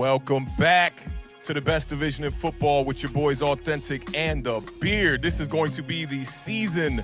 Welcome back to the best division in football with your boys Awthentik and the Beard. This is going to be the season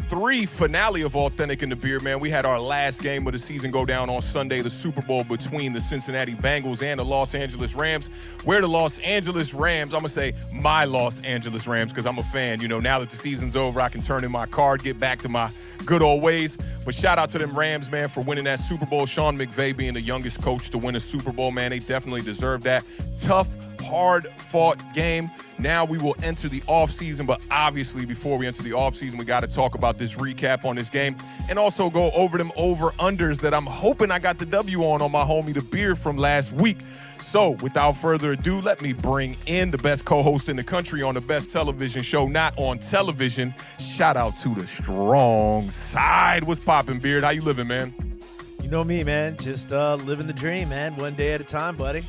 3 finale of Awthentik and the Beard, man. We had our last game of the season go down on Sunday, the Super Bowl between the Cincinnati Bengals and the Los Angeles Rams. Where the Los Angeles Rams, I'm going to say my Los Angeles Rams because I'm a fan. You know, now that the season's over, I can turn in my card, get back to my good old ways. But shout out to them Rams, man, for winning that Super Bowl. Sean McVay being the youngest coach to win a Super Bowl, man. They definitely deserve that. Tough, hard-fought game. Now we will enter the offseason, but obviously before we enter the offseason, we got to talk about this recap on this game and also go over them over-unders that I'm hoping I got the W on my homie, the Beard, from last week. So without further ado, let me bring in the best co-host in the country on the best television show, not on television. Shout out to the strong side. What's poppin', Beard? How you living, man? You know me, man. Just living the dream, man. One day at a time, buddy.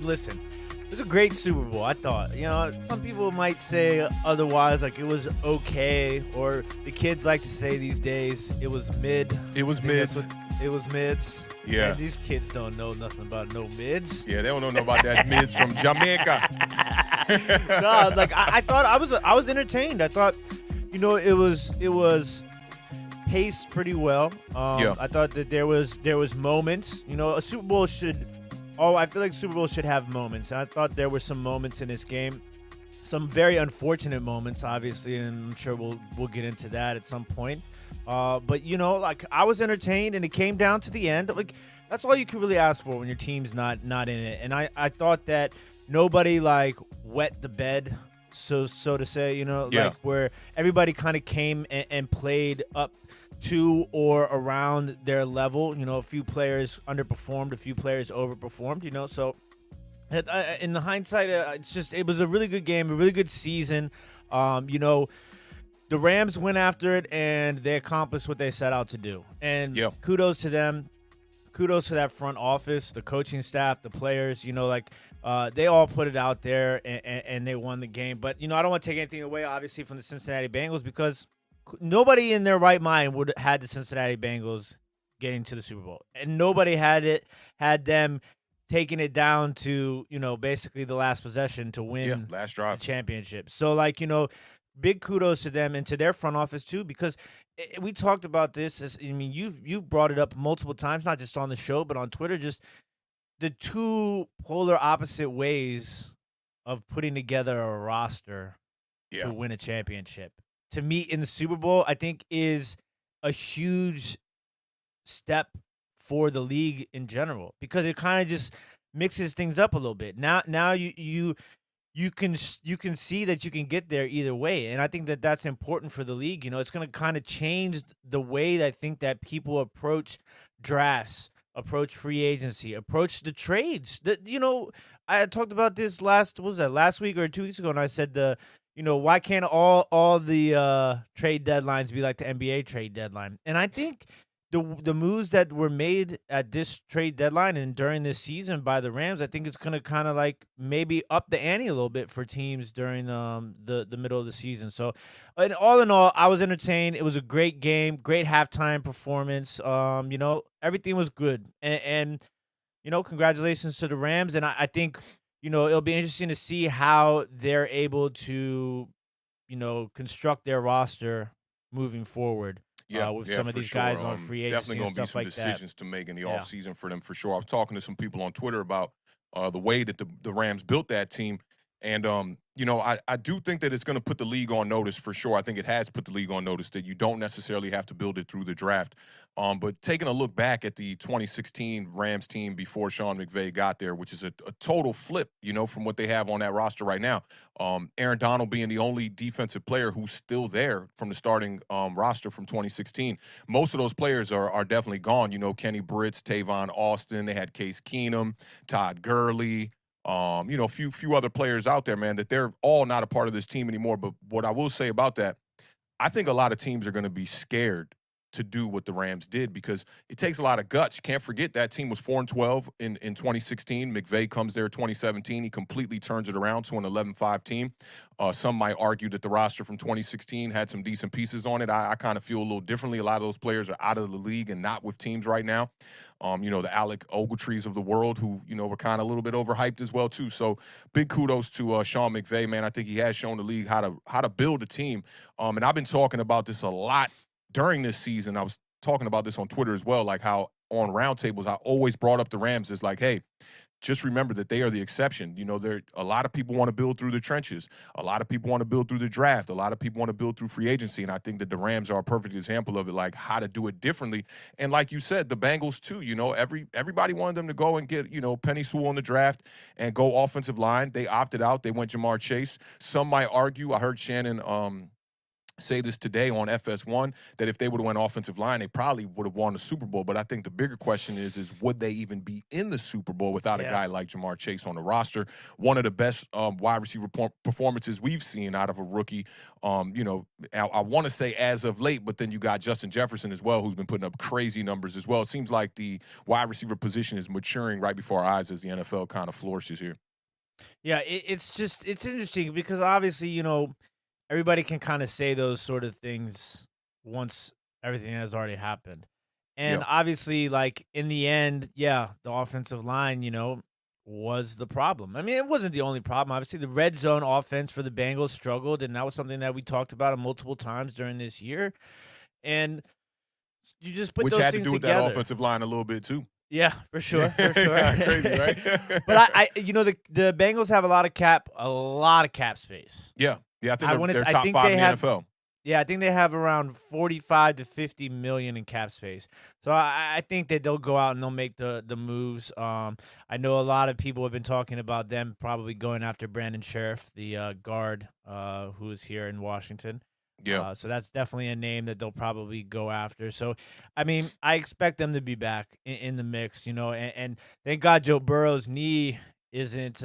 Listen. It was a great Super Bowl, I thought. You know, some people might say otherwise, like it was okay, or the kids like to say these days, it was mid. It was mids. It was mids. Yeah. Man, these kids don't know nothing about no mids. Yeah, they don't know about that mids from Jamaica. No, like I thought I was entertained. I thought, you know, it was paced pretty well. I thought that there was moments. You know, a Super Bowl should. I feel like Super Bowl should have moments. I thought there were some moments in this game, some very unfortunate moments, obviously, and I'm sure we'll get into that at some point. But you know, like I was entertained, and it came down to the end. Like that's all you can really ask for when your team's not in it. And I thought that nobody like wet the bed, so to say. You know, like where everybody kind of came and played up to or around their level. You know, a few players underperformed, a few players overperformed, you know. So in the hindsight, it was a really good game, a really good season. You know, the Rams went after it and they accomplished what they set out to do. And kudos to them. Kudos to that front office, the coaching staff, the players, you know, like they all put it out there and they won the game. But, you know, I don't want to take anything away, obviously, from the Cincinnati Bengals because nobody in their right mind would have had the Cincinnati Bengals getting to the Super Bowl, and nobody had them taking it down to, you know, basically the last possession to win last drive the championship. So, like, you know, big kudos to them and to their front office too, because we talked about this. I mean, you've brought it up multiple times, not just on the show but on Twitter. Just the two polar opposite ways of putting together a roster to win a championship. To me, in the Super Bowl, I think is a huge step for the league in general because it kind of just mixes things up a little bit. Now you can see that you can get there either way, and I think that that's important for the league. You know, it's going to kind of change the way that I think that people approach drafts, approach free agency, approach the trades. That, you know, I talked about this last week or 2 weeks ago, and I said you know, why can't all the trade deadlines be like the NBA trade deadline? And I think the moves that were made at this trade deadline and during this season by the Rams, I think it's going to kind of like maybe up the ante a little bit for teams during the middle of the season. So, and all in all, I was entertained. It was a great game, great halftime performance. You know, everything was good. And you know, congratulations to the Rams. And I think, you know, it'll be interesting to see how they're able to, you know, construct their roster moving forward. With some of these guys on free agency and stuff like that. Definitely going to be some decisions to make in the offseason for them for sure. I was talking to some people on Twitter about the way that the Rams built that team. And, you know, I do think that it's going to put the league on notice for sure. I think it has put the league on notice that you don't necessarily have to build it through the draft. But taking a look back at the 2016 Rams team before Sean McVay got there, which is a total flip, you know, from what they have on that roster right now. Aaron Donald being the only defensive player who's still there from the starting roster from 2016. Most of those players are definitely gone. You know, Kenny Britt, Tavon Austin. They had Case Keenum, Todd Gurley. You know, a few other players out there, man, that they're all not a part of this team anymore. But what I will say about that, I think a lot of teams are going to be scared to do what the Rams did because it takes a lot of guts. You can't forget that team was 4-12 in 2016. McVay comes there 2017. He completely turns it around to an 11-5 team. Some might argue that the roster from 2016 had some decent pieces on it. I kind of feel a little differently. A lot of those players are out of the league and not with teams right now. The Alec Ogletrees of the world who, were kind of a little bit overhyped as well, too. So big kudos to Sean McVay, man. I think he has shown the league how to build a team. And I've been talking about this a lot during this season. I was talking about this on Twitter as well, like how on roundtables, I always brought up the Rams as like, hey, just remember that they are the exception. There a lot of people want to build through the trenches. A lot of people want to build through the draft. A lot of people want to build through free agency. And I think that the Rams are a perfect example of it, like how to do it differently. And like you said, the Bengals too, everybody wanted them to go and get, Penny Sewell in the draft and go offensive line. They opted out. They went Jamar Chase. Some might argue, I heard Shannon say this today on FS1 that if they would have went offensive line, they probably would have won the Super Bowl. But I think the bigger question is would they even be in the Super Bowl without a guy like Jamar Chase on the roster? One of the best wide receiver performances we've seen out of a rookie. I want to say as of late, but then you got Justin Jefferson as well, who's been putting up crazy numbers as well. It seems like the wide receiver position is maturing right before our eyes as the NFL kind of flourishes here. Yeah, it's interesting because obviously, everybody can kind of say those sort of things once everything has already happened. And Yep. obviously, like in the end, yeah, the offensive line, was the problem. I mean, it wasn't the only problem. Obviously, the red zone offense for the Bengals struggled, and that was something that we talked about multiple times during this year. And you just put Which those had to things do with together. that offensive line a little bit too. Yeah, for sure, for sure. Crazy, right? But the Bengals have a lot of cap space. Yeah. I think I wanna they're s I top think 5 they in the have NFL. Yeah, I think they have around 45 to 50 million in cap space. So I think that they'll go out and they'll make the moves. I know a lot of people have been talking about them probably going after Brandon Sheriff, the guard who is here in Washington. Yeah. So that's definitely a name that they'll probably go after. So, I mean, I expect them to be back in the mix, and thank God Joe Burrow's knee isn't,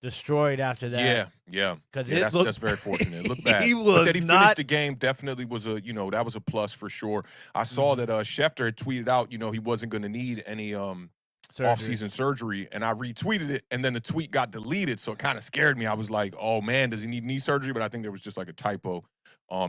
destroyed after that. Yeah. Because Yeah, it looked that's very fortunate. It looked bad. he But was that he finished not the game definitely was that was a plus for sure. I saw Mhm. that Schefter had tweeted out, he wasn't going to need any Surgery. off-season surgery, and I retweeted it, and then the tweet got deleted, so it kind of scared me. I was like, "Oh man, does he need knee surgery?" But I think there was just like a typo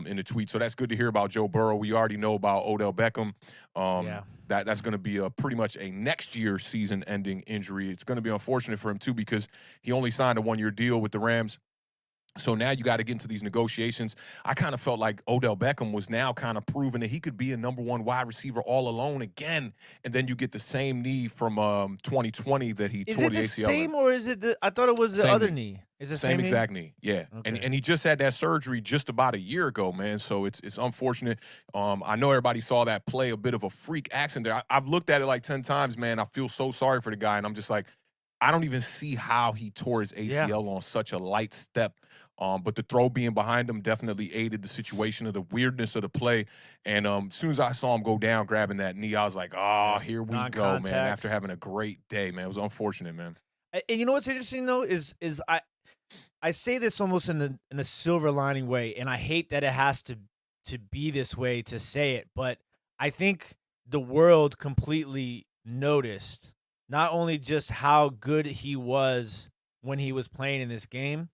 in the tweet. So that's good to hear about Joe Burrow. We already know about Odell Beckham. Yeah. That's going to be pretty much a next year season-ending injury. It's going to be unfortunate for him too because he only signed a one-year deal with the Rams. So now you got to get into these negotiations. I kind of felt like Odell Beckham was now kind of proving that he could be a number one wide receiver all alone again. And then you get the same knee from 2020 that he Is tore it the the ACL same in. or is it the I thought it was the Same other knee. knee. Is it the Same same knee? exact knee, yeah, and Okay. he just had that surgery just about a year ago, man. So it's unfortunate. I know everybody saw that play, a bit of a freak accident. I've looked at it like 10 times, man. I feel so sorry for the guy, and I'm just like, I don't even see how he tore his Yeah. ACL on such a light step. But the throw being behind him definitely aided the situation of the weirdness of the play. And as soon as I saw him go down grabbing that knee, I was like, oh, Yeah. here we go, man. Non-contact. After having a great day, man. It was unfortunate, man. And you know what's interesting though is I say this almost in a silver lining way, and I hate that it has to be this way to say it, but I think the world completely noticed not only just how good he was when he was playing in this game,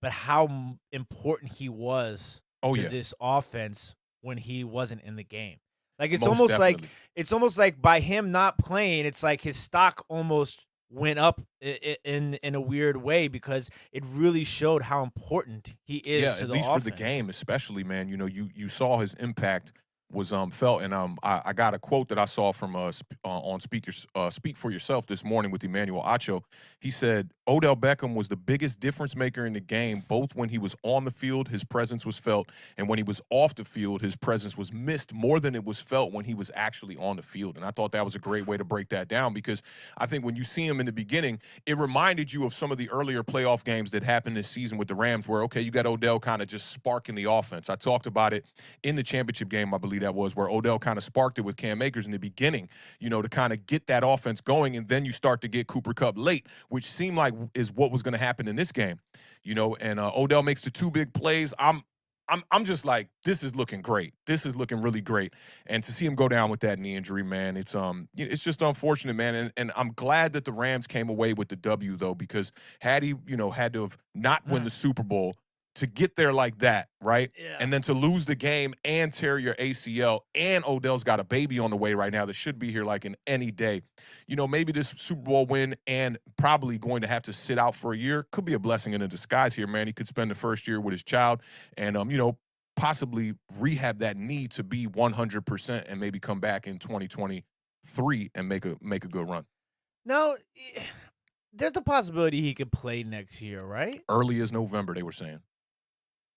but how important he was Oh, to yeah. this offense when he wasn't in the game. Like Most definitely. it's almost like by him not playing, it's like his stock almost went up in a weird way because it really showed how important he is Yeah, to at the least for the offense. game, especially, man. You saw his impact was felt, and I got a quote that I saw from on speakers Speak for Yourself this morning with Emmanuel Acho. He said Odell Beckham was the biggest difference maker in the game, both when he was on the field, his presence was felt, and when he was off the field, his presence was missed more than it was felt when he was actually on the field. And I thought that was a great way to break that down because I think when you see him in the beginning, it reminded you of some of the earlier playoff games that happened this season with the Rams, where okay, you got Odell kind of just sparking the offense. I talked about it in the championship game, I believe that was, where Odell kind of sparked it with Cam Akers in the beginning, to kind of get that offense going, and then you start to get Cooper Kupp late, which seemed like is what was going to happen in this game, and Odell makes the two big plays. I'm I'm just like, this is looking great. This is looking really great. And to see him go down with that knee injury, man, it's just unfortunate, man. And I'm glad that the Rams came away with the W though, because had he, had to have not win the Super Bowl to get there like that, right? Yeah. And then to lose the game and tear your ACL, and Odell's got a baby on the way right now that should be here like in any day. Maybe this Super Bowl win and probably going to have to sit out for a year could be a blessing in a disguise here, man. He could spend the first year with his child and, possibly rehab that knee to be 100% and maybe come back in 2023 and make a good run. No, there's a possibility he could play next year, right? Early as November, they were saying.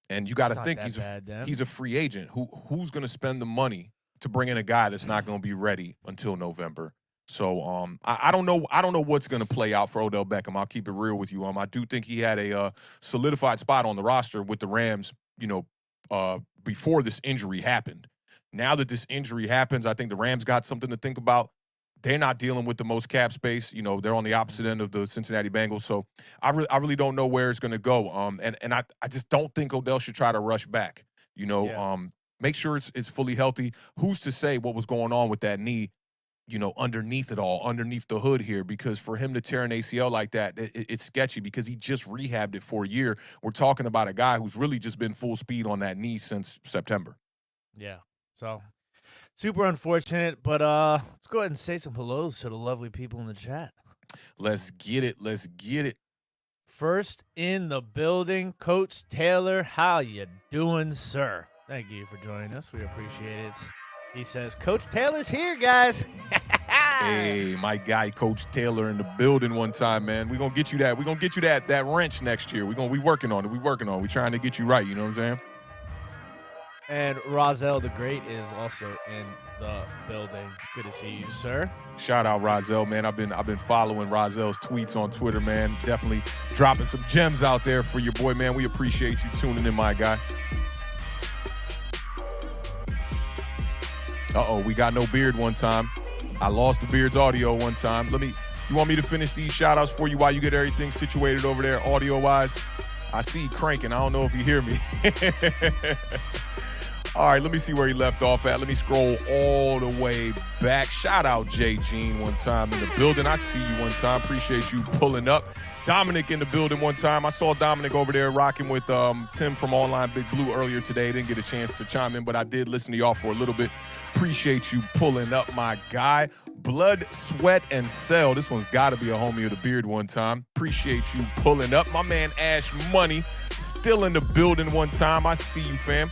And you got to think he's a free agent. Who's going to spend the money to bring in a guy that's not going to be ready until November? So I don't know what's going to play out for Odell Beckham. I'll keep it real with you. I do think he had a solidified spot on the roster with the Rams, before this injury happened. Now that this injury happens, I think the Rams got something to think about. They're not dealing with the most cap space. They're on the opposite end of the Cincinnati Bengals. So I really don't know where it's going to go. And I just don't think Odell should try to rush back. Make sure it's fully healthy. Who's to say what was going on with that knee, underneath it all, underneath the hood here? Because for him to tear an ACL like that, it's sketchy because he just rehabbed it for a year. We're talking about a guy who's really just been full speed on that knee since September. Yeah. So super unfortunate, but let's go ahead and say some hellos to the lovely people in the chat. Let's get it. First in the building, Coach Taylor. How you doing, sir? Thank you for joining us. We appreciate it. He says, Coach Taylor's here, guys. Hey, my guy, Coach Taylor in the building one time, man. We're going to get you that. We're going to get you that wrench next year. We working on it. We're trying to get you right. You know what I'm saying? And Rozelle the Great is also in the building. Good to see you, sir. Shout out Rozelle, man. I've been following Rozelle's tweets on Twitter, man. Definitely dropping some gems out there for your boy, man. We appreciate you tuning in, my guy. Uh-oh, we got no beard one time. I lost the beard's audio one time. You want me to finish these shout-outs for you while you get everything situated over there audio-wise? I see you cranking. I don't know if you hear me. All right, let me see where he left off at. Let me scroll all the way back. Shout out Jay Jean one time in the building. I see you one time. Appreciate you pulling up. Dominic in the building one time. I saw Dominic over there rocking with Tim from Online Big Blue earlier today. Didn't get a chance to chime in, but I did listen to y'all for a little bit. Appreciate you pulling up, my guy. Blood, Sweat, and Cell. This one's got to be a homie of the beard one time. Appreciate you pulling up. My man Ash Money still in the building one time. I see you, fam.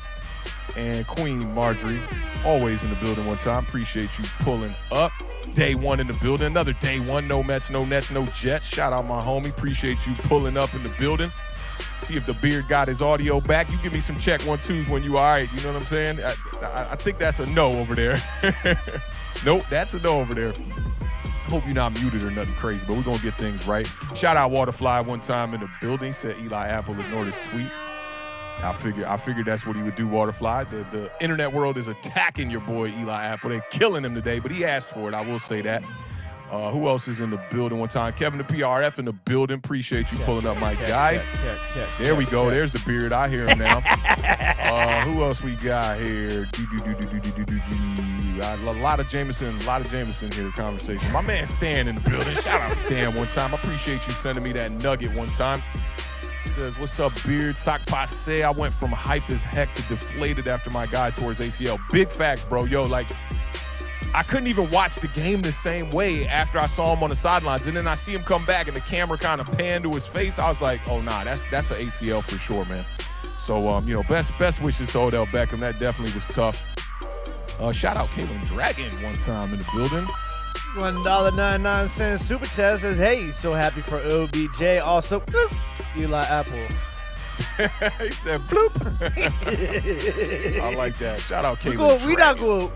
And Queen Marjorie, always in the building one time. Appreciate you pulling up. Day one in the building. Another day one. No Mets, no Nets, no Jets. Shout out my homie. Appreciate you pulling up in the building. See if the beard got his audio back. You give me some check 1-2s when you all right. You know what I'm saying? I think that's a no over there. Nope, that's a no over there. Hope you're not muted or nothing crazy, but we're going to get things right. Shout out Waterfly one time in the building. Said Eli Apple ignored his tweet. I figured that's what he would do, Waterfly. The internet world is attacking your boy Eli Apple. They're killing him today, but he asked for it. I will say that. Who else is in the building one time? Kevin the PRF in the building. Appreciate you pulling up, my guy. There we go. There's the beard. I hear him now. Who else we got here? A lot of Jameson here, conversation. My man Stan in the building. Shout out Stan one time. I appreciate you sending me that nugget one time. Says, what's up, beard? Sock passe. I went from hyped as heck to deflated after my guy tore his ACL. Big facts, bro. Yo, like, I couldn't even watch the game the same way after I saw him on the sidelines. And then I see him come back and the camera kind of panned to his face. I was like, oh, nah, that's an ACL for sure, man. So, best wishes to Odell Beckham. That definitely was tough. Shout out Caitlin Dragon one time in the building. $1.99 super chat says, hey, so happy for OBJ. Also, bloop, Eli Apple. He said bloop. I like that. Shout out Caitlin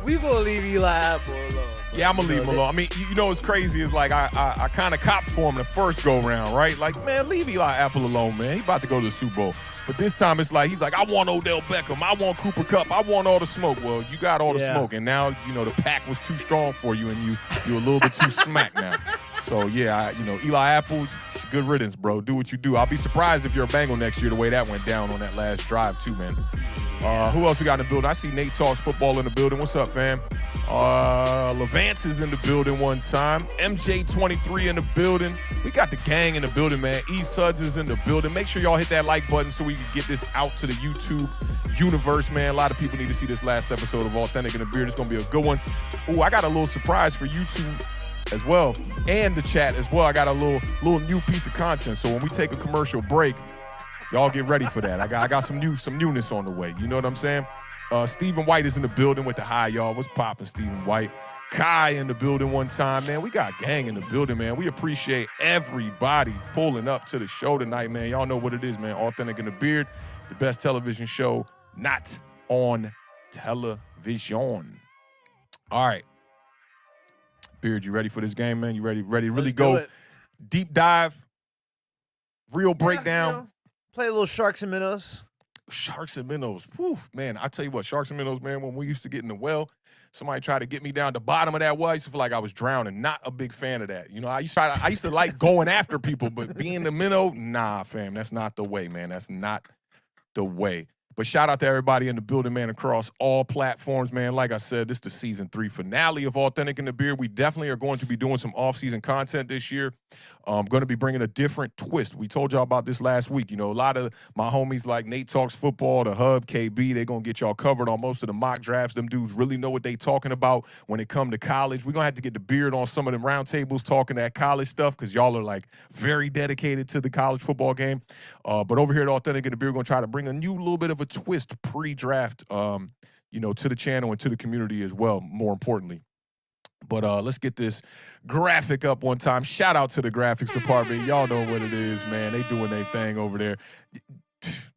we gonna leave Eli Apple alone. Yeah, I'm gonna leave him alone. I mean, what's crazy is like I kind of copped for him the first go round, right? Like, man, leave Eli Apple alone, man. He about to go to the Super Bowl. But this time it's like, he's like, I want Odell Beckham. I want Cooper Kupp. I want all the smoke. Well, you got all the smoke. And now, the pack was too strong for you and you're a little bit too smack now. So, yeah, Eli Apple, good riddance, bro. Do what you do. I'll be surprised if you're a Bengal next year the way that went down on that last drive too, man. Who else we got in the building? I see Nate Talks Football in the building. What's up, fam? Levance is in the building one time. MJ23 in the building. We got the gang in the building, man. E Suds is in the building. Make sure y'all hit that like button so we can get this out to the YouTube universe, man. A lot of people need to see this last episode of Awthentik in the Beard. It's going to be a good one. Ooh, I got a little surprise for YouTube as well, and the chat as well. I got a little new piece of content. So when we take a commercial break, y'all get ready for that. I got some newness on the way. You know what I'm saying? Stephen White is in the building with the hi, y'all. What's poppin', Stephen White? Kai in the building one time, man. We got gang in the building, man. We appreciate everybody pulling up to the show tonight, man. Y'all know what it is, man. Awthentik in the Beard, the best television show not on television. All right. Beard, you ready for this game, man? You ready to really go deep dive, real breakdown? You know, play a little Sharks and Minnows. Sharks and Minnows. Whew, man, I tell you what, Sharks and Minnows, man, when we used to get in the well, somebody tried to get me down the bottom of that well. I used to feel like I was drowning. Not a big fan of that. You know, I used to like going after people, but being the minnow, nah, fam, that's not the way, man. That's not the way. But shout out to everybody in the building, man, across all platforms, man. Like I said, this is the season 3 finale of Awthentik in the Beard. We definitely are going to be doing some off-season content this year. I'm going to be bringing a different twist. We told y'all about this last week. You know, a lot of my homies like Nate Talks Football, the Hub, KB, they're going to get y'all covered on most of the mock drafts. Them dudes really know what they talking about when it come to college. We're going to have to get the Beard on some of them roundtables talking that college stuff because y'all are, like, very dedicated to the college football game. But over here at Awthentik in the Beard, we're going to try to bring a new little bit of a twist pre-draft, you know, to the channel and to the community as well, more importantly. But let's get this graphic up one time. Shout out to the graphics department. Y'all know what it is, man. They doing their thing over there.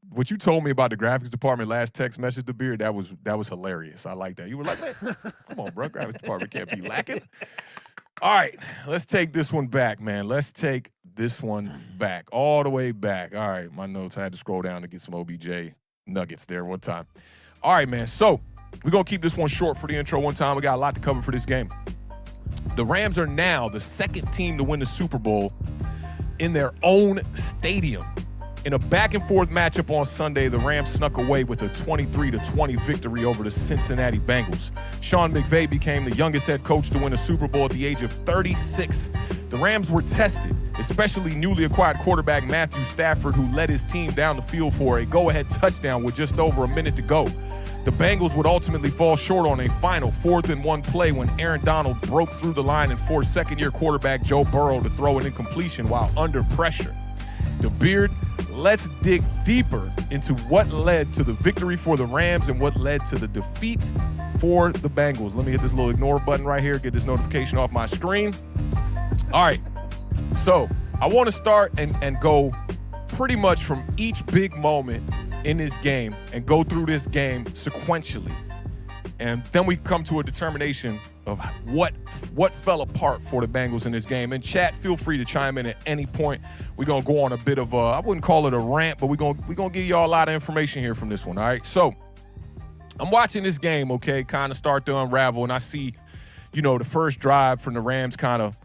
What you told me about the graphics department last text message to Beard, that was hilarious. I like that. You were like, man, come on, bro. Graphics department can't be lacking. All right, let's take this one back, man. Let's take this one back, all the way back. All right, my notes, I had to scroll down to get some OBJ nuggets there one time. All right, man, so we're going to keep this one short for the intro one time. We got a lot to cover for this game. The Rams are now the second team to win the Super Bowl in their own stadium. In a back-and-forth matchup on Sunday, the Rams snuck away with a 23-20 victory over the Cincinnati Bengals. Sean McVay became the youngest head coach to win a Super Bowl at the age of 36. The Rams were tested, especially newly acquired quarterback Matthew Stafford, who led his team down the field for a go-ahead touchdown with just over a minute to go. The Bengals would ultimately fall short on a final 4th-and-1 play when Aaron Donald broke through the line and forced second-year quarterback Joe Burrow to throw an incompletion while under pressure. The Beard, let's dig deeper into what led to the victory for the Rams and what led to the defeat for the Bengals. Let me hit this little ignore button right here, get this notification off my screen. All right, so I want to start and go pretty much from each big moment in this game and go through this game sequentially. And then we come to a determination of what fell apart for the Bengals in this game. And chat, feel free to chime in at any point. We're going to go on a bit of a, I wouldn't call it a rant, but we're going to give y'all a lot of information here from this one, all right? So I'm watching this game, okay, kind of start to unravel, and I see, you know, the first drive from the Rams kind of,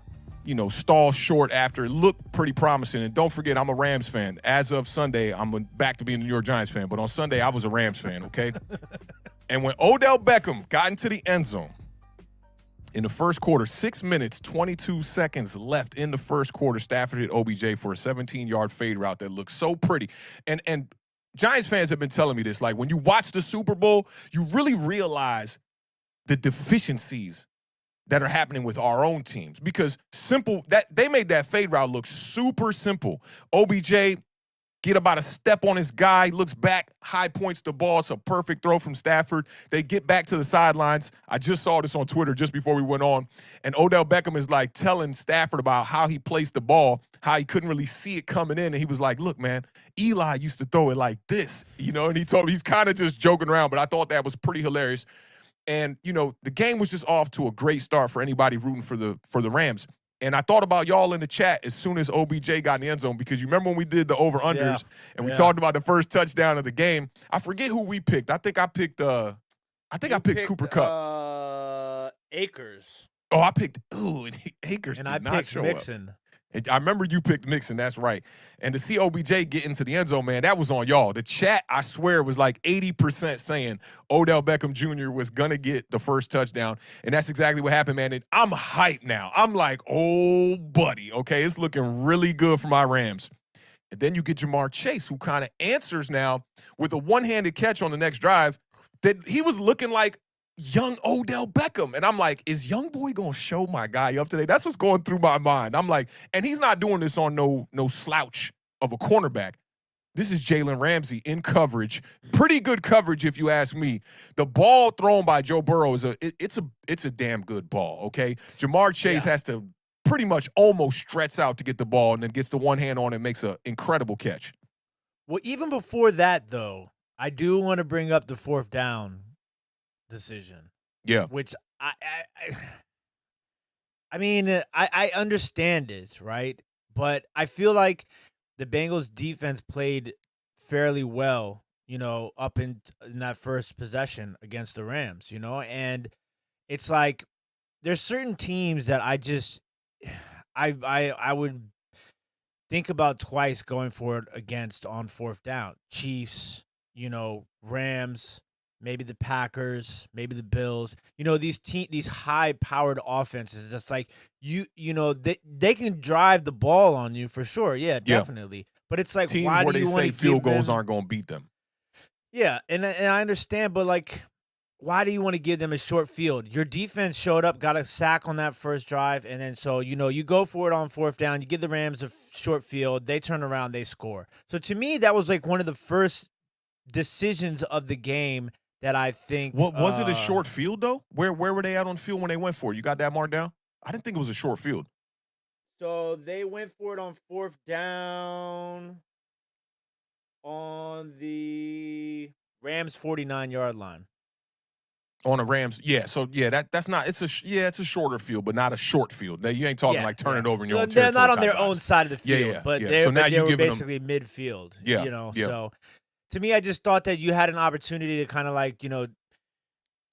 you know, stall short after it looked pretty promising. And don't forget, I'm a Rams fan. As of Sunday, I'm back to being a New York Giants fan. But on Sunday, I was a Rams fan, okay? And when Odell Beckham got into the end zone in the first quarter, 6 minutes, 22 seconds left in the first quarter, Stafford hit OBJ for a 17-yard fade route that looked so pretty. And Giants fans have been telling me this. Like, when you watch the Super Bowl, you really realize the deficiencies that are happening with our own teams, because they made that fade route look super simple. OBJ get about a step on his guy, looks back, high points the ball. It's a perfect throw from Stafford. They get back to the sidelines. I just saw this on Twitter just before we went on, and Odell Beckham is like telling Stafford about how he placed the ball, how he couldn't really see it coming in, and he was like, look, man, Eli used to throw it like this, you know, and he told me he's kind of just joking around, but I thought that was pretty hilarious. And, you know, the game was just off to a great start for anybody rooting for the Rams. And I thought about y'all in the chat as soon as OBJ got in the end zone, because you remember when we did the over-unders and we talked about the first touchdown of the game. I forget who we picked. I think I picked Cooper Kupp. Akers. Oh, I picked Akers. And did I not picked show Mixon. Up. And I remember you picked Nixon, that's right. And to see OBJ get into the end zone, man, that was on y'all. The chat, I swear, was like 80% saying Odell Beckham Jr. was going to get the first touchdown. And that's exactly what happened, man. And I'm hyped now. I'm like, oh, buddy, okay, it's looking really good for my Rams. And then you get Jamar Chase, who kind of answers now with a one-handed catch on the next drive that he was looking like young Odell Beckham. And I'm like, is young boy going to show my guy up today? That's what's going through my mind. I'm like, and he's not doing this on no slouch of a cornerback. This is Jalen Ramsey in coverage. Pretty good coverage, if you ask me. The ball thrown by Joe Burrow is a damn good ball, okay? Jamar Chase has to pretty much almost stretch out to get the ball and then gets the one hand on it and makes an incredible catch. Well, even before that, though, I do want to bring up the fourth down decision. Yeah. Which I mean, I understand it, right? But I feel like the Bengals defense played fairly well, up in that first possession against the Rams, and it's like there's certain teams that I would think about twice going for it against on fourth down. Chiefs, Rams, maybe the Packers, maybe the Bills. These high-powered offenses. Just like they can drive the ball on you for sure. Yeah, definitely. Yeah. But it's like, teams why where do you they want say to field goals aren't going to beat them? Yeah, and I understand, but like, why do you want to give them a short field? Your defense showed up, got a sack on that first drive, and then so you go for it on fourth down. You give the Rams a short field. They turn around, they score. So to me, that was like one of the first decisions of the game that I think. What was it a short field though? Where were they out on the field when they went for it? You got that marked down? I didn't think it was a short field. So they went for it on fourth down on the Rams 49-yard line. On the Rams, yeah. So yeah, that's not. It's a shorter field, but not a short field. Now, you ain't talking like turn it over in your own territory. They're not on their own side of the field, but they were basically midfield. Yeah, So to me, I just thought that you had an opportunity to kind of like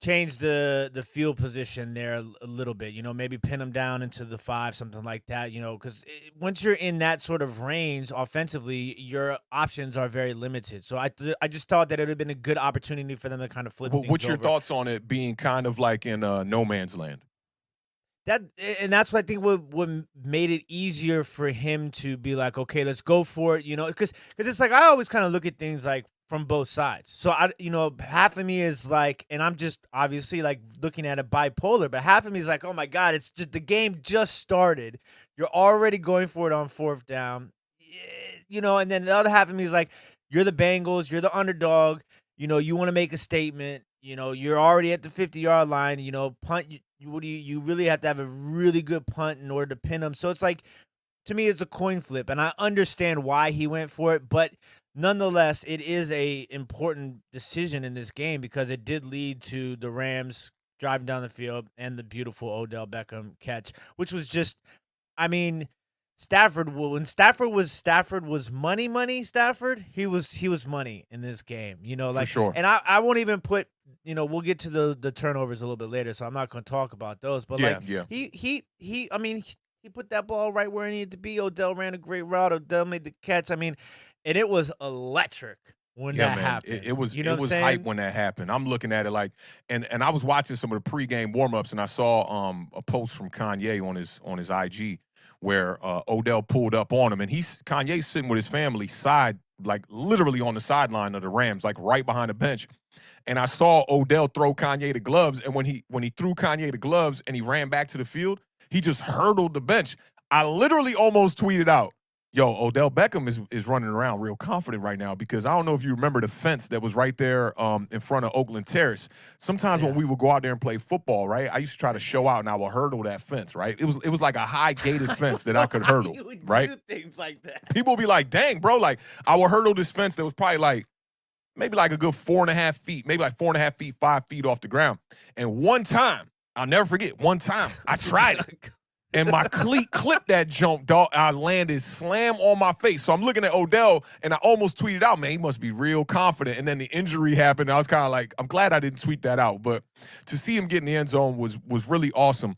change the field position there a little bit. Maybe pin them down into the 5, something like that. Because once you're in that sort of range offensively, your options are very limited. So I just thought that it would have been a good opportunity for them to kind of flip things what's your over. thoughts on it being kind of like in no man's land? That's what I think what made it easier for him to be like, okay, let's go for it. Because it's like I always kind of look at things like from both sides. So half of me is like, and I'm just obviously like looking at it bipolar, but half of me is like, oh my God, it's just the game just started. You're already going for it on fourth down, and then the other half of me is like, you're the Bengals, you're the underdog, you want to make a statement, you're already at the 50-yard line, punt. You really have to have a really good punt in order to pin them. So it's like, to me, it's a coin flip, and I understand why he went for it, but nonetheless, it is a important decision in this game because it did lead to the Rams driving down the field and the beautiful Odell Beckham catch, which was just, I mean, Stafford was money. Stafford, he was money in this game, For sure. And I won't even put, we'll get to the turnovers a little bit later, so I'm not going to talk about those. But he put that ball right where it needed to be. Odell ran a great route. Odell made the catch. I mean, and it was electric when that happened. It was hype when that happened. I'm looking at it like, and I was watching some of the pregame warmups, and I saw a post from Kanye on his IG where Odell pulled up on him, and Kanye's sitting with his family like literally on the sideline of the Rams, like right behind the bench. And I saw Odell throw Kanye the gloves, and when he threw Kanye the gloves and he ran back to the field, he just hurdled the bench. I literally almost tweeted out, yo, Odell Beckham is running around real confident right now, because I don't know if you remember the fence that was right there in front of Oakland Terrace. Sometimes when we would go out there and play football, right, I used to try to show out and I would hurdle that fence, right? It was like a high gated fence that I could hurdle, you would right? do things like that. People would be like, dang, bro, like I would hurdle this fence that was probably like maybe like a good 4.5 feet, maybe like 4.5 feet, 5 feet off the ground. And one time, I'll never forget, one time I tried it. And my cleat clipped that jump, dog. I landed slam on my face. So I'm looking at Odell, and I almost tweeted out, man, he must be real confident. And then the injury happened. I was kind of like, I'm glad I didn't tweet that out. But to see him get in the end zone was really awesome.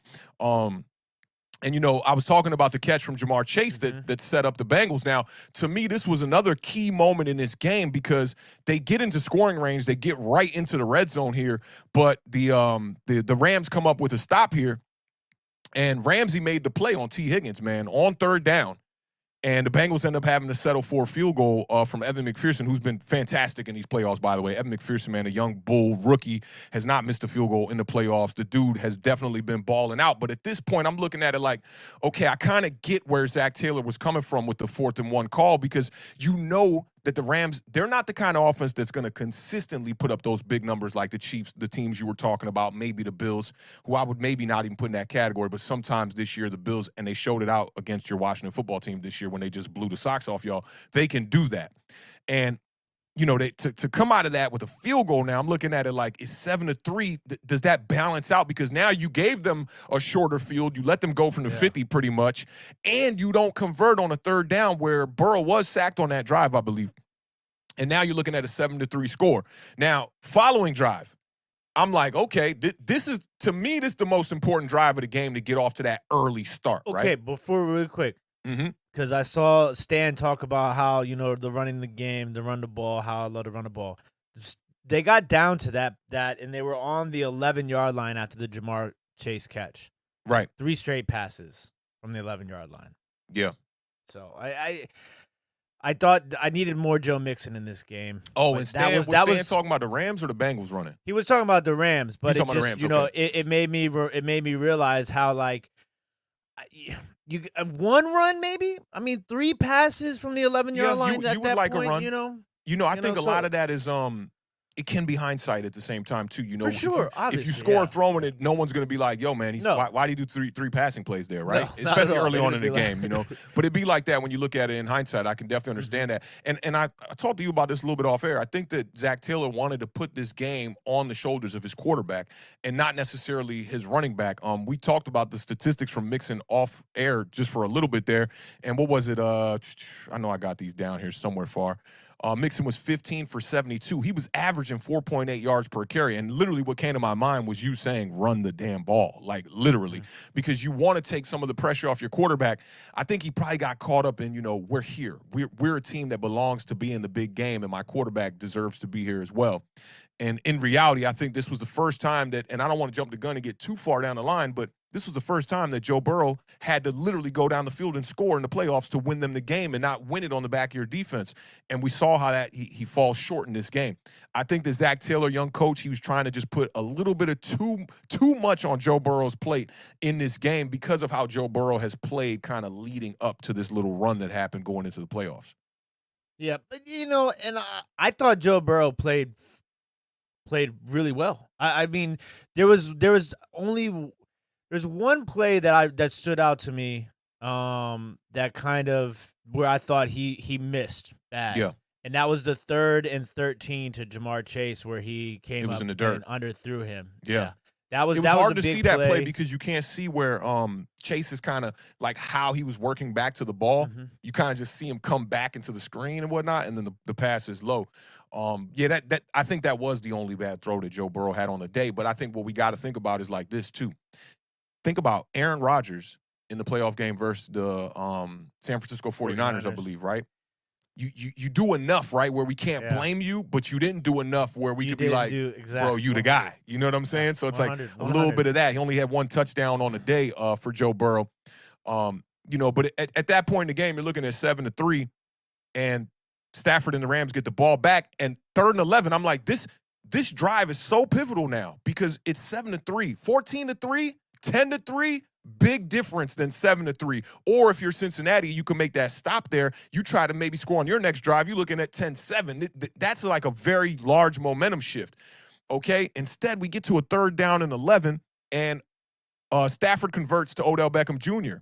And, I was talking about the catch from Jamar Chase that set up the Bengals. Now, to me, this was another key moment in this game because they get into scoring range. They get right into the red zone here. But the Rams come up with a stop here. And Ramsey made the play on T. Higgins, man, on third down. And the Bengals end up having to settle for a field goal from Evan McPherson, who's been fantastic in these playoffs, by the way. Evan McPherson, man, a young bull rookie, has not missed a field goal in the playoffs. The dude has definitely been balling out. But at this point, I'm looking at it like, okay, I kind of get where Zach Taylor was coming from with the 4th-and-1 call because that the Rams, they're not the kind of offense that's going to consistently put up those big numbers like the Chiefs, the teams you were talking about, maybe the Bills, who I would maybe not even put in that category, but sometimes this year the Bills, and they showed it out against your Washington football team this year when they just blew the socks off y'all, they can do that. And, to come out of that with a field goal now, I'm looking at it like it's 7-3. Does that balance out? Because now you gave them a shorter field. You let them go from the 50 pretty much, and you don't convert on a third down where Burrow was sacked on that drive, I believe. And now you're looking at a 7-3 score. Now, following drive, I'm like, okay, this is, to me, this is the most important drive of the game to get off to that early start, right? Okay, before really quick. Because I saw Stan talk about how, the running the game, the run the ball, how I love to run the ball. They got down to that, and they were on the 11-yard line after the Jamar Chase catch. Right. 3 straight passes from the 11-yard line. Yeah. So I thought I needed more Joe Mixon in this game. Oh, and Stan was talking about the Rams or the Bengals running? He was talking about the Rams, but it just, it made me realize how, like, you one run maybe. I mean, 3 passes from the 11-yard line at that like point. A run. I think a lot of that is it can be hindsight at the same time too. For sure, if you score throwing it, no one's going to be like, "Yo, man, why did he do three passing plays there?" Right? No, especially early on in the game, But it'd be like that when you look at it in hindsight. I can definitely understand that. And I talked to you about this a little bit off air. I think that Zach Taylor wanted to put this game on the shoulders of his quarterback and not necessarily his running back. We talked about the statistics from Mixon off air just for a little bit there. And what was it? I know I got these down here somewhere far. Mixon was 15 for 72. He was averaging 4.8 yards per carry. And literally what came to my mind was you saying, run the damn ball, like literally, because you want to take some of the pressure off your quarterback. I think he probably got caught up in, we're here. We're a team that belongs to be in the big game, and my quarterback deserves to be here as well. And in reality, I think this was the first time that, and I don't want to jump the gun and get too far down the line, but this was the first time that Joe Burrow had to literally go down the field and score in the playoffs to win them the game and not win it on the back of your defense. And we saw how that he falls short in this game. I think that Zach Taylor, young coach, he was trying to just put a little bit of too much on Joe Burrow's plate in this game because of how Joe Burrow has played kind of leading up to this little run that happened going into the playoffs. Yeah, but and I thought Joe Burrow played really well. I mean, there's one play that stood out to me, that kind of where I thought he missed bad. Yeah. And that was the 3rd and 13 to Jamar Chase where he came up in the dirt and underthrew him. Yeah. That was hard a to big see that play because you can't see where Chase is kind of like how he was working back to the ball. You kind of just see him come back into the screen and whatnot, and then the pass is low. That I think that was the only bad throw that Joe Burrow had on the day. But I think what we got to think about is like this too. Think about Aaron Rodgers in the playoff game versus the San Francisco 49ers, I believe, right? You do enough, right, where we can't blame you, but you didn't do enough where we could be like, bro, you the guy. You know what I'm saying? So it's like a little bit of that. He only had 1 touchdown on the day for Joe Burrow. But at that point in the game, you're looking at 7-3, and Stafford and the Rams get the ball back, and 3rd and 11. I'm like, this drive is so pivotal now because it's 7-3, 14-3, 10-3. Big difference than 7-3. Or if you're Cincinnati, you can make that stop there. You try to maybe score on your next drive. You're looking at 10-7. That's like a very large momentum shift. Okay? Instead, we get to a 3rd down and 11, and Stafford converts to Odell Beckham Jr.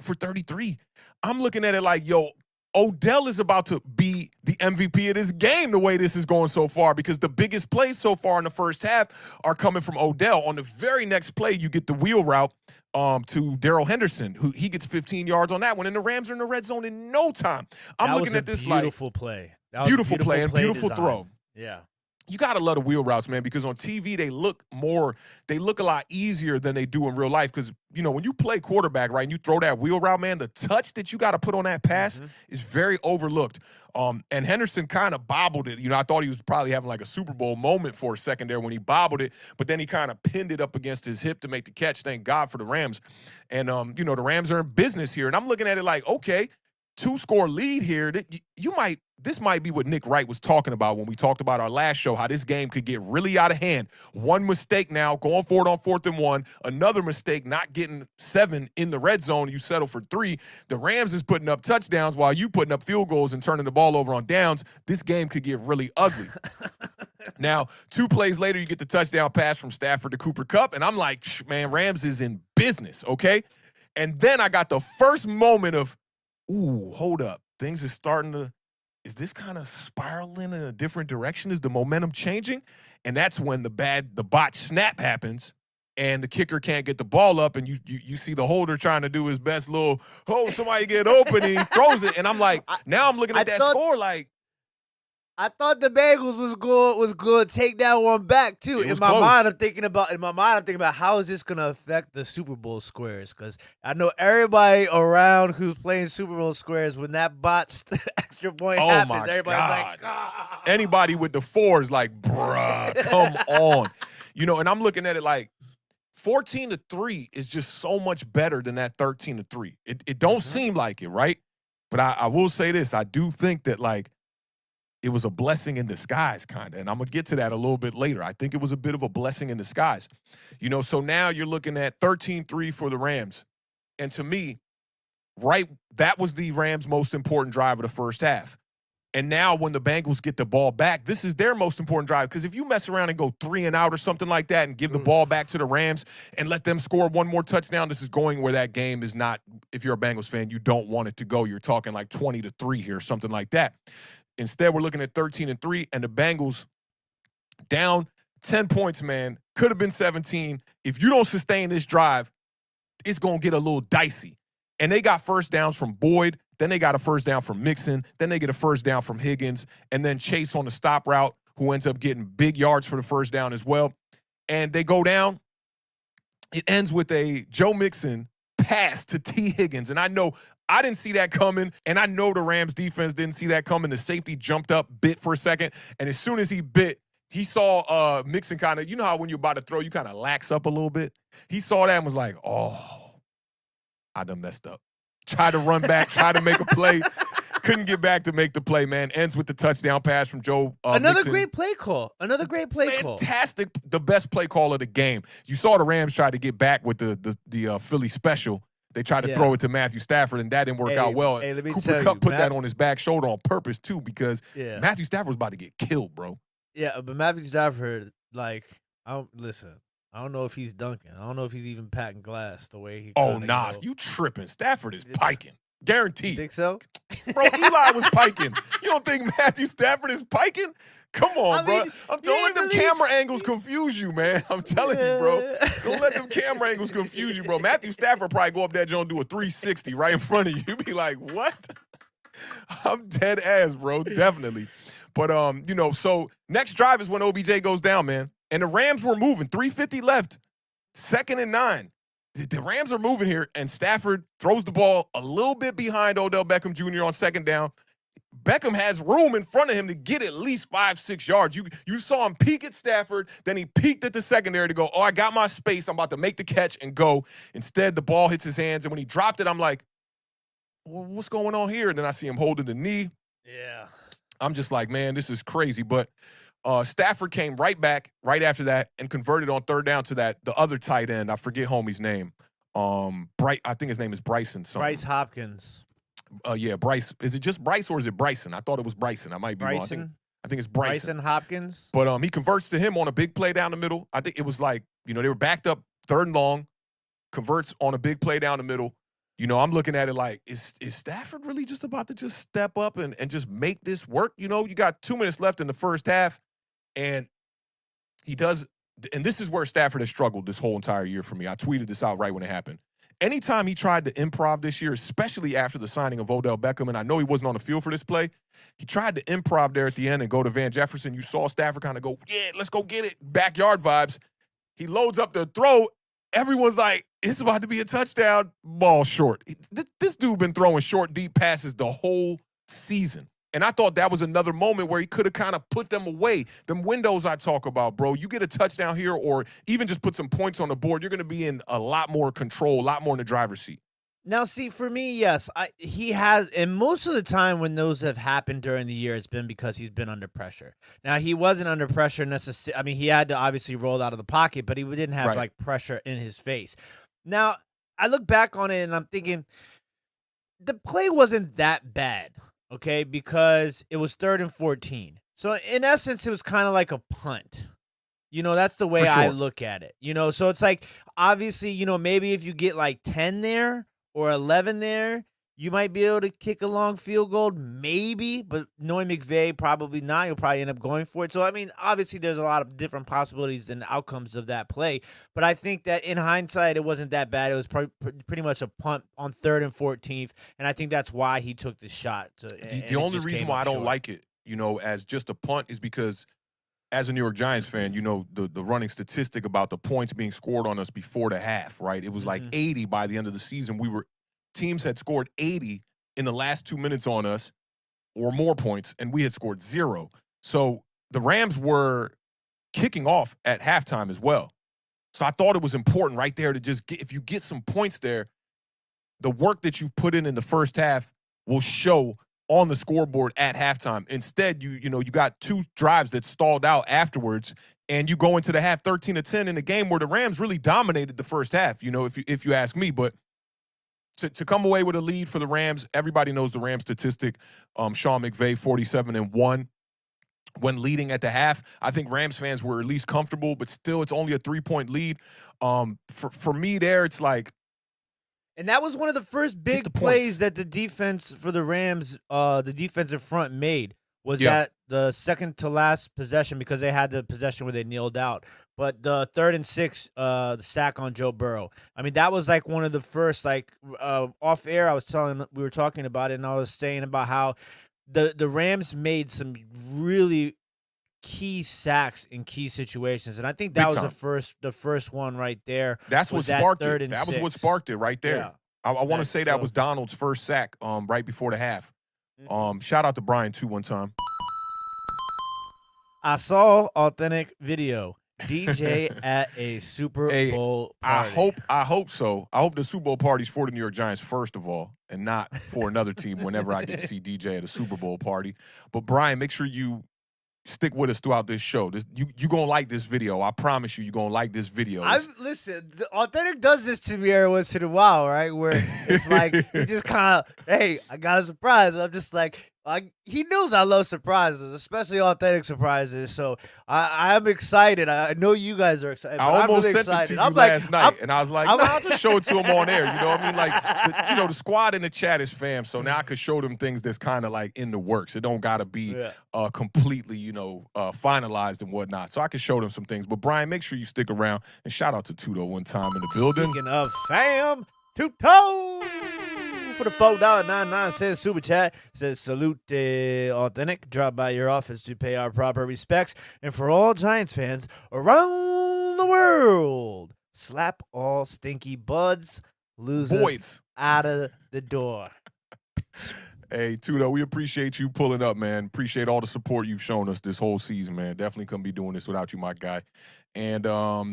for 33. I'm looking at it like, yo, Odell is about to be the MVP of this game the way this is going so far because the biggest plays so far in the first half are coming from Odell. On the very next play, you get the wheel route to Darrell Henderson, who he gets 15 yards on that one, and the Rams are in the red zone in no time. I'm looking at this like beautiful play. Beautiful play and beautiful design. throw. Yeah. You got to love the wheel routes, man, because on TV they look a lot easier than they do in real life because you know, when you play quarterback, right, and you throw that wheel route, man, the touch that you got to put on that pass is very overlooked. And Henderson kind of bobbled it. You know, I thought he was probably having like a Super Bowl moment for a second there when he bobbled it, but then he kind of pinned it up against his hip to make the catch. Thank God for the Rams. And, you know, the Rams are in business here. And I'm looking at it like, okay, 2-score lead here. This might be what Nick Wright was talking about when we talked about our last show, how this game could get really out of hand. One mistake now, going for it on 4th and 1. Another mistake, not getting 7 in the red zone. You settle for 3. The Rams is putting up touchdowns while you putting up field goals and turning the ball over on downs. This game could get really ugly. Now, 2 plays later, you get the touchdown pass from Stafford to Cooper Kupp, and I'm like, man, Rams is in business, okay? And then I got the first moment of, ooh, hold up. Things are starting to, is this kind of spiraling in a different direction? Is the momentum changing? And that's when the botch snap happens and the kicker can't get the ball up, and you see the holder trying to do his best little, somebody get open, and he throws it. And I'm like, now I'm looking at that score like, I thought the Bengals was going to take that one back too. In my mind, I'm thinking about how is this going to affect the Super Bowl squares? Because I know everybody around who's playing Super Bowl squares, when that botched extra point happens, everybody's like, God. Anybody with the 4s like, bruh, come on. You know, and I'm looking at it like 14-3 is just so much better than that 13-3. It don't seem like it, right? But I will say this. I do think that, like, it was a blessing in disguise, kind of. And I'm going to get to that a little bit later. I think it was a bit of a blessing in disguise. You know, so now you're looking at 13-3 for the Rams. And to me, right, that was the Rams' most important drive of the first half. And now when the Bengals get the ball back, this is their most important drive. Because if you mess around and go 3 and out or something like that and give the ball back to the Rams and let them score one more touchdown, this is going where that game is not, if you're a Bengals fan, you don't want it to go. You're talking like 20-3 here, something like that. Instead, we're looking at 13-3, and the Bengals down 10 points, man. Could have been 17. If you don't sustain this drive, it's going to get a little dicey. And they got first downs from Boyd. Then they got a first down from Mixon. Then they get a first down from Higgins. And then Chase on the stop route, who ends up getting big yards for the first down as well. And they go down. It ends with a Joe Mixon pass to T. Higgins. And I know I didn't see that coming, and I know the Rams defense didn't see that coming. The safety jumped up, bit for a second, and as soon as he bit, he saw Mixon kind of, you know how when you're about to throw, you kind of lax up a little bit? He saw that and was like, oh, I done messed up. Tried to run back, tried to make a play. Couldn't get back to make the play, man. Ends with the touchdown pass from Joe Another Mixon. great play call. Fantastic. The best play call of the game. You saw the Rams try to get back with the Philly special. They tried to throw it to Matthew Stafford, and that didn't work out well. Cooper Kupp put that on his back shoulder on purpose, too, because Matthew Stafford was about to get killed, bro. Yeah, but Matthew Stafford, like, I don't know if he's dunking. I don't know if he's even patting glass the way he. Oh, nah, you tripping. Stafford is piking. Guaranteed. You think so? Bro, Eli was piking. You don't think Matthew Stafford is piking? Come on, bro. Don't let them camera angles confuse you, man. I'm telling you, bro. Don't let them camera angles confuse you, bro. Matthew Stafford probably go up there, Joe, and do a 360 right in front of you. You be like, what? I'm dead ass, bro. Definitely. But, you know, so next drive is when OBJ goes down, man. And the Rams were moving. 3:50 left. 2nd and 9. The Rams are moving here, and Stafford throws the ball a little bit behind Odell Beckham Jr. on 2nd down. Beckham has room in front of him to get at least 5-6 yards. You saw him peek at Stafford, then he peeked at the secondary to go, I got my space. I'm about to make the catch and go. Instead, the ball hits his hands, and when he dropped it, I'm like, well, what's going on here? And then I see him holding the knee. Yeah. I'm just like, man, this is crazy. But Stafford came right back right after that and converted on 3rd down to the other tight end. I forget homie's name. I think his name is Bryson. Bryce Hopkins. Yeah, Bryce. Is it just Bryce or is it Bryson? I thought it was Bryson. I might be wrong. I think it's Bryson. Bryson Hopkins. But he converts to him on a big play down the middle. I think it was like, you know, they were backed up 3rd and long, converts on a big play down the middle. You know, I'm looking at it like, is Stafford really just about to just step up and just make this work? You know, you got 2 minutes left in the first half, and he does, and this is where Stafford has struggled this whole entire year for me. I tweeted this out right when it happened. Anytime he tried to improv this year, especially after the signing of Odell Beckham, and I know he wasn't on the field for this play, he tried to improv there at the end and go to Van Jefferson. You saw Stafford kind of go, yeah, let's go get it, backyard vibes. He loads up the throw. Everyone's like, It's about to be a touchdown. Ball short. This dude been throwing short, deep passes the whole season. And I thought that was another moment where he could have kind of put them away. Them windows I talk about, bro. You get a touchdown here or even just put some points on the board, you're going to be in a lot more control, a lot more in the driver's seat. Now, see, for me, yes, he has, and most of the time when those have happened during the year, it's been because he's been under pressure. Now, he wasn't under pressure necessarily. I mean, he had to obviously roll out of the pocket, but he didn't have Right. like pressure in his face. Now, I look back on it and I'm thinking the play wasn't that bad, okay, because it was 3rd and 14. So in essence, it was kind of like a punt. That's the way For I sure. look at it. So it's like obviously, maybe if you get like 10 there or 11 there, you might be able to kick a long field goal, maybe, but knowing McVay, probably not. You'll probably end up going for it. So, I mean, obviously there's a lot of different possibilities and outcomes of that play, but I think that in hindsight, it wasn't that bad. It was pretty much a punt on 3rd and 14th, and I think that's why he took the shot. The only reason why I don't like it, as just a punt is because as a New York Giants fan, the running statistic about the points being scored on us before the half, right? It was like 80 by the end of the season. Teams had scored 80 in the last 2 minutes on us or more points, and we had scored 0. So the Rams were kicking off at halftime as well. So I thought it was important right there to just if you get some points there, the work that you've put in the first half will show on the scoreboard at halftime. Instead, you got 2 drives that stalled out afterwards, and you go into the half 13-10 in a game where the Rams really dominated the first half, if you ask me. But to come away with a lead for the Rams, everybody knows the Rams statistic. Sean McVay, 47-1 when leading at the half. I think Rams fans were at least comfortable, but still, it's only a 3-point lead. For me, there, it's like. And that was one of the first big plays that the defense for the Rams, the defensive front made, was that the second to last possession, because they had the possession where they kneeled out. But the 3rd and 6, the sack on Joe Burrow. I mean, that was like one of the first, off air, we were talking about it, and I was saying about how the Rams made some really key sacks in key situations, and I think that was the first one right there. That's what sparked it. That was what sparked it right there. Yeah. I want to say that was Donald's first sack right before the half. Shout out to Brian too one time. I saw Awthentik video. DJ at a Super Bowl party. I hope so. I hope the Super Bowl party's for the New York Giants first of all, and not for another team whenever I get to see DJ at a Super Bowl party. But Brian, make sure you stick with us throughout this show. You gonna like this video. I promise you're gonna like this video. Listen, Awthentik does this to me every once in a while, right? Where it's like he just kind of, hey, I got a surprise. And I'm just like he knows I love surprises, especially Awthentik surprises. So I'm excited. I know you guys are excited. I almost really sent excited. it to you last night, and I was like, I'll just show it to him on air. You know what I mean? Like, the squad in the chat is fam, so now I could show them things that's kind of like in the works. It don't got to be completely, finalized and whatnot. So I could show them some things. But Brian, make sure you stick around, and shout out to Tudo one time in the building. Speaking of fam, Tudo for the $4.99 super chat says salute Awthentik. Drop by your office to pay our proper respects, and for all Giants fans around the world, slap all stinky buds, losers out of the door. Hey, Tudo, we appreciate you pulling up, man. Appreciate all the support you've shown us this whole season, man. Definitely couldn't be doing this without you, my guy. And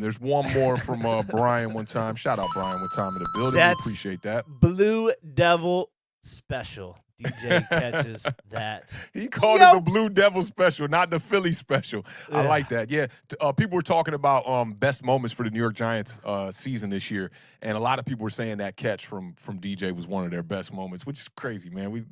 there's one more from Brian one time. Shout out Brian one time in the building. We appreciate that. Blue Devil Special. DJ catches that. He called it the Blue Devil Special, not the Philly Special. Yeah. I like that. Yeah, people were talking about best moments for the New York Giants season this year, and a lot of people were saying that catch from DJ was one of their best moments, which is crazy, man.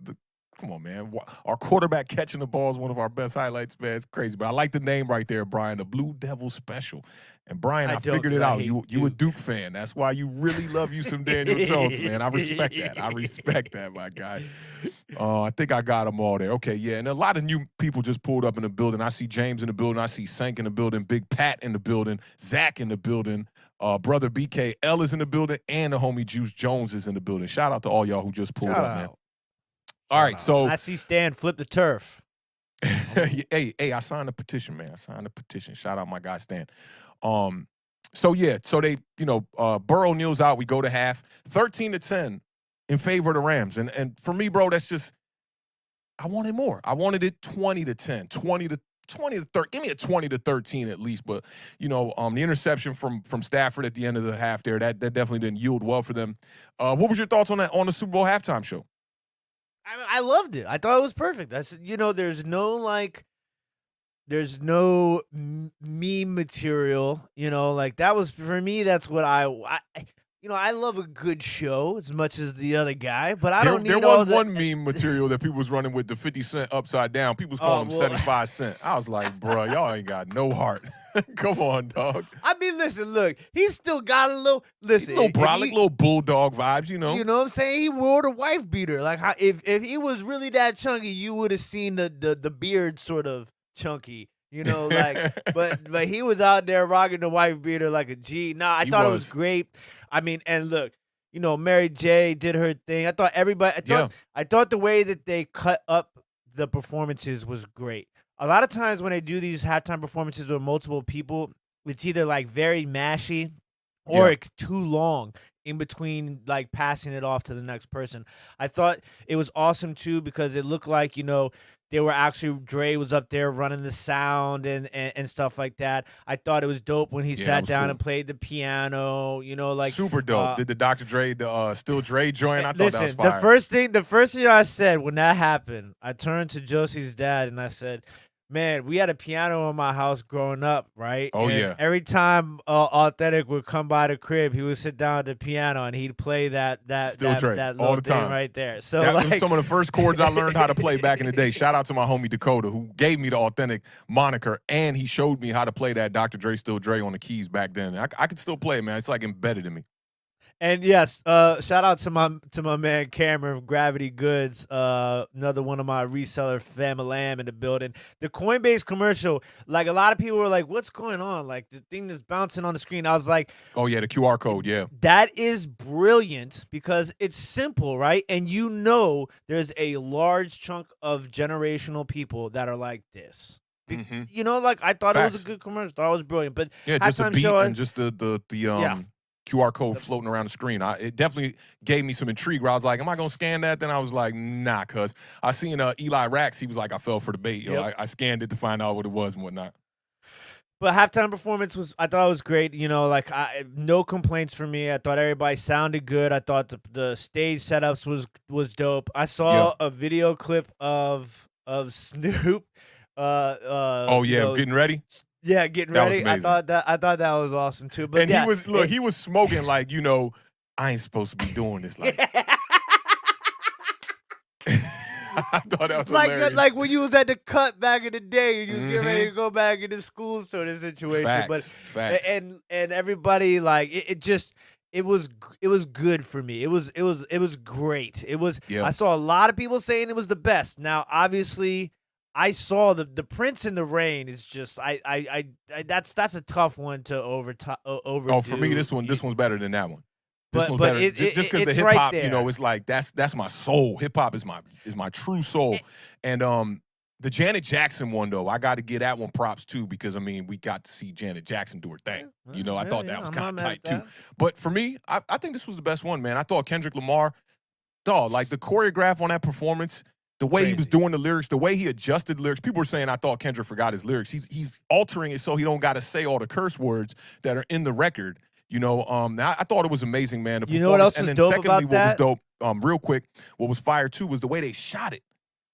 Come on, man. Our quarterback catching the ball is one of our best highlights, man. It's crazy. But I like the name right there, Brian, the Blue Devil Special. And, Brian, I figured it out. You a Duke fan. That's why you really love you some Daniel Jones, man. I respect that. I respect that, my guy. I think I got them all there. Okay, yeah. And a lot of new people just pulled up in the building. I see James in the building. I see Sank in the building. Big Pat in the building. Zach in the building. Brother BKL is in the building. And the homie Juice Jones is in the building. Shout out to all y'all who just pulled up, man. All right, so I see Stan flip the turf. hey, I signed a petition, man. I signed a petition. Shout out my guy Stan. So yeah, so they, Burrow kneels out. We go to half, 13-10 in favor of the Rams, and for me, bro, that's just I wanted more. I wanted it 20-10, 20 to 30. Give me a 20-13 at least. But the interception from Stafford at the end of the half there, that definitely didn't yield well for them. What was your thoughts on that on the Super Bowl halftime show? I loved it. I thought it was perfect. I said, there's no meme material, like that was for me. That's what I love a good show as much as the other guy, but I don't need there all was the. one meme material that people was running with the 50 Cent upside down. People was calling him 75 Cent. I was like, bro, y'all ain't got no heart. Come on, dog. I mean, listen, look, he's still got a little. Listen, little brolic, little bulldog vibes, You know what I'm saying? He wore the wife beater. Like, if he was really that chunky, you would have seen the beard sort of chunky. But he was out there rocking the wife beater like a G. Nah, I thought it was great. I mean, and look, Mary J did her thing. I thought I thought the way that they cut up the performances was great. A lot of times when they do these halftime performances with multiple people, it's either like very mashy or it's too long in between, like passing it off to the next person. I thought it was awesome too because it looked like they were actually Dre was up there running the sound and stuff like that. I thought it was dope when he sat down and played the piano. Like super dope. Did the Dr. Dre the Still Dre joint? I thought that was fire. The first thing I said when that happened, I turned to Josie's dad and I said, man, we had a piano in my house growing up, right? Oh, and yeah. Every time Awthentik would come by the crib, he would sit down at the piano and he'd play that all the time right there. So that was some of the first chords I learned how to play back in the day. Shout out to my homie Dakota, who gave me the Awthentik moniker, and he showed me how to play that Dr. Dre Still Dre on the keys back then. I could still play it, man. It's like embedded in me. And yes, shout out to my man Cameron of Gravity Goods, another one of my reseller family in the building. The Coinbase commercial, like a lot of people were like, "What's going on?" Like the thing that's bouncing on the screen. I was like, "Oh yeah, the QR code, yeah." That is brilliant because it's simple, right? And there's a large chunk of generational people that are like this. Like I thought it was a good commercial. I thought it was brilliant, but yeah, just a beat and just the QR code floating around the screen. It definitely gave me some intrigue where I was like, am I going to scan that? Then I was like, nah, cuz I seen Eli Rax. He was like, I fell for the bait. I scanned it to find out what it was and whatnot. But halftime performance I thought it was great. No complaints from me. I thought everybody sounded good. I thought the stage setups was dope. I saw a video clip of Snoop. Getting ready. Yeah, getting ready. I thought that was awesome too. But he was smoking like, I ain't supposed to be doing this. Like, I thought that was hilarious. Like when you was at the cut back in the day, and you was getting ready to go back into school sort of situation. Facts. And everybody it was good for me. It was great. It was. Yeah. I saw a lot of people saying it was the best. Now, obviously, I saw the Prince in the Rain is just that's a tough one to overdo. Oh, for me, this one's better than that one. This one's but better just because the hip hop, it's like that's my soul. Hip hop is my true soul. And the Janet Jackson one though, I got to give that one props too because we got to see Janet Jackson do her thing. I thought that was kind of tight too. But for me, I think this was the best one, man. I thought Kendrick Lamar, like the choreograph on that performance. The way he was doing the lyrics, the way he adjusted the lyrics. People were saying I thought Kendrick forgot his lyrics. He's altering it so he don't got to say all the curse words that are in the record. I thought it was amazing, man. You know what else was dope about that? What was dope, real quick, what was fire too was the way they shot it.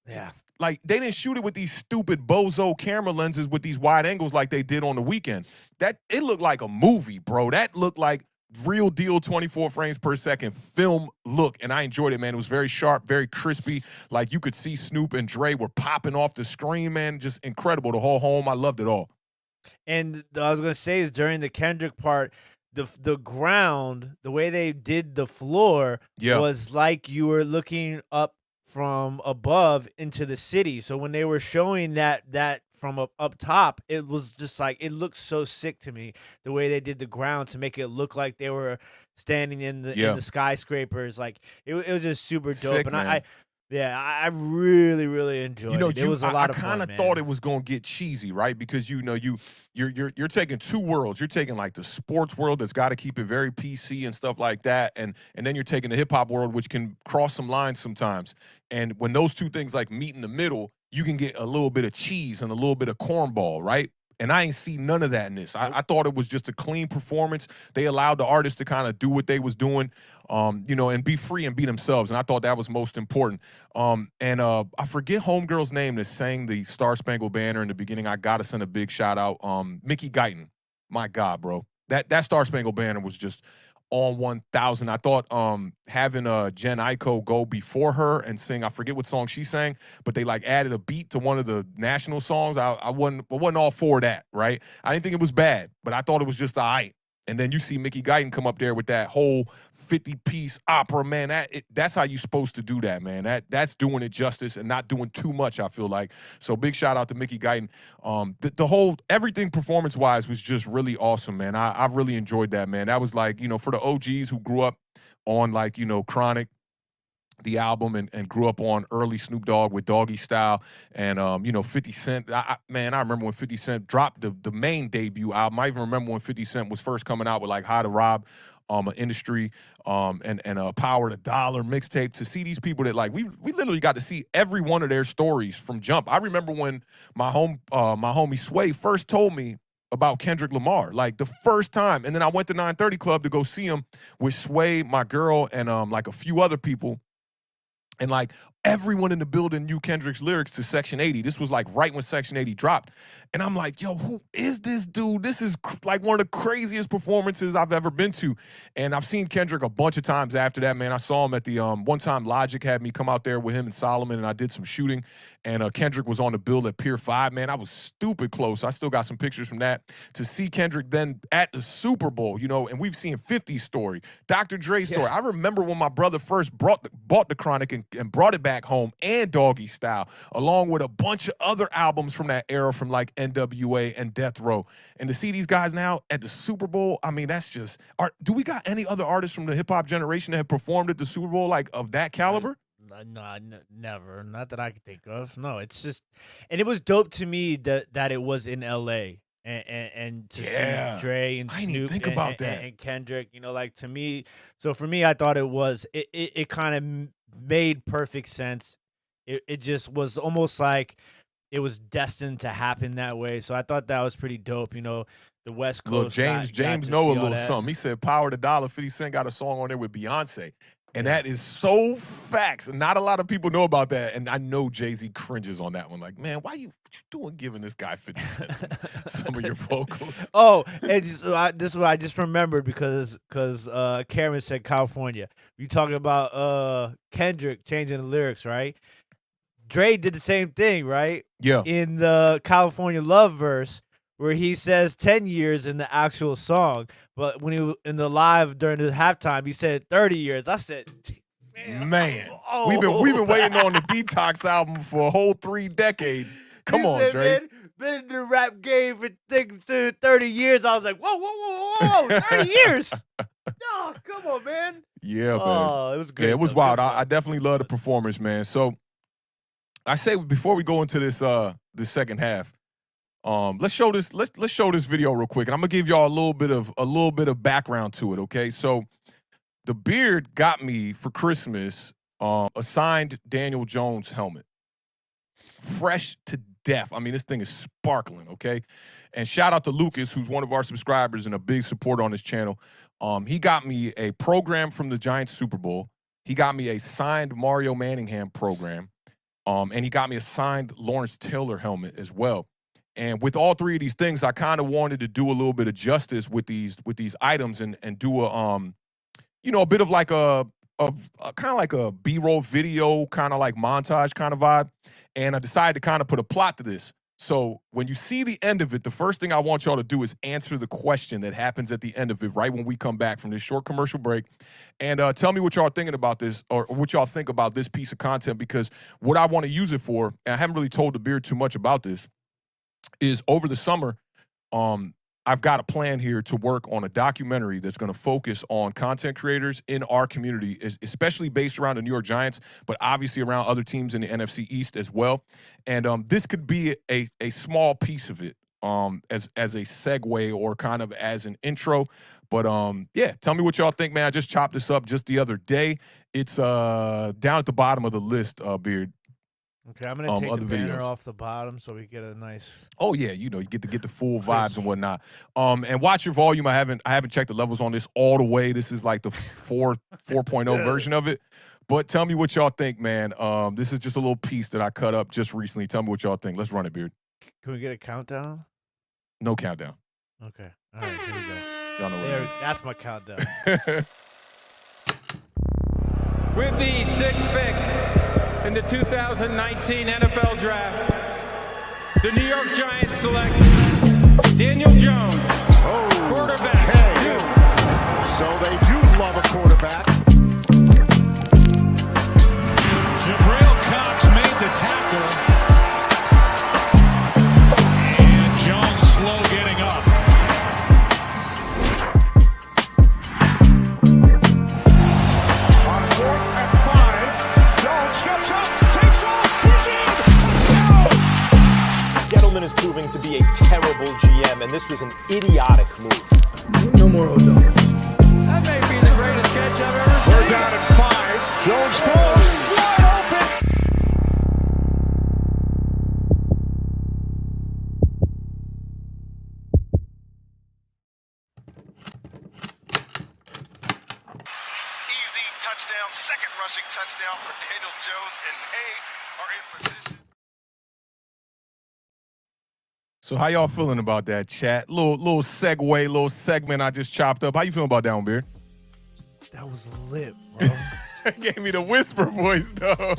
Yeah. Like, they didn't shoot it with these stupid bozo camera lenses with these wide angles like they did on the weekend. It looked like a movie, bro. That looked like real deal 24 frames per second film look, and I enjoyed it, man. It was very sharp, very crispy. Like, you could see Snoop and Dre were popping off the screen, man. Just incredible. The whole home, I loved it all. And I was going to say is during the Kendrick part, the ground, the way they did the floor was like you were looking up from above into the city. So when they were showing that from up top, it was just like, it looked so sick to me, the way they did the ground to make it look like they were standing in the skyscrapers. Like, it was just super dope. Sick, and Yeah, I really, really You enjoyed know, it. It was a I lot of kind fun, of thought man. it was gonna get cheesy, right? Because you know, you're taking two worlds. You're taking like the sports world that's got to keep it very PC and stuff like that, and then you're taking the hip hop world, which can cross some lines sometimes. And when those two things like meet in the middle, you can get a little bit of cheese and a little bit of cornball, right? And I ain't see none of that in this. I thought it was just a clean performance. They allowed the artists to kind of do what they was doing, you know, and be free and be themselves. And I thought that was most important. And I forget homegirl's name that sang the Star Spangled Banner in the beginning. I gotta send a big shout out. Mickey Guyton. My God, bro. That Star Spangled Banner was just on 1000. I thought having Jen Aiko go before her and sing, I forget what song she sang, but they like added a beat to one of the national songs. I wasn't all for that, right? I didn't think it was bad, but I thought it was just all right. And then you see Mickey Guyton come up there with that whole 50-piece opera, man. That's how you're supposed to do that, man. That's doing it justice and not doing too much, I feel like. So big shout out to Mickey Guyton. The whole everything performance-wise was just really awesome, man. I really enjoyed that, man. That was like, you know, for the OGs who grew up on like, you know, Chronic, the album, and grew up on early Snoop Dogg with Doggy Style and you know 50 Cent. Man, I remember when 50 Cent dropped the main debut album. I even remember when 50 Cent was first coming out with like How to Rob an Industry and Power the Dollar mixtape. To see these people that like we literally got to see every one of their stories from jump. I remember when my homie Sway first told me about Kendrick Lamar, like the first time. And then I went to 930 Club to go see him with Sway, my girl, and like a few other people. And like everyone in the building knew Kendrick's lyrics to Section 80. This was like right when Section 80 dropped. And I'm like, yo, who is this dude? This is like one of the craziest performances I've ever been to. And I've seen Kendrick a bunch of times after that, man. I saw him at the one time Logic had me come out there with him and Solomon, and I did some shooting. And Kendrick was on the bill at Pier 5, man. I was stupid close. I still got some pictures from that. To see Kendrick then at the Super Bowl, you know, and we've seen 50's story, Dr. Dre's story. I remember when my brother first bought the Chronic and brought it back home, and Doggy Style, along with a bunch of other albums from that era from like NWA and Death Row. And to see these guys now at the Super Bowl, I mean, that's just do we got any other artists from the hip hop generation that have performed at the Super Bowl like of that caliber? No, never. Not that I can think of. No, it's just, and it was dope to me that it was in L.A. and to see Dre and I didn't even Snoop think about that. and Kendrick. You know, like to me. So for me, I thought it kind of made perfect sense. It just was almost like it was destined to happen that way. So I thought that was pretty dope. You know, the West Look, Coast. James know a little something. He said Power the Dollar, 50 Cent got a song on there with Beyonce. And that is so facts. Not a lot of people know about that. And I know Jay-Z cringes on that one. Like, man, what you doing giving this guy 50 cents some of your vocals? Oh, and this is what I just remembered because Cameron said California. You talking about Kendrick changing the lyrics, right? Dre did the same thing, right? Yeah. In the California Love verse, where he says 10 years in the actual song, but when he was in the live during the halftime, he said 30 years. I said, man, we've been waiting on the Detox album for a whole 3 decades. Come on, said, Dre. Man, been in the rap game for 30 years. I was like, whoa, 30 years. No, come on, man. Yeah, man. Oh, it was great. Yeah, it was wild. I definitely love the performance, man. So I say before we go into this second half, let's show this video real quick, and I'm gonna give y'all a little bit of background to it. Okay, so the Beard got me for Christmas a signed Daniel Jones helmet, fresh to death. I mean, this thing is sparkling. Okay, and shout out to Lucas, who's one of our subscribers and a big supporter on this channel. He got me a program from the Giants Super Bowl. He got me a signed Mario Manningham program, and he got me a signed Lawrence Taylor helmet as well. And with all 3 of these things, I kind of wanted to do a little bit of justice with these items and do a you know, a bit of like a kind of like a B-roll video, kind of like montage kind of vibe. And I decided to kind of put a plot to this. So when you see the end of it, the first thing I want y'all to do is answer the question that happens at the end of it, right when we come back from this short commercial break. And tell me what y'all are thinking about this, or what y'all think about this piece of content, because what I want to use it for, and I haven't really told the Beard too much about this, is over the summer, I've got a plan here to work on a documentary that's going to focus on content creators in our community, especially based around the New York Giants, but obviously around other teams in the NFC East as well. And this could be a small piece of it as a segue or kind of as an intro. But yeah, tell me what y'all think, man. I just chopped this up just the other day. It's down at the bottom of the list, Beard. Okay, I'm gonna take the banner videos off the bottom so we get a nice. Oh yeah, you get to get the full vibes and whatnot. And watch your volume. I haven't checked the levels on this all the way. This is like the 4.0 version of it. But tell me what y'all think, man. This is just a little piece that I cut up just recently. Tell me what y'all think. Let's run it, Beard. Can we get a countdown? No countdown. Okay. All right, here we go. Y'all know what it is. That's my countdown. With the 6th pick in the 2019 NFL Draft, the New York Giants select Daniel Jones, quarterback. Okay. So they do love a quarterback. Jabril Cox made the tackle. And Jones slow getting up. On 4th and 5, Jones steps up, takes off, he's in. Gettleman is proving to be a terrible GM, and this was an idiotic move. No more Odell. That may be the greatest catch I've ever seen. We're down at 5. Jones throws, wide open. Easy touchdown, second rushing touchdown for Daniel Jones, and they are in position. So how y'all feeling about that, chat? Little segue, little segment I just chopped up. How you feeling about that one, Beard? That was lit, bro. Gave me the whisper voice, though.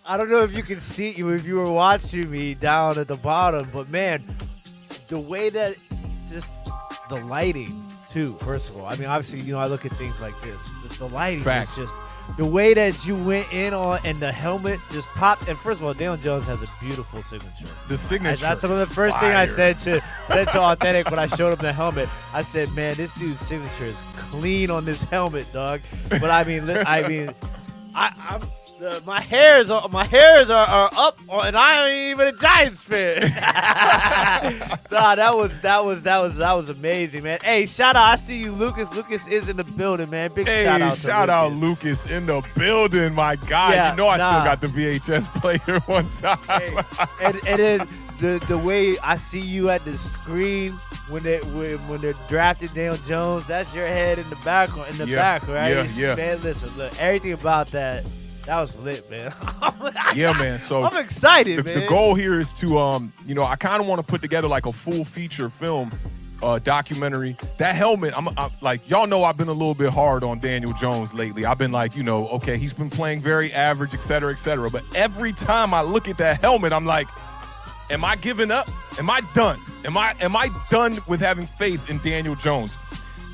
I don't know if you can see you if you were watching me down at the bottom, but man, the way that just the lighting too. First of all, I mean, obviously, I look at things like this. The lighting Facts. is just the way that you went in on, and the helmet just popped. And first of all, Daniel Jones has a beautiful signature. The signature. That's some of the first thing I said to Awthentik when I showed him the helmet. I said, "Man, this dude's signature is clean on this helmet, dog." But I mean, my hairs are up, and I ain't even a Giants fan. Nah, that was amazing, man. Hey, shout out! I see you, Lucas. Lucas is in the building, man. Big shout out to Lucas in the building, my guy. Yeah, I still got the VHS player one time. Hey, and then the way I see you at the screen when they're drafting Daniel Jones, that's your head in the back, back, right? Yeah. Man, listen, look, everything about that was lit, man. Yeah, man. So I'm excited, man. The goal here is to, I kind of want to put together like a full feature film documentary. That helmet, I'm like, y'all know I've been a little bit hard on Daniel Jones lately. I've been like, okay, he's been playing very average, et cetera, et cetera. But every time I look at that helmet, I'm like, am I giving up? Am I done? Am I done with having faith in Daniel Jones?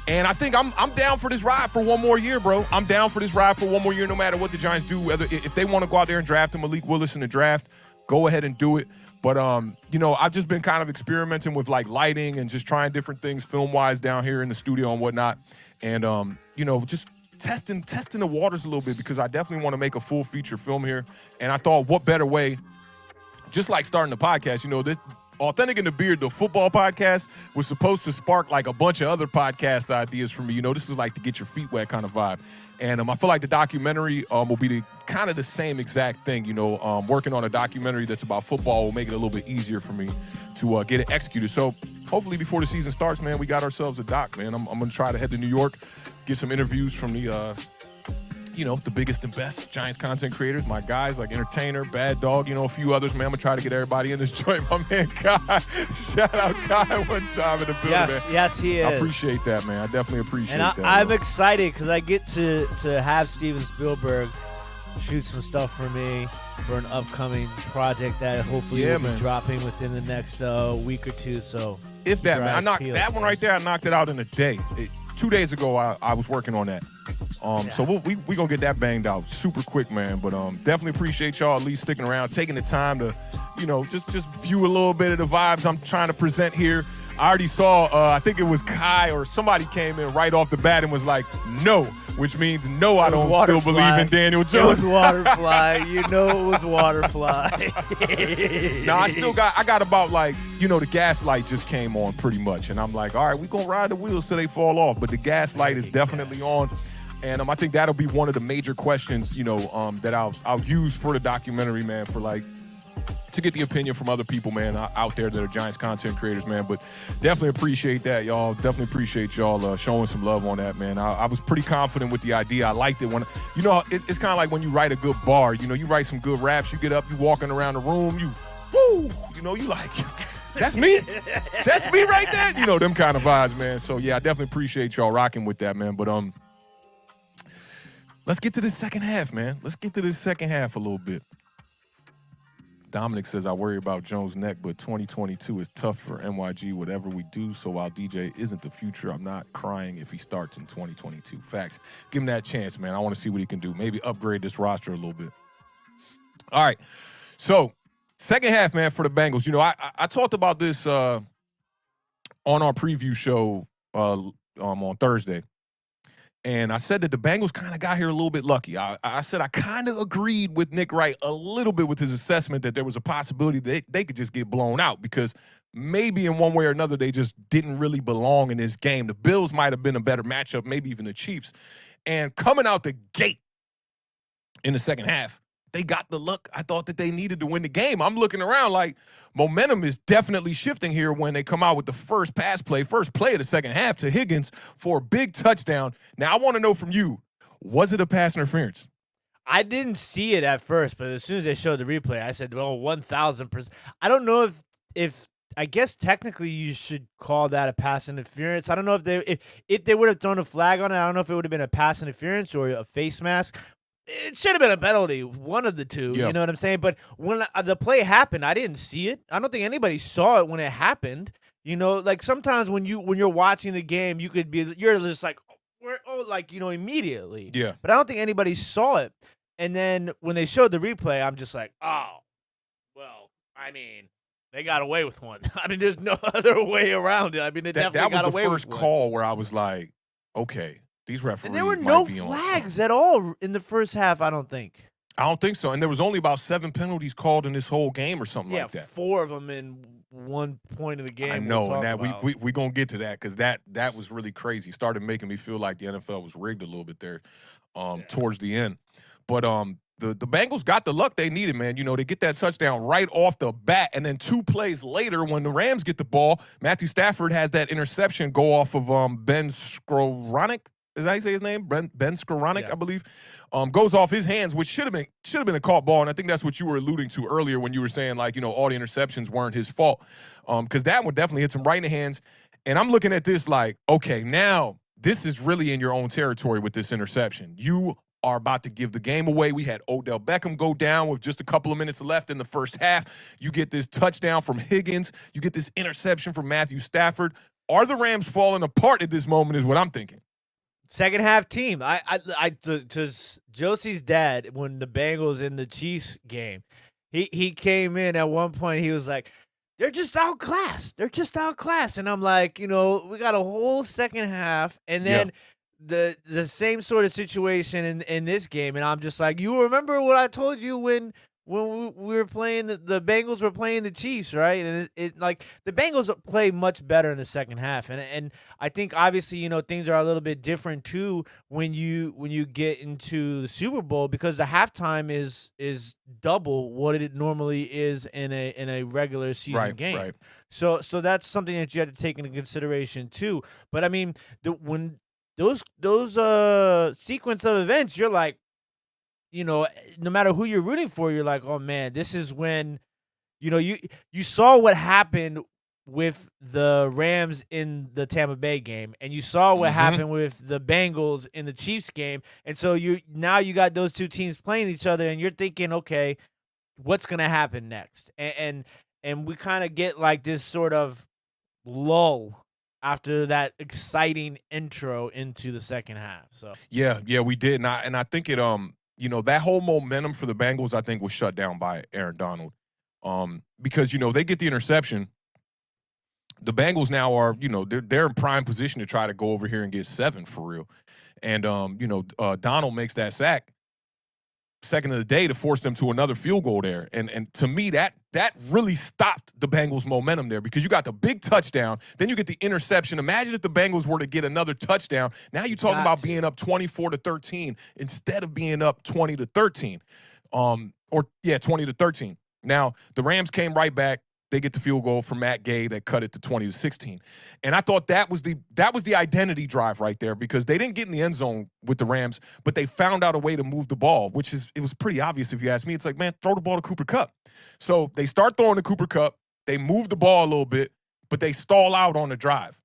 And I think I'm down for this ride for one more year, bro. I'm down for this ride for one more year, no matter what the Giants do. Whether if they want to go out there and draft him, Malik Willis in the draft, go ahead and do it. But I've just been kind of experimenting with like lighting and just trying different things film-wise down here in the studio and whatnot. And just testing the waters a little bit, because I definitely want to make a full feature film here. And I thought, what better way, just like starting the podcast, this Awthentik and the Beard, the football podcast, was supposed to spark like a bunch of other podcast ideas for me. This is like to get your feet wet kind of vibe. And I feel like the documentary will be kind of the same exact thing. Working on a documentary that's about football will make it a little bit easier for me to get it executed. So hopefully before the season starts, man, we got ourselves a doc, man. I'm going to try to head to New York, get some interviews from the the biggest and best Giants content creators, my guys like Entertainer, Bad Dog, a few others, man. I'm going to try to get everybody in this joint. My man, Kai. Shout out Kai one time in the building, man. Yes, he is. I appreciate that, man. I definitely appreciate that. And I'm excited because I get to have Steven Spielberg shoot some stuff for me for an upcoming project that hopefully will be dropping within the next week or two. So if that, man. I knocked that one right there. I knocked it out in a day. 2 days ago, I was working on that. So we gonna get that banged out super quick, man. But definitely appreciate y'all at least sticking around, taking the time to, just view a little bit of the vibes I'm trying to present here. I already saw, I think it was Kai or somebody came in right off the bat and was like, no, which means no, I don't still believe in Daniel Jones. It was Waterfly. You know it was Waterfly. No, I got about like, the gaslight just came on pretty much. And I'm like, all right, we're going to ride the wheels till they fall off. But the gaslight is definitely on. And I think that'll be one of the major questions, that I'll use for the documentary, man, for like, to get the opinion from other people, man, out there that are Giants content creators, man. But definitely appreciate that, y'all. Definitely appreciate y'all showing some love on that, man. I was pretty confident with the idea. I liked it when, it's kind of like when you write a good bar. You write some good raps. You get up, you walking around the room, you like, that's me. That's me right there. Them kind of vibes, man. So, yeah, I definitely appreciate y'all rocking with that, man. But let's get to this second half, man. Let's get to this second half a little bit. Dominic says, I worry about Jones' neck, but 2022 is tough for NYG, whatever we do. So while DJ isn't the future, I'm not crying if he starts in 2022. Facts. Give him that chance, man. I want to see what he can do. Maybe upgrade this roster a little bit. All right. So, second half, man, for the Bengals. I talked about this on our preview show on Thursday. And I said that the Bengals kind of got here a little bit lucky. I said I kind of agreed with Nick Wright a little bit with his assessment that there was a possibility that they could just get blown out because maybe in one way or another they just didn't really belong in this game. The Bills might have been a better matchup, maybe even the Chiefs. And coming out the gate in the second half, they got the luck I thought that they needed to win the game. I'm looking around like momentum is definitely shifting here when they come out with the first play of the second half to Higgins for a big touchdown. Now, I want to know from you, was it a pass interference? I didn't see it at first, but as soon as they showed the replay, I said, well, 1,000%. I don't know if I guess technically you should call that a pass interference. I don't know if they would have thrown a flag on it. I don't know if it would have been a pass interference or a face mask. It should have been a penalty, one of the two. Yep. You know what I'm saying? But when the play happened, I didn't see it. I don't think anybody saw it when it happened. Like sometimes when you're watching the game, you're just like, immediately. Yeah. But I don't think anybody saw it. And then when they showed the replay, I'm just like, oh, well, I mean, they got away with one. I mean, there's no other way around it. I mean, they definitely got away with one. That was the first call where I was like, okay. These referees and there were might no be flags at all in the first half, I don't think. I don't think so. And there was only about 7 penalties called in this whole game or something like that. Yeah, 4 of them in one point of the game. I know, and that we going to get to that because that was really crazy. Started making me feel like the NFL was rigged a little bit there towards the end. But the Bengals got the luck they needed, man. They get that touchdown right off the bat, and then 2 plays later when the Rams get the ball, Matthew Stafford has that interception go off of Ben Skowronek. Is that how you say his name? Ben Skowronek, yeah. I believe. Goes off his hands, which should have been a caught ball, and I think that's what you were alluding to earlier when you were saying like all the interceptions weren't his fault, because that one definitely hits him right in the hands. And I'm looking at this like, okay, now this is really in your own territory with this interception. You are about to give the game away. We had Odell Beckham go down with just a couple of minutes left in the first half. You get this touchdown from Higgins. You get this interception from Matthew Stafford. Are the Rams falling apart at this moment is what I'm thinking. Second half team. To Josie's dad, when the Bengals in the Chiefs game, he came in at one point. He was like, "They're just outclassed. They're just outclassed." And I'm like, we got a whole second half, and then the same sort of situation in this game, and I'm just like, you remember what I told you when we were playing the Bengals were playing the Chiefs, right? And it like the Bengals play much better in the second half, and I think obviously things are a little bit different too when you get into the Super Bowl because the halftime is double what it normally is in a regular season game. Right. So that's something that you have to take into consideration too. But I mean, when those sequence of events, you're like, no matter who you're rooting for, you're like, oh man, this is when, you saw what happened with the Rams in the Tampa Bay game, and you saw what happened with the Bengals in the Chiefs game, and so you got those two teams playing each other, and you're thinking, okay, what's gonna happen next? And we kind of get like this sort of lull after that exciting intro into the second half. So yeah, we did, and I think it that whole momentum for the Bengals, I think, was shut down by Aaron Donald. Because, they get the interception. the Bengals now are, they're in prime position to try to go over here and get 7 for real. And, Donald makes that sack second of the day to force them to another field goal there. And to me, that really stopped the Bengals' momentum there because you got the big touchdown, then you get the interception. Imagine if the Bengals were to get another touchdown. Now you're talking about being up 24-13 instead of being up 20-13. 20-13. Now, the Rams came right back. They get the field goal from Matt Gay that cut it to 20-16. And I thought that was the identity drive right there because they didn't get in the end zone with the Rams, but they found out a way to move the ball, it was pretty obvious if you ask me. It's like, man, throw the ball to Cooper Kupp. So they start throwing to Cooper Kupp. They move the ball a little bit, but they stall out on the drive.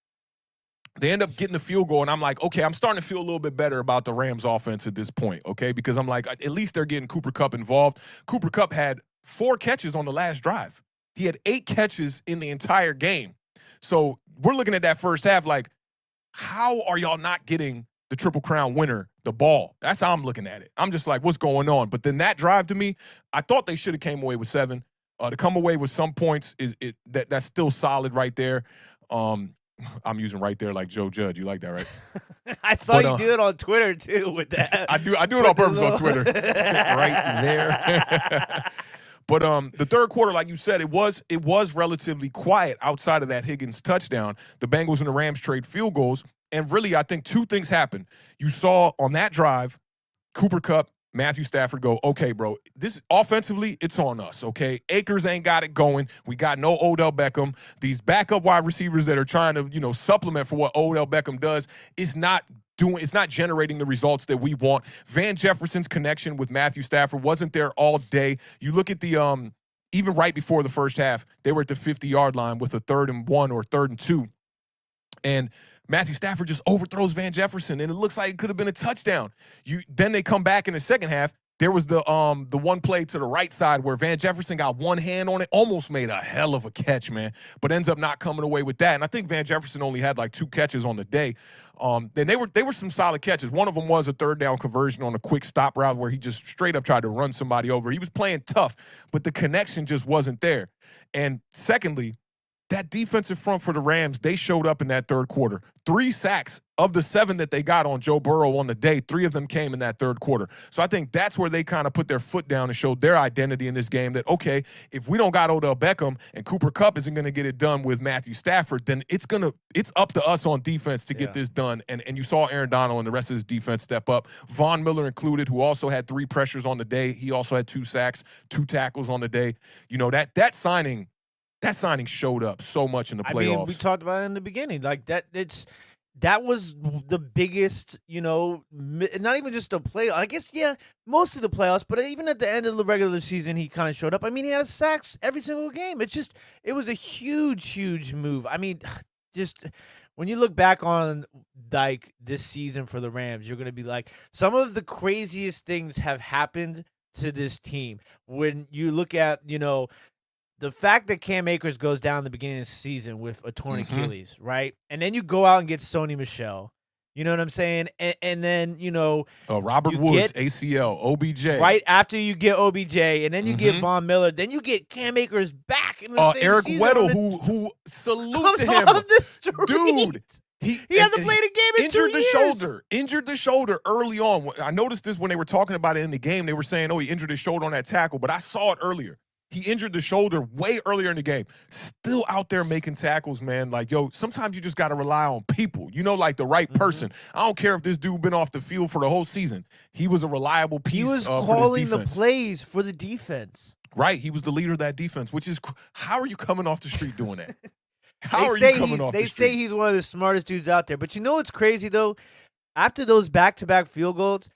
They end up getting the field goal, and I'm like, okay, I'm starting to feel a little bit better about the Rams offense at this point, okay? Because I'm like, at least they're getting Cooper Kupp involved. Cooper Kupp had 4 catches on the last drive. He had 8 catches in the entire game. So we're looking at that first half like, how are y'all not getting the Triple Crown winner the ball? That's how I'm looking at it. I'm just like, what's going on? But then that drive to me, I thought they should have came away with 7. To come away with some points that's still solid right there. I'm using right there like Joe Judge. You like that, right? I saw you do it on Twitter too with that. I do it on purpose on Twitter. Right there. But the third quarter, like you said, it was relatively quiet outside of that Higgins touchdown. The Bengals and the Rams trade field goals. And really, I think 2 things happened. You saw on that drive, Cooper Kupp, Matthew Stafford go, okay, bro, this offensively, it's on us, okay? Akers ain't got it going. We got no Odell Beckham. These backup wide receivers that are trying to, supplement for what Odell Beckham does is not generating the results that we want. Van Jefferson's connection with Matthew Stafford wasn't there all day. You look at the even right before the first half, they were at the 50-yard line with a 3rd and 1 or 3rd and 2. And Matthew Stafford just overthrows Van Jefferson, and it looks like it could have been a touchdown. Then they come back in the second half. There was the one play to the right side where Van Jefferson got one hand on it, almost made a hell of a catch, man, but ends up not coming away with that. And I think Van Jefferson only had like 2 catches on the day. Then they were some solid catches. One of them was a 3rd down conversion on a quick stop route where he just straight up tried to run somebody over. He was playing tough, but the connection just wasn't there. And secondly, that defensive front for the Rams, they showed up in that third quarter. 3 sacks of the 7 that they got on Joe Burrow on the day. 3 of them came in that third quarter. So I think that's where they kind of put their foot down and showed their identity in this game that, okay, if we don't got Odell Beckham and Cooper Kupp isn't going to get it done with Matthew Stafford, then it's up to us on defense to get this done. And you saw Aaron Donald and the rest of his defense step up. Von Miller included, who also had 3 pressures on the day. He also had 2 sacks, 2 tackles on the day. That signing showed up so much in the playoffs. I mean, we talked about it in the beginning. Like that was the biggest, not even just the play. I guess, most of the playoffs, but even at the end of the regular season, he kind of showed up. I mean, he had sacks every single game. It was a huge, huge move. I mean, just when you look back on like this season for the Rams, you're going to be like, some of the craziest things have happened to this team. When you look at, the fact that Cam Akers goes down in the beginning of the season with a torn Achilles, right? And then you go out and get Sony Michel. You know what I'm saying? And then, Robert Woods, ACL, OBJ. Right after you get OBJ, and then you get Von Miller, then you get Cam Akers back in the same Eric season. Weddle, who salute to him. Dude. He hasn't played a game in 2 years. Injured the shoulder early on. I noticed this when they were talking about it in the game. They were saying, he injured his shoulder on that tackle, but I saw it earlier. He injured the shoulder way earlier in the game. Still out there making tackles, man. Like, sometimes you just got to rely on people, like the right person. I don't care if this dude been off the field for the whole season. He was a reliable piece. He was for calling this the plays for the defense. Right. He was the leader of that defense, which is, how are you coming off the street doing that? They say he's one of the smartest dudes out there. But you know what's crazy, though? After those back-to-back field goals,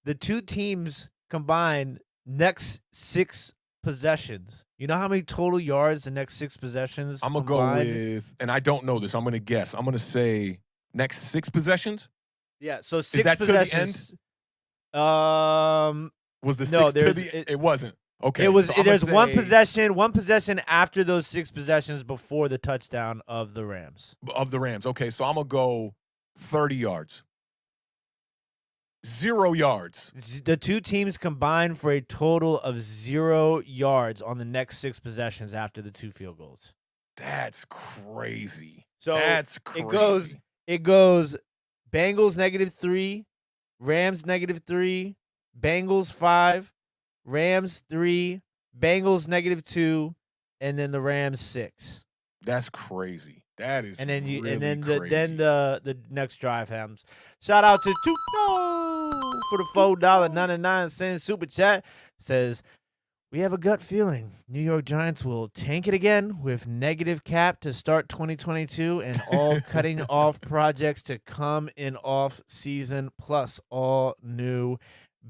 the 2 teams combined next 6 possessions. You know how many total yards the next 6 possessions? I'm going to go with, and I don't know this, I'm going to guess. I'm going to say next 6 possessions? Yeah, so 6 Is that possessions. To the end? Was the 6 to the end? It wasn't. Okay. It was. So there's one possession after those 6 possessions before the touchdown of the Rams. Okay, so I'm going to go 30 yards. 0 yards. The 2 teams combined for a total of 0 yards on the next 6 possessions after the 2 field goals. That's crazy. So That's crazy. It goes Bengals -3, Rams -3, Bengals 5, Rams 3, Bengals -2, and then the Rams 6. That's crazy. That is And then really then crazy. the next drive happens. Shout out to Tuco for the $4.99 super chat. Says, we have a gut feeling New York Giants will tank it again with negative cap to start 2022 and all cutting off projects to come in off season, plus all new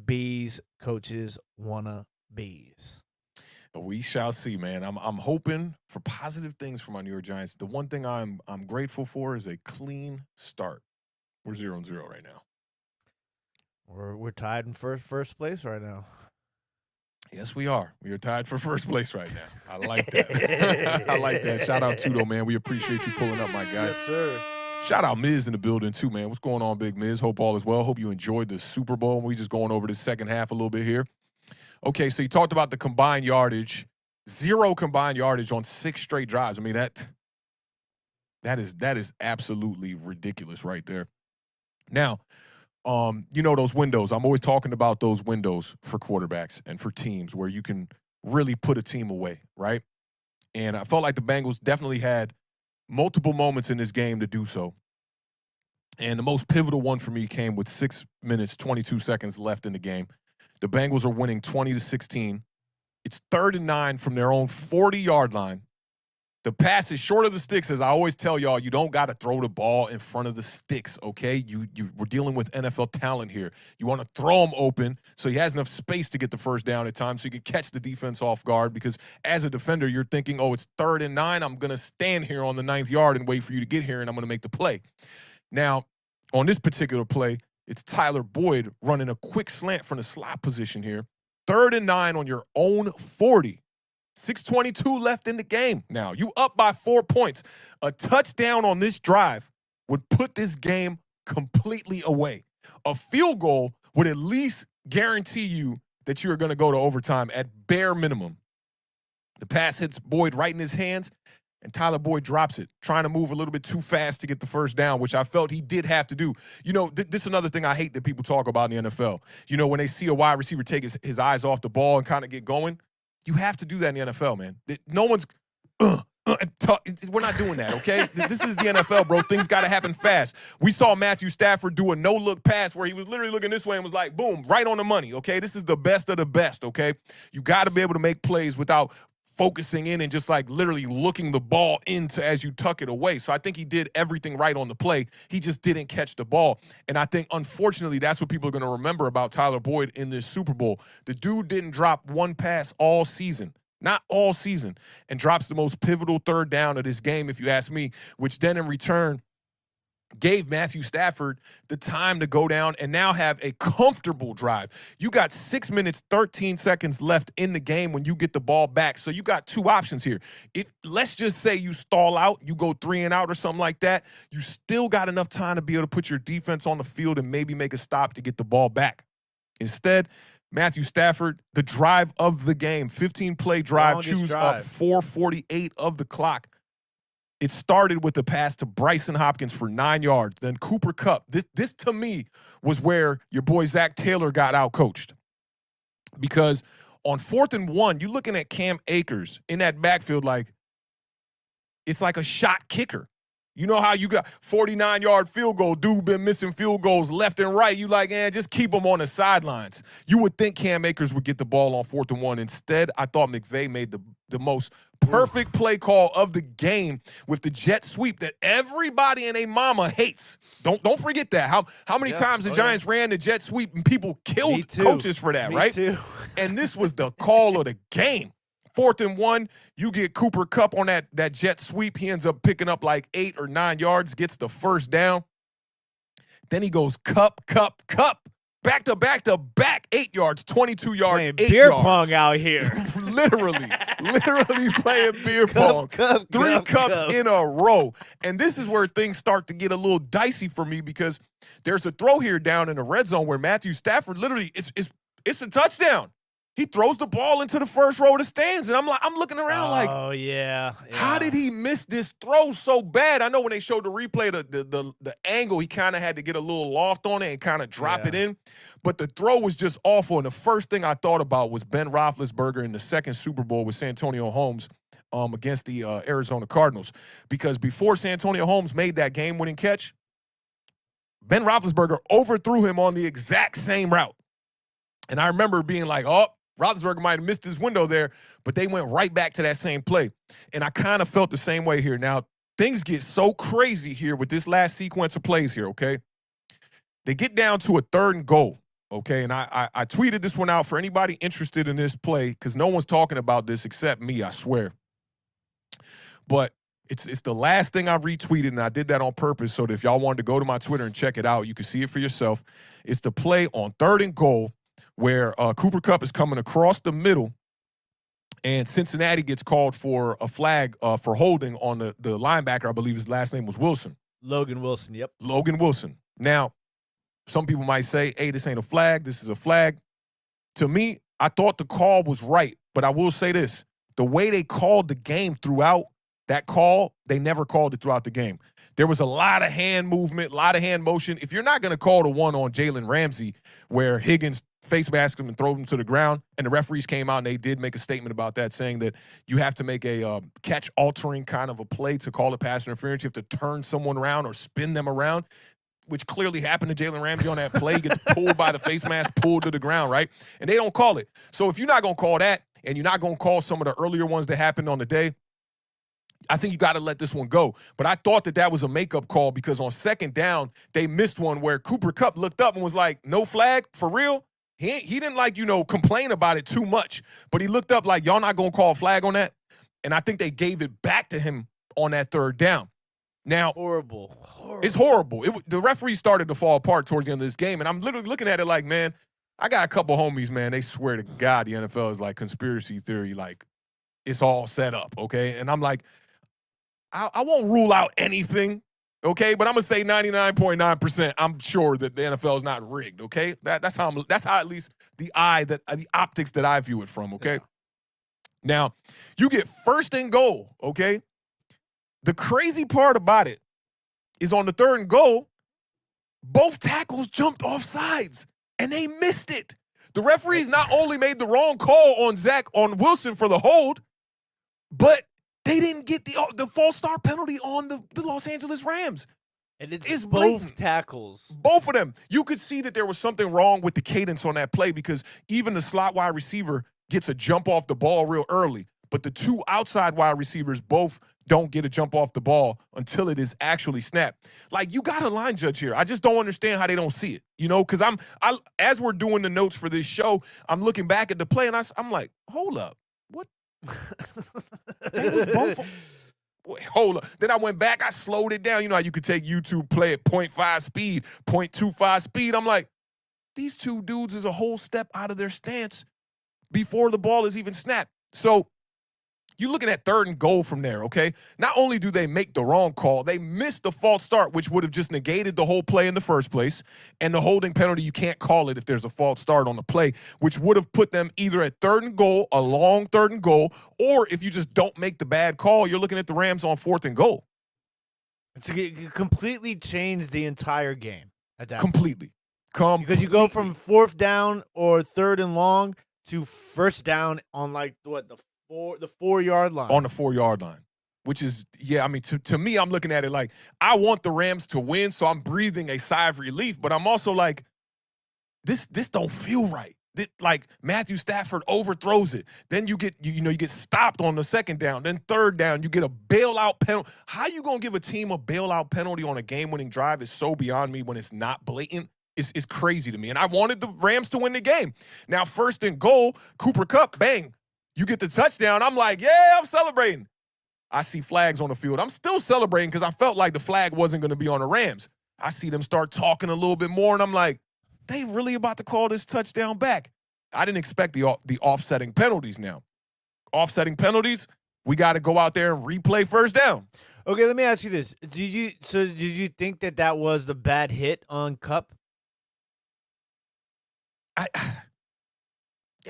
bees coaches wanna bees. We shall see, man. I'm hoping for positive things for my New York Giants. The one thing I'm grateful for is a clean start. We're 0-0 right now. We're tied in first place right now. Yes, we are. We are tied for first place right now. I like that. I like that. Shout out Tudo, man. We appreciate you pulling up, my guy. Yes, sir. Shout out Miz in the building too, man. What's going on, Big Miz? Hope all is well. Hope you enjoyed the Super Bowl. We just going over the second half a little bit here. Okay, so you talked about the combined yardage, 0 combined yardage on 6 straight drives. I mean, that is absolutely ridiculous right there. Now, you know those windows. I'm always talking about those windows for quarterbacks and for teams where you can really put a team away, right? And I felt like the Bengals definitely had multiple moments in this game to do so. And the most pivotal one for me came with 6 minutes, 22 seconds left in the game. The Bengals are winning 20-16. It's 3rd and 9 from their own 40-yard line. The pass is short of the sticks, as I always tell y'all. You don't got to throw the ball in front of the sticks, okay? We're dealing with NFL talent here. You want to throw him open so he has enough space to get the first down at times so you can catch the defense off guard, because as a defender, you're thinking, oh, it's 3rd and 9. I'm going to stand here on the 9th yard and wait for you to get here, and I'm going to make the play. Now, on this particular play, it's Tyler Boyd running a quick slant from the slot position here. 3rd and 9 on your own 40. 6:22 left in the game. Now, you up by 4 points. A touchdown on this drive would put this game completely away. A field goal would at least guarantee you that you're going to go to overtime at bare minimum. The pass hits Boyd right in his hands, and Tyler Boyd drops it, trying to move a little bit too fast to get the first down, which I felt he did have to do. You know, this is another thing I hate that people talk about in the NFL. You know, when they see a wide receiver take his eyes off the ball and kind of get going, you have to do that in the NFL, man. No one's we're not doing that, okay? This is the NFL, bro. Things got to happen fast. We saw Matthew Stafford do a no-look pass where he was literally looking this way and was like, boom, right on the money, okay? This is the best of the best, okay? You got to be able to make plays without focusing in and just like literally looking the ball into as you tuck it away. So I think he did everything right on the play. He just didn't catch the ball. And I think, unfortunately, that's what people are going to remember about Tyler Boyd in this Super Bowl. The dude didn't drop one pass all season. Not all season, and drops the most pivotal 3rd down of this game, if you ask me, which then in return gave Matthew Stafford the time to go down and now have a comfortable drive. You got 6 minutes, 13 seconds left in the game when you get the ball back. So you got 2 options here. If let's just say you stall out, you go 3 and out or something like that, you still got enough time to be able to put your defense on the field and maybe make a stop to get the ball back. Instead, Matthew Stafford, the drive of the game, 15-play drive, chews up 4:48 of the clock. It started with a pass to Bryson Hopkins for 9 yards. Then Cooper Kupp. This to me was where your boy Zach Taylor got outcoached. Because on 4th and 1, you're looking at Cam Akers in that backfield like it's like a shot kicker. You know how you got 49-yard field goal, dude been missing field goals left and right. You like, just keep him on the sidelines. You would think Cam Akers would get the ball on 4th and 1. Instead, I thought McVay made the most perfect play call of the game with the jet sweep that everybody and a mama hates. Don't forget that. How many times the Giants ran the jet sweep and people killed coaches for that, right? Me too. And this was the call of the game. 4th and 1, you get Cooper Kupp on that jet sweep. He ends up picking up like 8 or 9 yards, gets the first down. Then he goes Kupp, back to back, 8 yards, 22 yards, playing 8 beer yards. pong out here. literally playing beer pong. Three cups in a row. And this is where things start to get a little dicey for me, because there's a throw here down in the red zone where Matthew Stafford literally, it's a touchdown. He throws the ball into the first row of the stands, and I'm looking around like, oh yeah, how did he miss this throw so bad? I know when they showed the replay, the angle, he kind of had to get a little loft on it and kind of drop it in. But the throw was just awful. And the first thing I thought about was Ben Roethlisberger in the second Super Bowl with Santonio Holmes against the Arizona Cardinals. Because before Santonio Holmes made that game-winning catch, Ben Roethlisberger overthrew him on the exact same route. And I remember being like, oh, Roethlisberger might have missed his window there, but they went right back to that same play. And I kind of felt the same way here. Now, things get so crazy here with this last sequence of plays here, okay? They get down to a 3rd and goal, okay? And I tweeted this one out for anybody interested in this play because no one's talking about this except me, I swear. But it's the last thing I retweeted, and I did that on purpose so that if y'all wanted to go to my Twitter and check it out, you can see it for yourself. It's the play on 3rd and goal where Cooper Kupp is coming across the middle, and Cincinnati gets called for a flag for holding on the linebacker. I believe his last name was Wilson. Logan Wilson, yep. Logan Wilson. Now, some people might say, hey, this ain't a flag. This is a flag. To me, I thought the call was right, but I will say this. The way they called the game throughout that call, they never called it throughout the game. There was a lot of hand movement, a lot of hand motion. If you're not going to call the one on Jalen Ramsey where Higgins face masked him and throw him to the ground, and the referees came out and they did make a statement about that, saying that you have to make a catch-altering kind of a play to call it pass interference. You have to turn someone around or spin them around, which clearly happened to Jalen Ramsey on that play. He gets pulled by the face mask, pulled to the ground, right? And they don't call it. So if you're not going to call that and you're not going to call some of the earlier ones that happened on the day, I think you got to let this one go. But I thought that was a makeup call because on 2nd down, they missed one where Cooper Kupp looked up and was like, no flag? For real? He didn't complain about it too much. But he looked up like, y'all not going to call a flag on that? And I think they gave it back to him on that 3rd down. Now, Horrible. It's horrible. The referee started to fall apart towards the end of this game, and I'm literally looking at it like, man, I got a couple homies, man. They swear to God the NFL is like conspiracy theory, like it's all set up, okay? And I'm like, I won't rule out anything, okay? But I'm gonna say 99.9%. I'm sure that the NFL is not rigged, okay? That's how at least the optics that I view it from, okay? Yeah. Now, you get 1st and goal, okay? The crazy part about it is on the 3rd and goal, both tackles jumped off sides, and they missed it. The referees not only made the wrong call on Wilson for the hold, but they didn't get the false start penalty on the Los Angeles Rams. And it's both blatant. tackles. Both of them. You could see that there was something wrong with the cadence on that play because even the slot wide receiver gets a jump off the ball real early, but the 2 outside wide receivers both don't get a jump off the ball until it is actually snapped. Like, you got a line judge here. I just don't understand how they don't see it, because as we're doing the notes for this show, I'm looking back at the play, and I'm like, hold up. What? They was both. Wait, hold up. Then I went back. I slowed it down. You know how you could take YouTube play at 0.5 speed, 0.25 speed. I'm like, these two dudes is a whole step out of their stance before the ball is even snapped. So you're looking at 3rd and goal from there, okay? Not only do they make the wrong call, they missed the false start, which would have just negated the whole play in the first place. And the holding penalty, you can't call it if there's a false start on the play, which would have put them either at 3rd and goal, a long 3rd and goal, or if you just don't make the bad call, you're looking at the Rams on 4th and goal. It completely changed the entire game at that Completely. Because you go from 4th down or 3rd and long to 1st down on the 4-yard line. On the 4-yard line, which is, to me, I'm looking at it like, I want the Rams to win, so I'm breathing a sigh of relief, but I'm also like, this don't feel right. Like, Matthew Stafford overthrows it. Then you get stopped on the 2nd down. Then 3rd down, you get a bailout penalty. How you going to give a team a bailout penalty on a game-winning drive is so beyond me when it's not blatant. It's crazy to me. And I wanted the Rams to win the game. Now, 1st and goal, Cooper Kupp, bang. You get the touchdown. I'm like, yeah, I'm celebrating. I see flags on the field. I'm still celebrating because I felt like the flag wasn't going to be on the Rams. I see them start talking a little bit more, and I'm like, they really about to call this touchdown back. I didn't expect the offsetting penalties now. Offsetting penalties, we got to go out there and replay 1st down. Okay, let me ask you this. Did you think that was the bad hit on Kupp?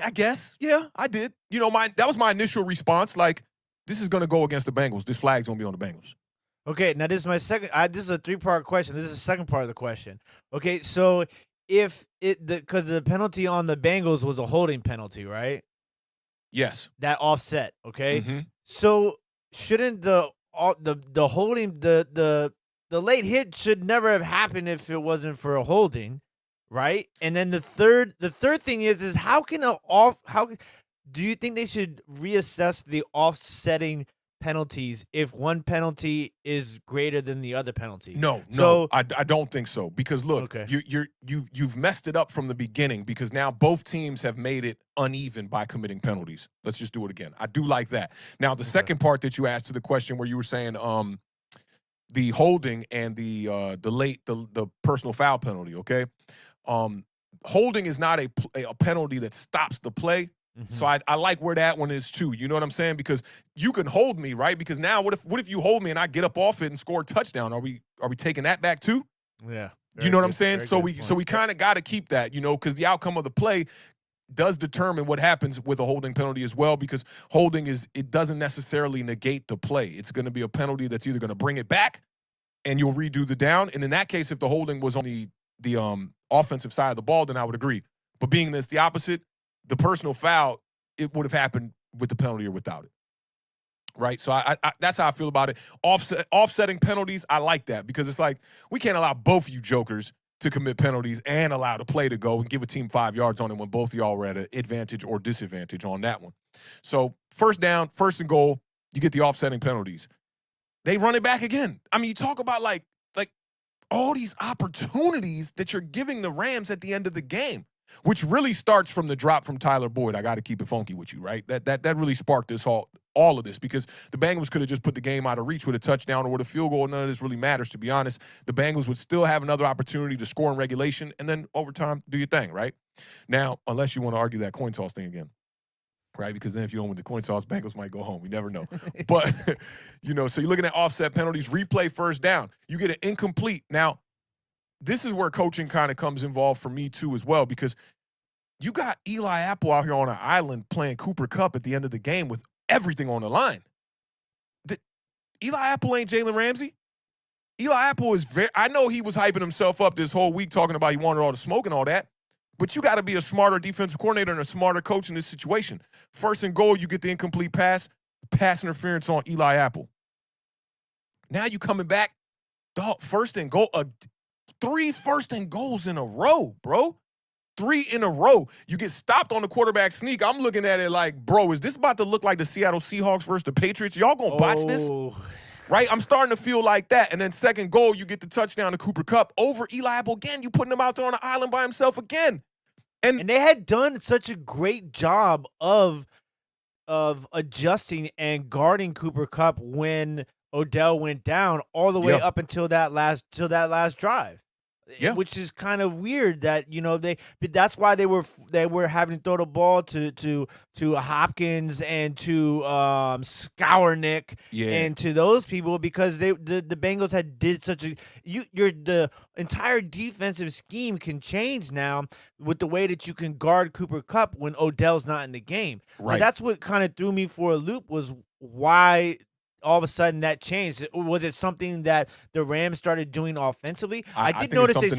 I guess. Yeah, I did. You know, that was my initial response. Like, this is going to go against the Bengals. This flag's going to be on the Bengals. Okay, now this is my second. This is a 3-part question. This is the second part of the question. Okay, so if because the penalty on the Bengals was a holding penalty, right? Yes. That offset. Okay, Mm-hmm. so shouldn't the holding the late hit should never have happened if it wasn't for a holding, right? And then the third thing is how do you think they should reassess the offsetting penalties if one penalty is greater than the other penalty? No, I don't think so, because look, Okay. you've messed it up from the beginning, because now both teams have made it uneven by committing penalties. Let's just do it again. I do like that. Now, the second part that you asked to the question, where you were saying the holding and the personal foul penalty, okay? Holding is not a penalty that stops the play. So I like where that one is too. You know what I'm saying? Because you can hold me, right? Because now what if you hold me and I get up off it and score a touchdown? Are we taking that back too? Yeah. You know what I'm saying? So we kind of got to keep that, you know, because the outcome of the play does determine what happens with a holding penalty as well, because holding it doesn't necessarily negate the play. It's going to be a penalty that's either going to bring it back and you'll redo the down. And in that case, if the holding was on the offensive side of the ball, then I would agree. But being this the opposite, the personal foul, it would have happened with the penalty or without it, right? So I that's how I feel about it. Offsetting penalties, I like that, because it's like we can't allow both of you jokers to commit penalties and allow the play to go and give a team 5 yards on it when both of y'all were at an advantage or disadvantage on that one. So first down, first and goal, you get the offsetting penalties. They run it back again. I mean, you talk about like all these opportunities that you're giving the Rams at the end of the game, which really starts from the drop from Tyler Boyd. I got to keep it funky with you, right? That really sparked this all of this, because the Bengals could have just put the game out of reach with a touchdown or with a field goal. None of this really matters, to be honest. The Bengals would still have another opportunity to score in regulation, and then overtime, do your thing, right? Now, unless you want to argue that coin toss thing again, right? Because then if you don't win the coin toss, Bengals might go home. We never know. But, you know, so you're looking at offset penalties, replay first down. You get an incomplete. Now, this is where coaching kind of comes involved for me too as well, because you got Eli Apple out here on an island playing Cooper Kupp at the end of the game with everything on the line. Eli Apple ain't Jalen Ramsey. Eli Apple is I know he was hyping himself up this whole week talking about he wanted all the smoke and all that, but you got to be a smarter defensive coordinator and a smarter coach in this situation. First and goal, you get the incomplete pass interference on Eli Apple. Now you coming back, first and goal, 3 first and goals in a row, bro. 3 in a row. You get stopped on the quarterback sneak. I'm looking at it like, bro, is this about to look like the Seattle Seahawks versus the Patriots? Y'all gonna botch this? Right? I'm starting to feel like that. And then second goal, you get the touchdown to Cooper Kupp over Eli Apple again. You putting him out there on the island by himself again. And they had done such a great job of adjusting and guarding Cooper Kupp when Odell went down all the way up until that last drive. Yeah, which is kind of weird that, you know, that's why they were having to throw the ball to Hopkins and to Skournick and to those people, because the Bengals had did such a the entire defensive scheme can change now with the way that you can guard Cooper Kupp when Odell's not in the game. Right. So that's what kind of threw me for a loop, was why all of a sudden that changed. Was it something that the Rams started doing offensively? I did notice they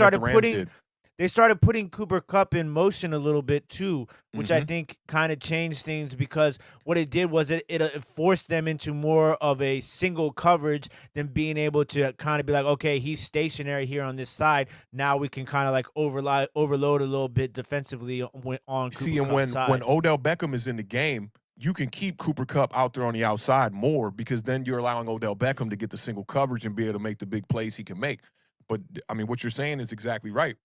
started putting Cooper Kupp in motion a little bit too, which I think kind of changed things, because what it did was it forced them into more of a single coverage than being able to kind of be like, okay, he's stationary here on this side. Now we can kind of like overload a little bit defensively on Cooper Kupp's side. When Odell Beckham is in the game, you can keep Cooper Kupp out there on the outside more, because then you're allowing Odell Beckham to get the single coverage and be able to make the big plays he can make. But, I mean, what you're saying is exactly right.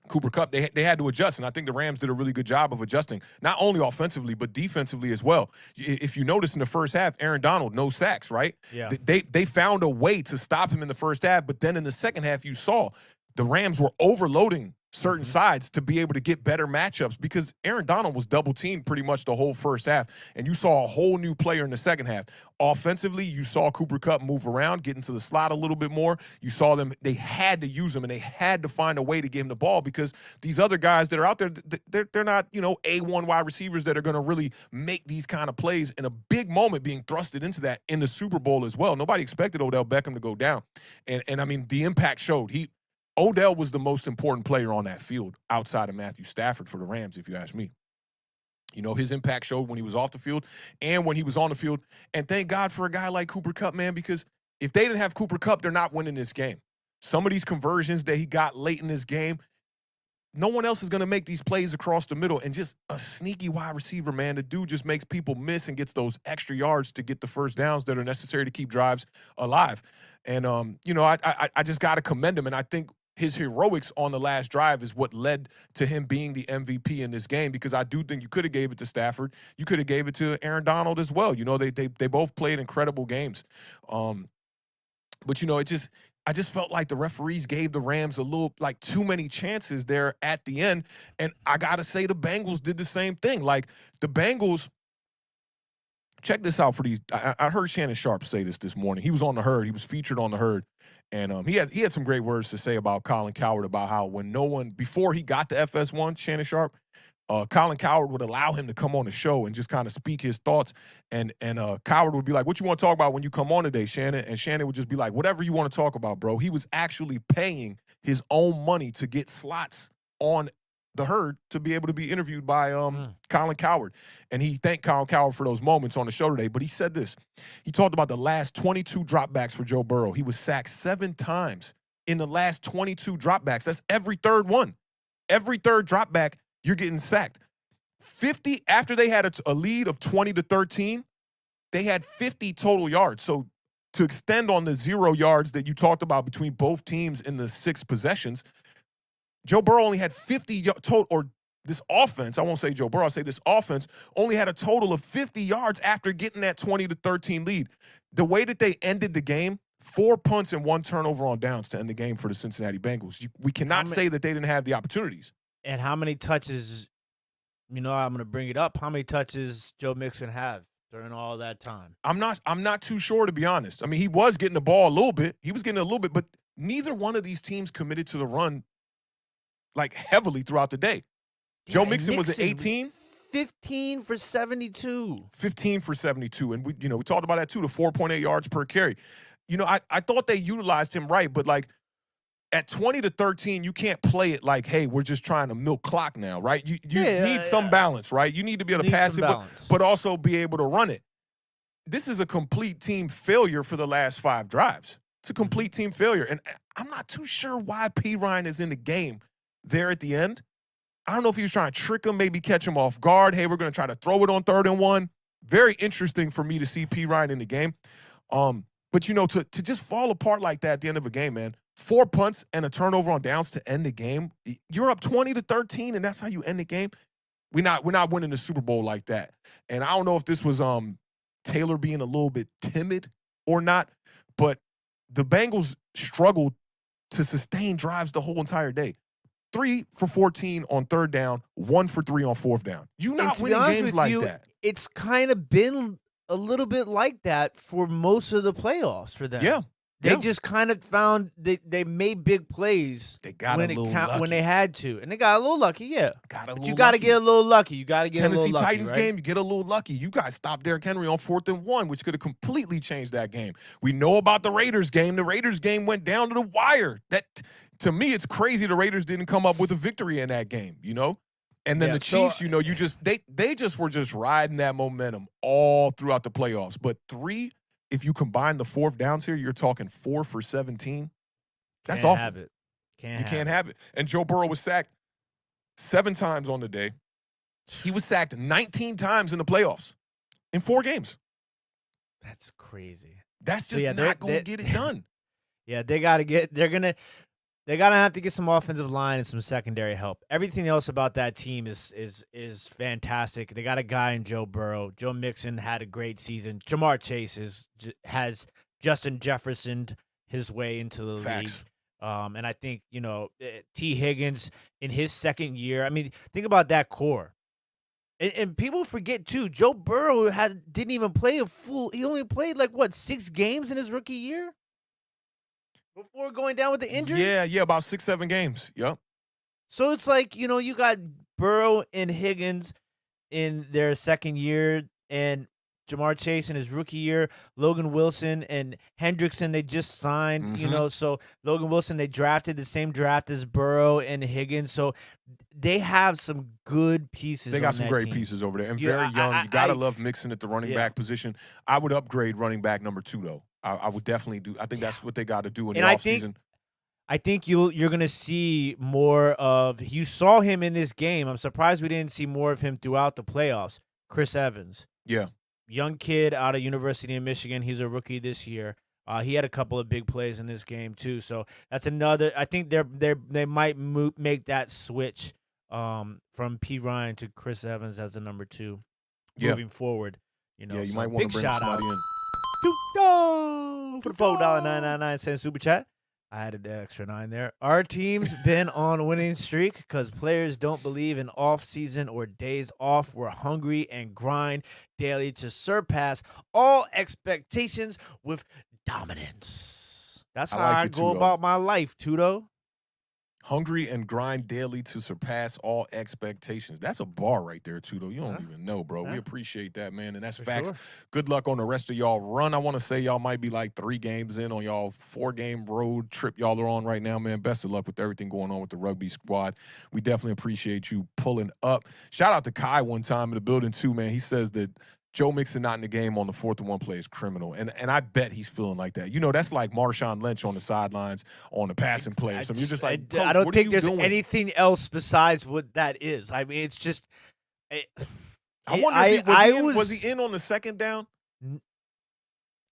Cooper Kupp, they had to adjust, and I think the Rams did a really good job of adjusting, not only offensively but defensively as well. If you notice in the first half, Aaron Donald, no sacks, right? Yeah. They found a way to stop him in the first half, but then in the second half you saw the Rams were overloading certain sides to be able to get better matchups because Aaron Donald was double teamed pretty much the whole first half, and you saw a whole new player in the second half. Offensively, you saw Cooper Kupp move around, get into the slot a little bit more. You saw them, they had to use him, and they had to find a way to get him the ball because these other guys that are out there, they're not, A1 wide receivers that are going to really make these kind of plays in a big moment being thrusted into that in the Super Bowl as well. Nobody expected Odell Beckham to go down. And I mean, the impact showed. Odell was the most important player on that field outside of Matthew Stafford for the Rams, if you ask me. His impact showed when he was off the field and when he was on the field. And thank God for a guy like Cooper Kupp, man, because if they didn't have Cooper Kupp, they're not winning this game. Some of these conversions that he got late in this game, no one else is going to make these plays across the middle. And just a sneaky wide receiver, man. The dude just makes people miss and gets those extra yards to get the first downs that are necessary to keep drives alive. And, I just got to commend him. And I think his heroics on the last drive is what led to him being the MVP in this game, because I do think you could have gave it to Stafford. You could have gave it to Aaron Donald as well. They both played incredible games. But, I just felt like the referees gave the Rams a little, like, too many chances there at the end. And I got to say the Bengals did the same thing. Like, the Bengals, check this out for these. I heard Shannon Sharp say this morning. He was on the Herd. He was featured on the Herd. And he had some great words to say about Colin Cowherd, about how when no one, before he got to FS1, Shannon Sharp, Colin Cowherd would allow him to come on the show and just kind of speak his thoughts. And Cowherd would be like, "What you want to talk about when you come on today, Shannon?" And Shannon would just be like, "Whatever you want to talk about, bro." He was actually paying his own money to get slots on the Herd to be able to be interviewed by Colin Cowherd. And he thanked Colin Cowherd for those moments on the show today. But he said this. He talked about the last 22 dropbacks for Joe Burrow. He was sacked 7 times in the last 22 dropbacks. That's every third one. Every third dropback, you're getting sacked. 50, after they had a lead of 20-13, they had 50 total yards. So to extend on the 0 yards that you talked about between both teams in the 6 possessions, Joe Burrow only had 50 total, or this offense, I won't say Joe Burrow, I'll say this offense only had a total of 50 yards after getting that 20-13 lead. The way that they ended the game, 4 punts and 1 turnover on downs to end the game for the Cincinnati Bengals. We cannot say that they didn't have the opportunities. And how many touches, I'm going to bring it up, how many touches Joe Mixon have during all that time? I'm not too sure, to be honest. I mean, he was getting the ball a little bit. He was getting a little bit, but neither one of these teams committed to the run like heavily throughout the day. Yeah, Joe Mixon was at 18. 15 for 72. 15 for 72. And we talked about that too, the 4.8 yards per carry. I thought they utilized him right, but like at 20-13, you can't play it like, hey, we're just trying to milk clock now, right? You need some balance, right? You need to be able to pass it, but also be able to run it. This is a complete team failure for the last 5 drives. It's a complete team failure. And I'm not too sure why P. Ryan is in the game there at the end. I don't know if he was trying to trick him, maybe catch him off guard. Hey, we're going to try to throw it on 3rd and 1. Very interesting for me to see P. Ryan in the game. But, to just fall apart like that at the end of a game, man, 4 punts and a turnover on downs to end the game. You're up 20-13, and that's how you end the game. We're not winning the Super Bowl like that. And I don't know if this was Taylor being a little bit timid or not, but the Bengals struggled to sustain drives the whole entire day. 3 for 14 on 3rd down, 1 for 3 on 4th down. You're not winning games like that. It's kind of been a little bit like that for most of the playoffs for them. Yeah. They just kind of found they made big plays. They got when they had to, and they got a little lucky. Yeah, you got to get a little lucky. You got to get a little lucky. Tennessee Titans right? game, you get a little lucky. You guys stopped Derrick Henry on 4th and 1, which could have completely changed that game. We know about the Raiders game. The Raiders game went down to the wire. That, to me, it's crazy the Raiders didn't come up with a victory in that game. And then the Chiefs, they just were just riding that momentum all throughout the playoffs. But 3. If you combine the 4th downs here, you're talking 4 for 17. That's awful. Have it. You can't have it. And Joe Burrow was sacked 7 times on the day. He was sacked 19 times in the playoffs in 4 games. That's crazy. That's just not going to get it done. Yeah, they're gonna have to get some offensive line and some secondary help. Everything else about that team is fantastic. They got a guy in Joe Burrow. Joe Mixon had a great season. Jamar Chase has Justin Jefferson his way into the league. And I think, T. Higgins in his second year, I mean, think about that core. And people forget, too, Joe Burrow didn't even play he only played, 6 games in his rookie year? Before going down with the injury? Yeah, about 6, 7 games. Yep. So it's like, you got Burrow and Higgins in their second year, and Jamar Chase in his rookie year, Logan Wilson and Hendrickson, they just signed, so Logan Wilson, they drafted the same draft as Burrow and Higgins, so they have some good pieces. They got some great team. Pieces over there, and very young. You got to love mixing at the running back position. I would upgrade running back number 2, though. I would definitely do. I think that's what they got to do in the offseason. I think you're going to see more of – you saw him in this game. I'm surprised we didn't see more of him throughout the playoffs. Chris Evans. Yeah. Young kid out of University of Michigan. He's a rookie this year. He had a couple of big plays in this game too. So that's another. I think they might make that switch from P. Ryan to Chris Evans as the number 2 moving forward. You so might want to bring shout somebody out for the $4.99 super chat. I added the extra 9 there. Our team's been on a winning streak because players don't believe in off season or days off. We're hungry and grind daily to surpass all expectations with dominance. That's how I go about my life, Tudo. Hungry and grind daily to surpass all expectations. That's a bar right there, Tudo. You don't even know, bro. We appreciate that, man, and that's facts. Sure. Good luck on the rest of y'all run. I want to say y'all might be like 3 games in on y'all 4-game road trip y'all are on right now, man. Best of luck with everything going on with the rugby squad. We definitely appreciate you pulling up. Shout out to Kai one time in the building, too, man. He says that Joe Mixon not in the game on the 4th and 1 play is criminal. And I bet he's feeling like that. That's like Marshawn Lynch on the sidelines on the passing play. So you're just like, I don't think there's doing? anything else besides what that is. I mean, it's just. I wonder if was he in on the second down?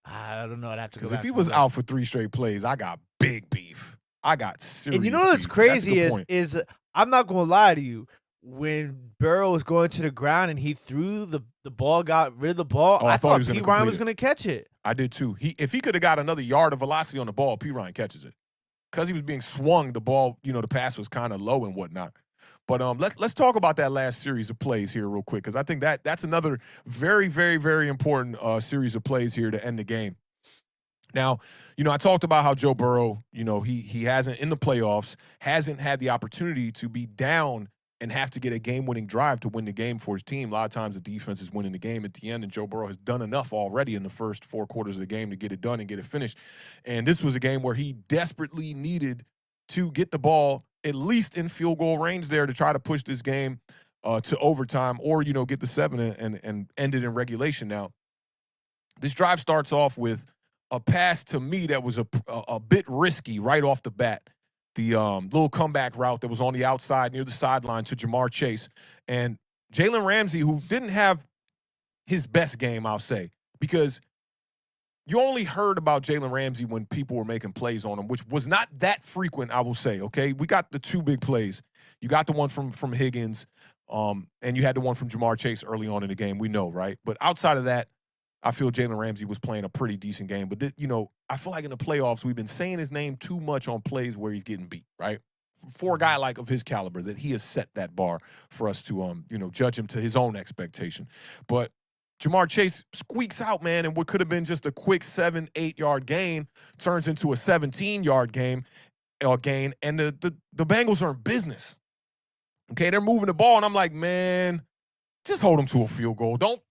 I don't know. I'd have to go back. Because if he was out for 3 straight plays, I got big beef. I got serious. And you know what's crazy is I'm not going to lie to you. When Burrow was going to the ground and he threw the ball, got rid of the ball, I thought P. Ryan was going to catch it. I did too. If he could have got another yard of velocity on the ball, P. Ryan catches it. Because he was being swung, the ball, the pass was kind of low and whatnot. But let's talk about that last series of plays here real quick, because I think that's another very, very, very important series of plays here to end the game. Now, I talked about how Joe Burrow, he hasn't, in the playoffs, hasn't had the opportunity to be down and have to get a game-winning drive to win the game for his team. A lot of times the defense is winning the game at the end, and Joe Burrow has done enough already in the first 4 quarters of the game to get it done and get it finished. And this was a game where he desperately needed to get the ball at least in field goal range there to try to push this game to overtime or, get the 7 and end it in regulation. Now, this drive starts off with a pass to me that was a bit risky right off the bat. The little comeback route that was on the outside near the sideline to Jamar Chase. And Jalen Ramsey, who didn't have his best game, I'll say, because you only heard about Jalen Ramsey when people were making plays on him, which was not that frequent, I will say, okay? We got the 2 big plays. You got the one from Higgins, and you had the one from Jamar Chase early on in the game. We know, right? But outside of that, I feel Jalen Ramsey was playing a pretty decent game. But, I feel like in the playoffs, we've been saying his name too much on plays where he's getting beat, right? For a guy like of his caliber, that he has set that bar for us to, judge him to his own expectation. But Jamar Chase squeaks out, man, and what could have been just a quick 7-8 yard gain turns into a 17-yard gain, and the Bengals are in business. Okay, they're moving the ball, and I'm like, man, just hold them to a field goal. Don't.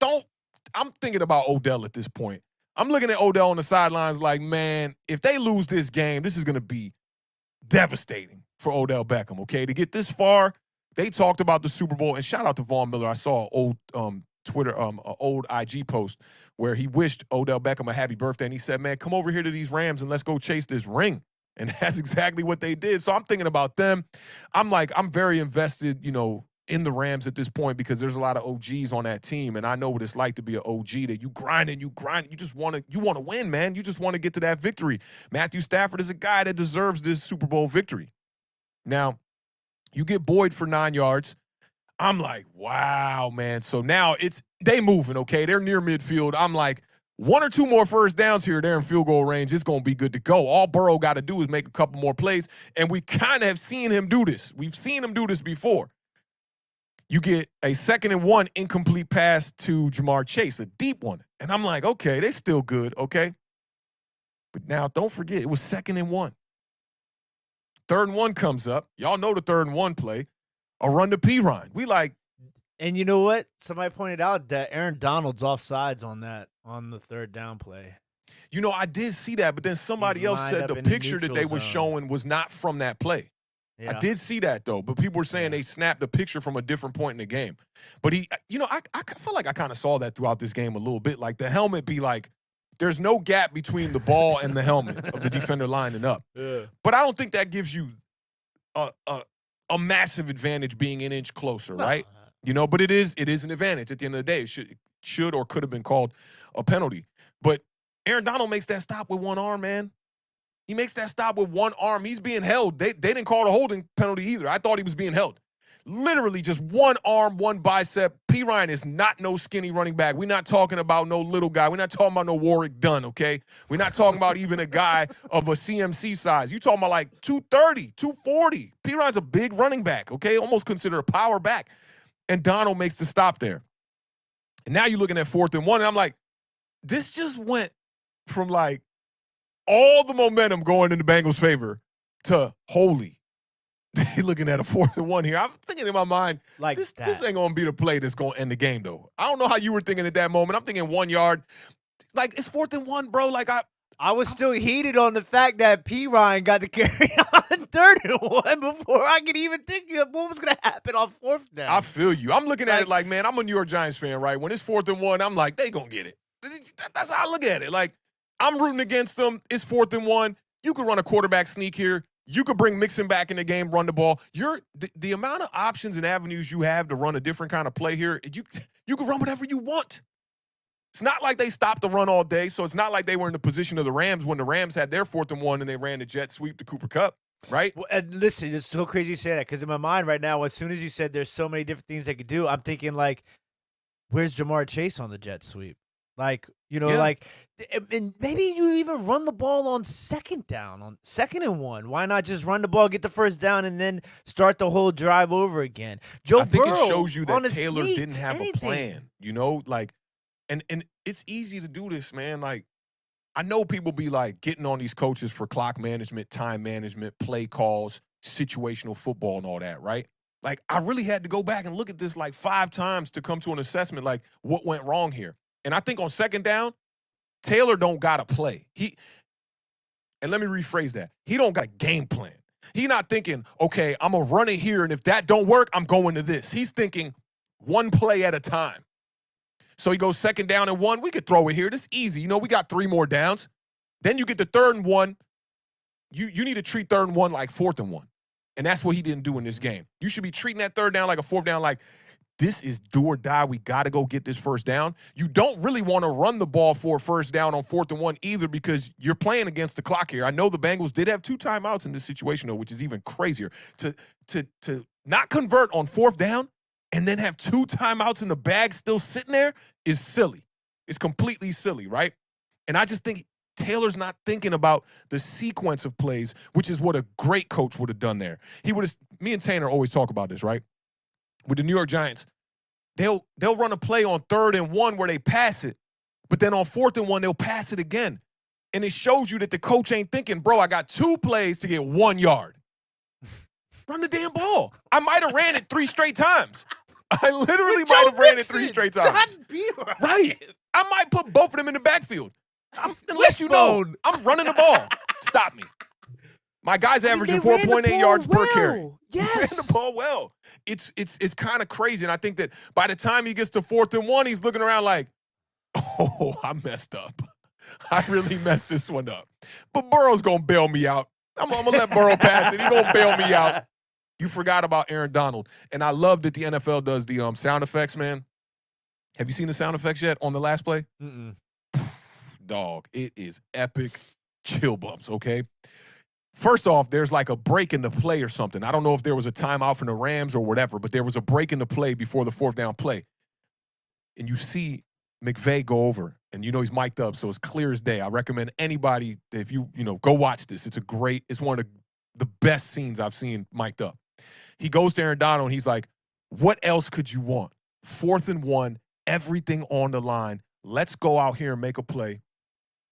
I'm thinking about Odell at this point. I'm looking at Odell on the sidelines like, man, if they lose this game, this is going to be devastating for Odell Beckham, okay? To get this far, they talked about the Super Bowl, and shout out to Vaughn Miller. I saw an old Twitter, old IG post where he wished Odell Beckham a happy birthday, and he said, man, come over here to these Rams and let's go chase this ring. And that's exactly what they did. So I'm thinking about them. I'm very invested, in the Rams at this point because there's a lot of OGs on that team, and I know what it's like to be an OG that you grind. You just want to win, man. You just want to get to that victory. Matthew Stafford is a guy that deserves this Super Bowl victory. Now, you get Boyd for 9 yards. I'm like, wow, man. So now they moving, okay? They're near midfield. I'm like, 1 or 2 more first downs here, they're in field goal range. It's going to be good to go. All Burrow got to do is make a couple more plays, and we kind of have seen him do this. We've seen him do this before. You get a 2nd and 1 incomplete pass to Jamar Chase, a deep one. And I'm like, okay, they're still good, okay? But now don't forget, it was 2nd and 1. 3rd and 1 comes up. Y'all know the 3rd and 1 play. A run to Pirine. We like. And you know what? Somebody pointed out that Aaron Donald's offsides on the 3rd down play. You know, I did see that, but then somebody else said the picture that they were showing was not from that play. Yeah. I did see that, though, but people were saying they snapped the picture from a different point in the game. But I feel like I kind of saw that throughout this game a little bit. Like, the helmet be like, there's no gap between the ball and the helmet of the defender lining up. Yeah. But I don't think that gives you a massive advantage being an inch closer, right? You know, but it is an advantage at the end of the day. It should or could have been called a penalty. But Aaron Donald makes that stop with one arm, man. He makes that stop with one arm. He's being held. They didn't call the holding penalty either. I thought he was being held. Literally just one arm, one bicep. Pirine is not no skinny running back. We're not talking about no little guy. We're not talking about no Warwick Dunn, okay? We're not talking about even a guy of a CMC size. You talking about like 230, 240. Pirine's a big running back, okay? Almost considered a power back. And Donald makes the stop there. And now you're looking at 4th and 1, and I'm like, this just went from like all the momentum going in the Bengals' favor to holy. They're looking at a 4th and 1 here. I'm thinking in my mind, like this ain't going to be the play that's going to end the game, though. I don't know how you were thinking at that moment. I'm thinking 1 yard. Like, it's 4th and 1, bro. Like, I was still heated on the fact that Pirine got to carry on 3rd and 1 before I could even think of what was going to happen on 4th down. I feel you. I'm looking at it like, man, I'm a New York Giants fan, right? When it's 4th and 1, I'm like, they going to get it. That's how I look at it. Like, I'm rooting against them. It's 4th and 1. You could run a quarterback sneak here. You could bring Mixon back in the game, run the ball. The amount of options and avenues you have to run a different kind of play here, you can run whatever you want. It's not like they stopped the run all day, so it's not like they were in the position of the Rams when the Rams had their 4th and 1 and they ran the jet sweep to Cooper Kupp, right? Well, and listen, it's so crazy you say that because in my mind right now, as soon as you said there's so many different things they could do, I'm thinking like, where's Jamar Chase on the jet sweep? Like, you know, like, and maybe you even run the ball on 2nd down, on 2nd and 1. Why not just run the ball, get the 1st down, and then start the whole drive over again? I think Burrow it shows you that Taylor sneak, didn't have a plan, you know? Like, and it's easy to do this, man. Like, I know people be, like, getting on these coaches for clock management, time management, play calls, situational football and all that, right? Like, I really had to go back and look at this, like, 5 times to come to an assessment, like, what went wrong here. And I think on 2nd down, Taylor don't got to play. And let me rephrase that. He don't got a game plan. He not thinking, okay, I'm going to run it here, and if that don't work, I'm going to this. He's thinking one play at a time. So he goes 2nd down and 1. We could throw it here. This is easy. You know, we got 3 more downs. Then you get the 3rd and 1. You need to treat 3rd and 1 like 4th and 1. And that's what he didn't do in this game. You should be treating that 3rd down like a 4th down, like, this is do or die. We got to go get this 1st down. You don't really want to run the ball for a 1st down on 4th and 1 either because you're playing against the clock here. I know the Bengals did have 2 timeouts in this situation, though, which is even crazier. To not convert on 4th down and then have 2 timeouts in the bag still sitting there is silly. It's completely silly, right? And I just think Taylor's not thinking about the sequence of plays, which is what a great coach would have done there. Me and Tanner always talk about this, right? With the New York Giants, they'll run a play on 3rd and 1 where they pass it, but then on 4th and 1, they'll pass it again. And it shows you that the coach ain't thinking, bro, I got 2 plays to get 1 yard. Run the damn ball. I might have ran it 3 straight times. I literally might have ran it 3 straight times. Right. I might put both of them in the backfield. Unless you know, I'm running the ball. Stop me. My guy's averaging 4.8 yards per carry. Yes. He ran the ball well. It's kind of crazy. And I think that by the time he gets to 4th and 1, he's looking around like, oh, I messed up. I really messed this one up. But Burrow's going to bail me out. I'm going to let Burrow pass it. He's going to bail me out. You forgot about Aaron Donald. And I love that the NFL does the sound effects, man. Have you seen the sound effects yet on the last play? Mm-mm. Dog, it is epic chill bumps, okay? First off, there's like a break in the play or something. I don't know if there was a timeout from the Rams or whatever, but there was a break in the play before the 4th down play. And you see McVay go over, and he's mic'd up, so it's clear as day. I recommend anybody, if you go watch this. It's one of the best scenes I've seen mic'd up. He goes to Aaron Donald, and he's like, what else could you want? 4th and 1, everything on the line. Let's go out here and make a play.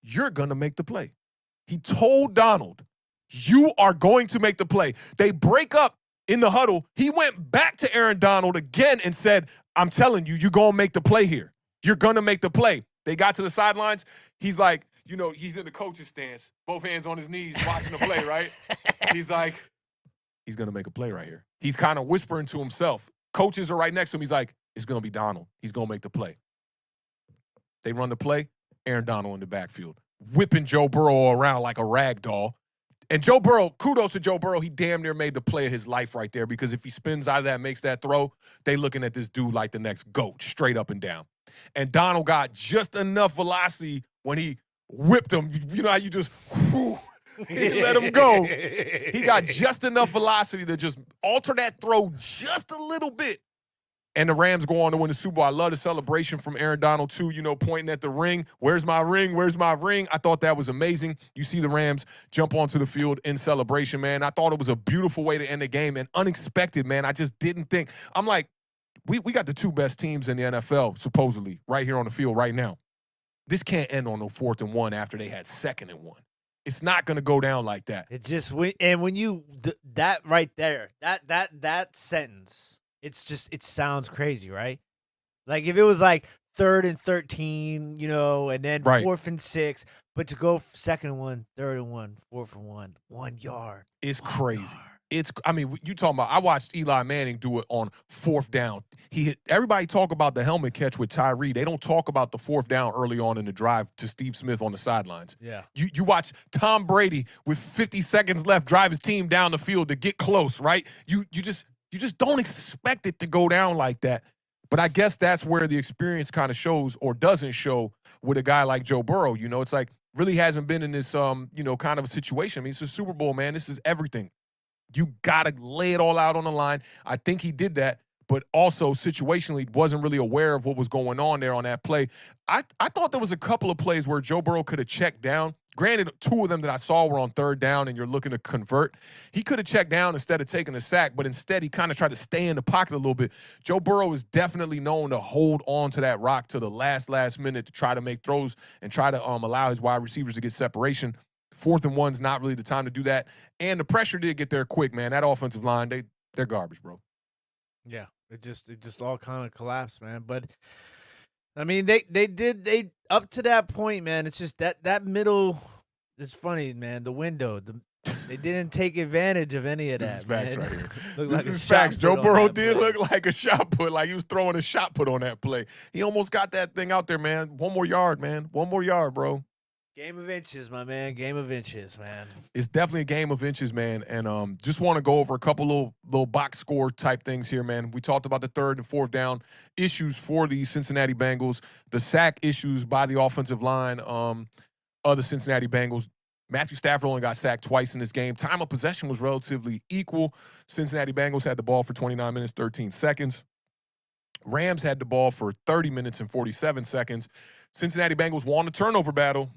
You're going to make the play. He told Donald, you are going to make the play. They break up in the huddle. He went back to Aaron Donald again and said, I'm telling you, you're going to make the play here. You're going to make the play. They got to the sidelines. He's like, he's in the coach's stance, both hands on his knees, watching the play, right? He's like, he's going to make a play right here. He's kind of whispering to himself. Coaches are right next to him. He's like, it's going to be Donald. He's going to make the play. They run the play. Aaron Donald in the backfield, whipping Joe Burrow around like a rag doll. And Joe Burrow, kudos to Joe Burrow, he damn near made the play of his life right there, because if he spins out of that, makes that throw, they looking at this dude like the next GOAT, straight up and down. And Donald got just enough velocity when he whipped him. You know how you just let him go. He got just enough velocity to just alter that throw just a little bit. And the Rams go on to win the Super Bowl. I love the celebration from Aaron Donald, too, pointing at the ring. Where's my ring? Where's my ring? I thought that was amazing. You see the Rams jump onto the field in celebration, man. I thought it was a beautiful way to end the game and unexpected, man. I just didn't think. I'm like, we got the 2 best teams in the NFL, supposedly, right here on the field right now. This can't end on no 4th and 1 after they had 2nd and 1. It's not going to go down like that. It just and when you that right there, that sentence, it sounds crazy, right? Like if it was like 3rd and 13, and then right. 4th and 6, but to go 2nd and 1, 3rd and 1, 4th and 1, 1 yard. It's crazy. You talking about, I watched Eli Manning do it on 4th down. Everybody talk about the helmet catch with Tyree. They don't talk about the 4th down early on in the drive to Steve Smith on the sidelines. Yeah. You watch Tom Brady with 50 seconds left drive his team down the field to get close, right? You just don't expect it to go down like that. But I guess that's where the experience kind of shows or doesn't show with a guy like Joe Burrow. It's like really hasn't been in this kind of a situation. I mean, it's a Super Bowl, man. This is everything. You got to lay it all out on the line. I think he did that, but also situationally wasn't really aware of what was going on there on that play. I thought there was a couple of plays where Joe Burrow could have checked down. Granted, 2 of them that I saw were on 3rd down and you're looking to convert. He could have checked down instead of taking a sack, but instead he kind of tried to stay in the pocket a little bit. Joe Burrow is definitely known to hold on to that rock to the last minute to try to make throws and try to allow his wide receivers to get separation. 4th and 1's not really the time to do that. And the pressure did get there quick, man. That offensive line, they're garbage, bro. Yeah, it just all kind of collapsed, man. But I mean, they up to that point, man. It's just that middle. It's funny, man. The window, they didn't take advantage of any of that. This is facts man. right here. Looked This like a is shot facts. put Joe on Burrow that did play. look like a shot put, like he was throwing a shot put on that play. He almost got that thing out there, man. 1 more yard, man. 1 more yard, bro. Game of inches, my man. Game of inches, man. It's definitely a game of inches, man. And just want to go over a couple little box score type things here, man. We talked about the 3rd and 4th down issues for the Cincinnati Bengals, the sack issues by the offensive line of the Cincinnati Bengals. Matthew Stafford only got sacked twice in this game. Time of possession was relatively equal. Cincinnati Bengals had the ball for 29 minutes, 13 seconds. Rams had the ball for 30 minutes and 47 seconds. Cincinnati Bengals won the turnover battle.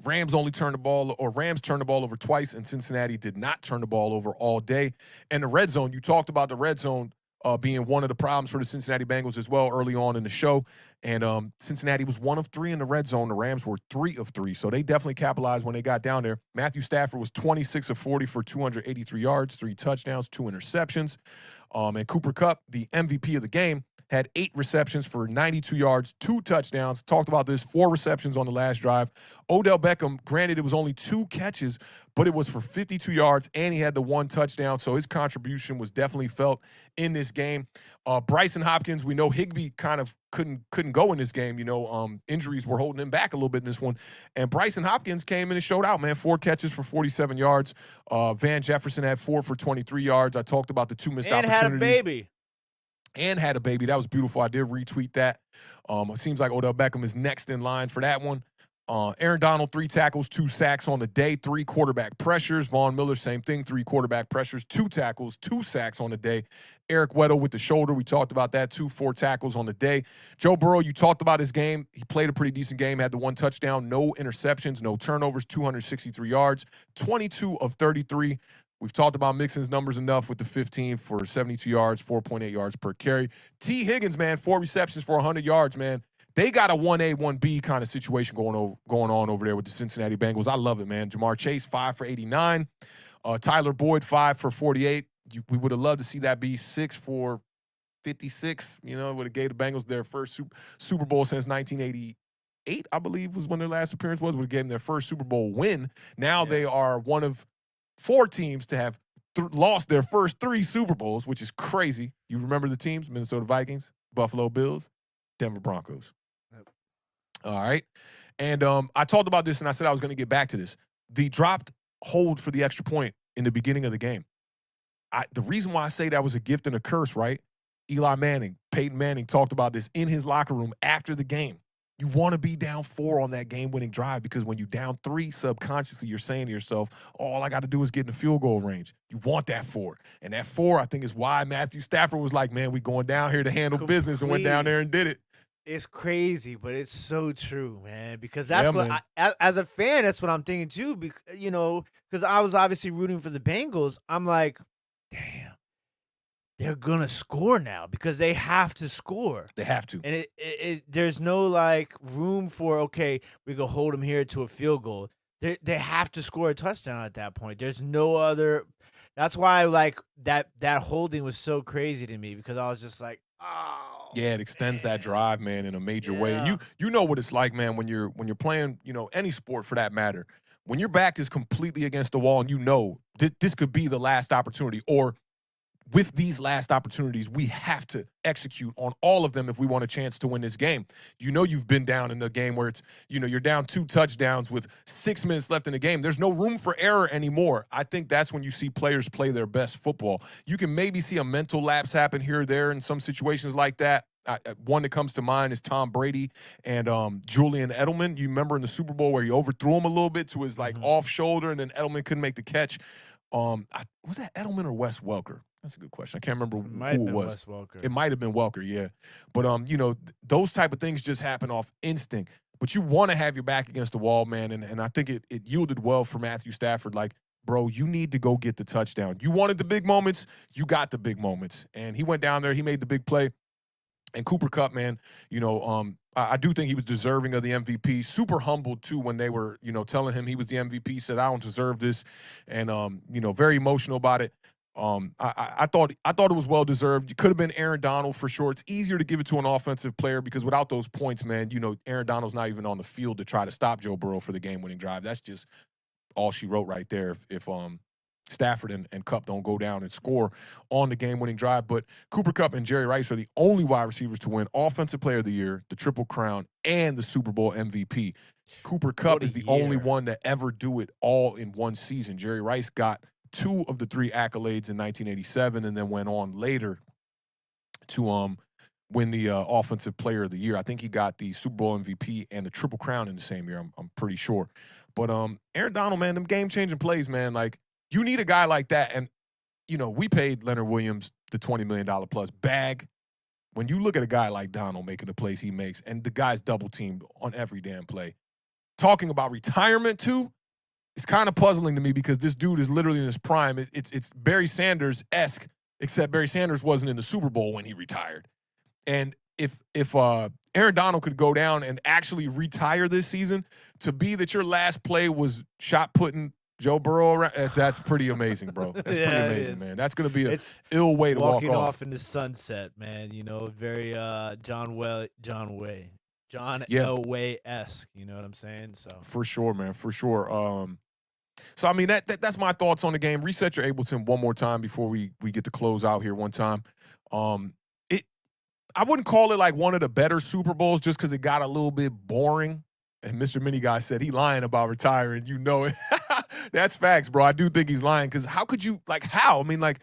Rams turned the ball over twice, and Cincinnati did not turn the ball over all day. And the red zone, you talked about the red zone being one of the problems for the Cincinnati Bengals as well early on in the show. And Cincinnati was 1 of 3 in the red zone. The Rams were 3 of 3. So they definitely capitalized when they got down there. Matthew Stafford was 26 of 40 for 283 yards, 3 touchdowns, 2 interceptions. And Cooper Kupp, the MVP of the game, had 8 receptions for 92 yards, 2 touchdowns. Talked about this, 4 receptions on the last drive. Odell Beckham, granted it was only 2 catches, but it was for 52 yards, and he had the 1 touchdown, so his contribution was definitely felt in this game. Bryson Hopkins, we know Higbee kind of couldn't go in this game. Injuries were holding him back a little bit in this one. And Bryson Hopkins came in and showed out, man. 4 catches for 47 yards. Van Jefferson had 4 for 23 yards. I talked about the 2 missed opportunities. And had a baby. And had a baby. That was beautiful. I did retweet that. It seems like Odell Beckham is next in line for that one. Aaron Donald, 3 tackles, 2 sacks on the day, 3 quarterback pressures. Von Miller, same thing, 3 quarterback pressures, 2 tackles, 2 sacks on the day. Eric Weddle with the shoulder, we talked about that, 4 tackles on the day. Joe Burrow, you talked about his game. He played a pretty decent game, had the 1 touchdown, no interceptions, no turnovers, 263 yards, 22 of 33. We've talked about Mixon's numbers enough with the 15 for 72 yards, 4.8 yards per carry. T. Higgins, man, 4 receptions for 100 yards, man. They got a 1A, 1B kind of situation going on over there with the Cincinnati Bengals. I love it, man. Jamar Chase, 5 for 89. Tyler Boyd, 5 for 48. We would have loved to see that be 6 for 56. You know, would have gave the Bengals their first Super Bowl since 1988, I believe, was when their last appearance was. Would have given them their first Super Bowl win. Now they are one of 4 teams to have lost their first 3 Super Bowls, which is crazy. You remember the teams? Minnesota Vikings, Buffalo Bills, Denver Broncos. All right. And I talked about this, and I said I was going to get back to this. The dropped hold for the extra point in the beginning of the game. The reason why I say that was a gift and a curse, right? Eli Manning, Peyton Manning talked about this in his locker room after the game. You want to be down 4 on that game-winning drive because when you're down 3, subconsciously you're saying to yourself, all I got to do is get in the field goal range. You want that 4. And that 4, I think, is why Matthew Stafford was like, man, we going down here to handle business, and went down there and did it. It's crazy, but it's so true, man. Because that's what as a fan, that's what I'm thinking too. Because I was obviously rooting for the Bengals. I'm like, damn, they're gonna score now because they have to score. They have to, and there's no like room for okay, we can hold them here to a field goal. They have to score a touchdown at that point. There's no other. That's why like that holding was so crazy to me because I was just like, oh. Yeah, it extends that drive, man, in a major way. And you know what it's like, man, when you're playing, any sport for that matter. When your back is completely against the wall and you know this could be the last opportunity, or with these last opportunities, we have to execute on all of them if we want a chance to win this game. You know you've been down in the game where it's, you're down 2 touchdowns with 6 minutes left in the game. There's no room for error anymore. I think that's when you see players play their best football. You can maybe see a mental lapse happen here or there in some situations like that. One that comes to mind is Tom Brady and Julian Edelman. You remember in the Super Bowl where he overthrew him a little bit to his off shoulder, and then Edelman couldn't make the catch. Was that Edelman or Wes Welker? That's a good question. I can't remember who it was. Wes Welker. It might have been Welker, yeah. But those type of things just happen off instinct. But you want to have your back against the wall, man. And I think it yielded well for Matthew Stafford. Like, bro, you need to go get the touchdown. You wanted the big moments, you got the big moments. And he went down there, he made the big play. And Cooper Kupp, man, I do think he was deserving of the MVP. Super humbled, too, when they were, telling him he was the MVP. Said, I don't deserve this. And, very emotional about it. I thought it was well deserved. It could have been Aaron Donald for sure. It's easier to give it to an offensive player because without those points, man, Aaron Donald's not even on the field to try to stop Joe Burrow for the game-winning drive. That's just all she wrote right there. If Stafford and Kupp don't go down and score on the game-winning drive, but Cooper Kupp and Jerry Rice are the only wide receivers to win Offensive Player of the Year, the Triple Crown, and the Super Bowl MVP. Cooper Kupp is the only one to ever do it all in one season. Jerry Rice got 2 of the 3 accolades in 1987 and then went on later to win the Offensive Player of the Year. I think he got the Super Bowl MVP and the Triple Crown in the same year, I'm pretty sure. But Aaron Donald, man, them game-changing plays, man, like, you need a guy like that. And, we paid Leonard Williams the $20 million plus bag. When you look at a guy like Donald making the plays he makes, and the guy's double-teamed on every damn play, talking about retirement, too, it's kind of puzzling to me because this dude is literally in his prime. It's Barry Sanders-esque, except Barry Sanders wasn't in the Super Bowl when he retired. And if Aaron Donald could go down and actually retire this season, to be that your last play was shot putting Joe Burrow around, that's pretty amazing, bro. That's pretty amazing, man. That's going to be an ill way to walk off. Walking off in the sunset, man. Very John Elway-esque. You know what I'm saying? So for sure, man. For sure. So, I mean, that's my thoughts on the game. Reset your Ableton one more time before we get to close out here one time. I wouldn't call it like one of the better Super Bowls just because it got a little bit boring. And Mr. Mini Guy said he lying about retiring. You know it. That's facts, bro. I do think he's lying because how could you, like, how? I mean, like,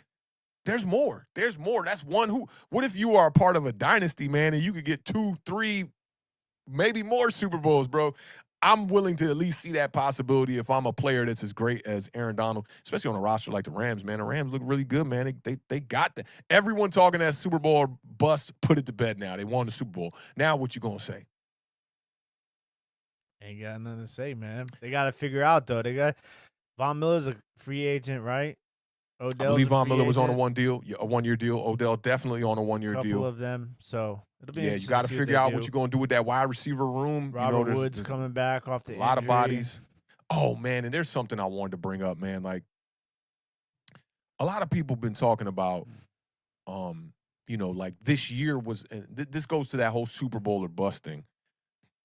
there's more. There's more. That's one what if you are a part of a dynasty, man, and you could get 2, 3, maybe more Super Bowls, bro? I'm willing to at least see that possibility if I'm a player that's as great as Aaron Donald, especially on a roster like the Rams, man. The Rams look really good, man. They got that. Everyone talking that Super Bowl or bust, put it to bed now. They won the Super Bowl. Now what you going to say? Ain't got nothing to say, man. They got to figure out, though. They got Von Miller's a free agent, right? I believe Von Miller was on a one-year deal. Odell definitely on a one-year deal. Couple of them, so it'll be you got to figure out what you're going to do with that wide receiver room. Robert Woods coming back off the injury. A lot of bodies. Oh, man, and there's something I wanted to bring up, man. Like, a lot of people been talking about, like this year was – this goes to that whole Super Bowl or bust thing.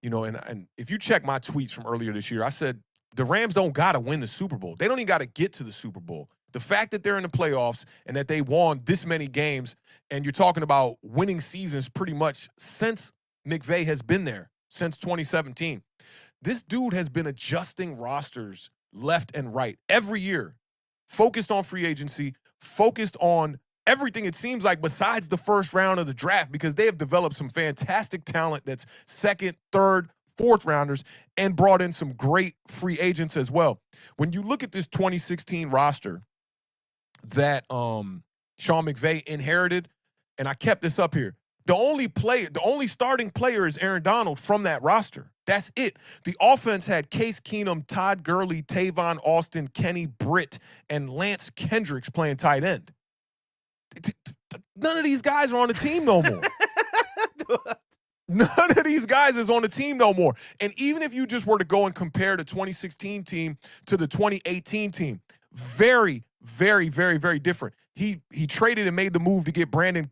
And if you check my tweets from earlier this year, I said the Rams don't got to win the Super Bowl. They don't even got to get to the Super Bowl. The fact that they're in the playoffs and that they won this many games, and you're talking about winning seasons pretty much since McVay has been there, since 2017. This dude has been adjusting rosters left and right every year, focused on free agency, focused on everything it seems like besides the first round of the draft, because they have developed some fantastic talent that's second, third, fourth rounders, and brought in some great free agents as well. When you look at this 2016 roster that Sean McVay inherited, and I kept this up here, the only starting player is Aaron Donald from that roster. That's it. The offense had Case Keenum, Todd Gurley, Tavon Austin, Kenny Britt, and Lance Kendricks playing tight end. None of these guys are on the team no more. None of these guys is on the team no more. And even if you just were to go and compare the 2016 team to the 2018 team, very, very, very, very different. He traded and made the move to get Brandon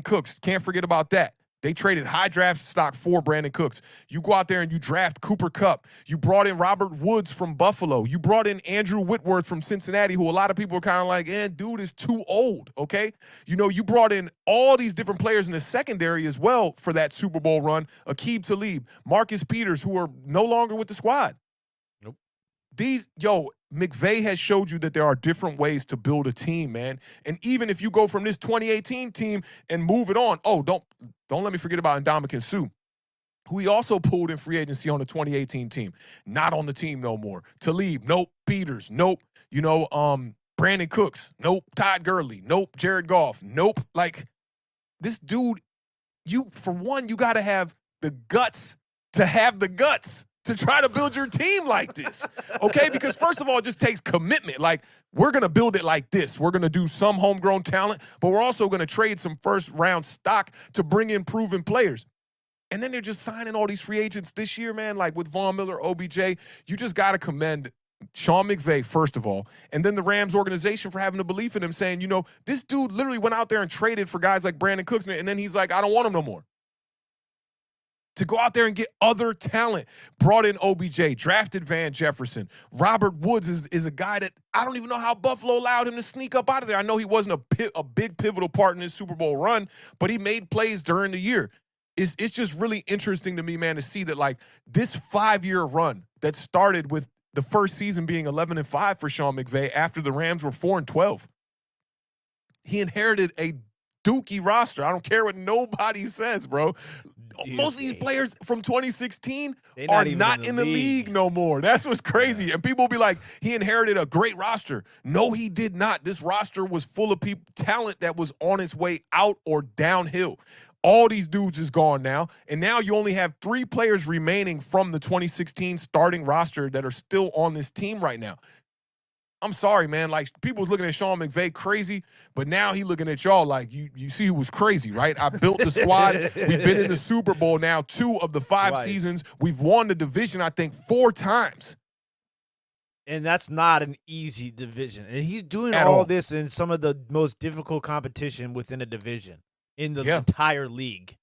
Cooks. Can't forget about that. They traded high draft stock for Brandon Cooks. You go out there and you draft Cooper Kupp. You brought in Robert Woods from Buffalo. You brought in Andrew Whitworth from Cincinnati, who a lot of people are kind of like, dude is too old, okay? You brought in all these different players in the secondary as well for that Super Bowl run. Aqib Talib, Marcus Peters, who are no longer with the squad. Nope. McVay has showed you that there are different ways to build a team, man. And even if you go from this 2018 team and move it on, don't let me forget about Ndamukong Suh, who he also pulled in free agency on the 2018 team. Not on the team no more. Talib, nope. Peters, nope. Brandon Cooks, nope. Todd Gurley, nope. Jared Goff, nope. Like, this dude, you got to have the guts to have the guts to try to build your team like this, okay? Because first of all, it just takes commitment. Like, we're going to build it like this. We're going to do some homegrown talent, but we're also going to trade some first-round stock to bring in proven players. And then they're just signing all these free agents this year, man, like with Von Miller, OBJ. You just got to commend Sean McVay, first of all, and then the Rams organization for having the belief in him, saying, this dude literally went out there and traded for guys like Brandon Cooks, and then he's like, I don't want him no more. To go out there and get other talent, brought in OBJ, drafted Van Jefferson. Robert Woods is a guy that I don't even know how Buffalo allowed him to sneak up out of there. I know he wasn't a big pivotal part in his Super Bowl run, but he made plays during the year. It's just really interesting to me, man, to see that, like, this 5-year run that started with the first season being 11-5 for Sean McVay after the Rams were 4-12. He inherited a dookie roster. I don't care what nobody says, bro. Most of these players from 2016 are not in the league no more. That's what's crazy. Yeah. And people will be like, he inherited a great roster. No, he did not. This roster was full of talent that was on its way out or downhill. All these dudes is gone now. And now you only have 3 players remaining from the 2016 starting roster that are still on this team right now. I'm sorry, man. Like, people was looking at Sean McVay crazy, but now he looking at y'all like, you see who was crazy, right? I built the squad. We've been in the Super Bowl now 2 of the 5 seasons. We've won the division, I think, 4 times. And that's not an easy division. And he's doing all this in some of the most difficult competition within a division in the entire league.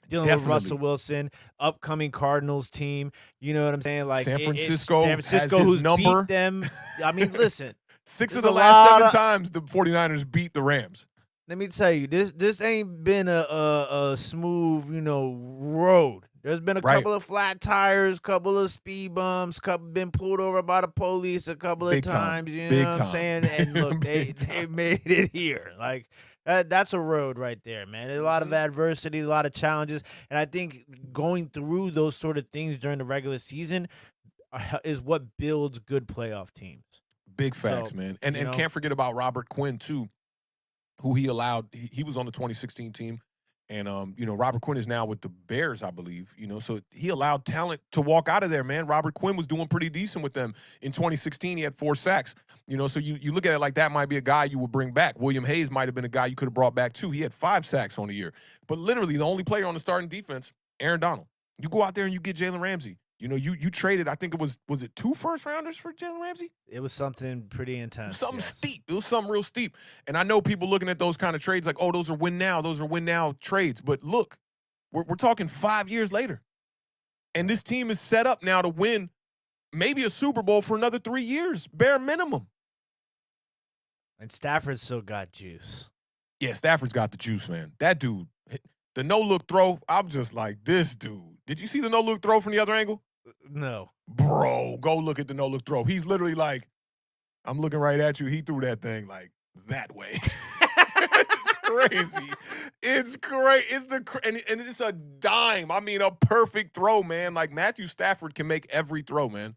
Dealing with Russell Wilson, upcoming Cardinals team. You know what I'm saying? Like, San Francisco has his who's number. Beat them. I mean, listen. 6 of the last 7 times the 49ers beat the Rams. Let me tell you, this ain't been a smooth, road. There's been a couple of flat tires, couple of speed bumps, couple been pulled over by the police a couple of times. You know what I'm saying? And look, they made it here. Like, That's a road right there, man. There's a lot of adversity, a lot of challenges, and I think going through those sort of things during the regular season is what builds good playoff teams. Big facts, So, man. And you know, can't forget about Robert Quinn too, who he allowed. He was on the 2016 team, and Robert Quinn is now with the Bears, I believe. So he allowed talent to walk out of there, man. Robert Quinn was doing pretty decent with them in 2016. He had 4 sacks. So you look at it like that might be a guy you would bring back. William Hayes might have been a guy you could have brought back too. He had 5 sacks on the year, but literally the only player on the starting defense, Aaron Donald. You go out there and you get Jalen Ramsey. You traded, I think it was it 2 first-rounders for Jalen Ramsey? it was something pretty intense. Something yes. steep. It was something real steep. And I know people looking at those kind of trades like, oh, those are win now trades. But look, we're talking 5 years later. And this team is set up now to win maybe a Super Bowl for another 3 years, bare minimum. And Stafford still got juice. Yeah, Stafford's got the juice, man. That dude, the no-look throw, I'm just like, this dude. Did you see the no-look throw from the other angle? No. Bro, go look at the no-look throw. He's literally like, I'm looking right at you. He threw that thing like that way. It's crazy. It's great. And it's a dime. I mean, a perfect throw, man. Like Matthew Stafford can make every throw, man.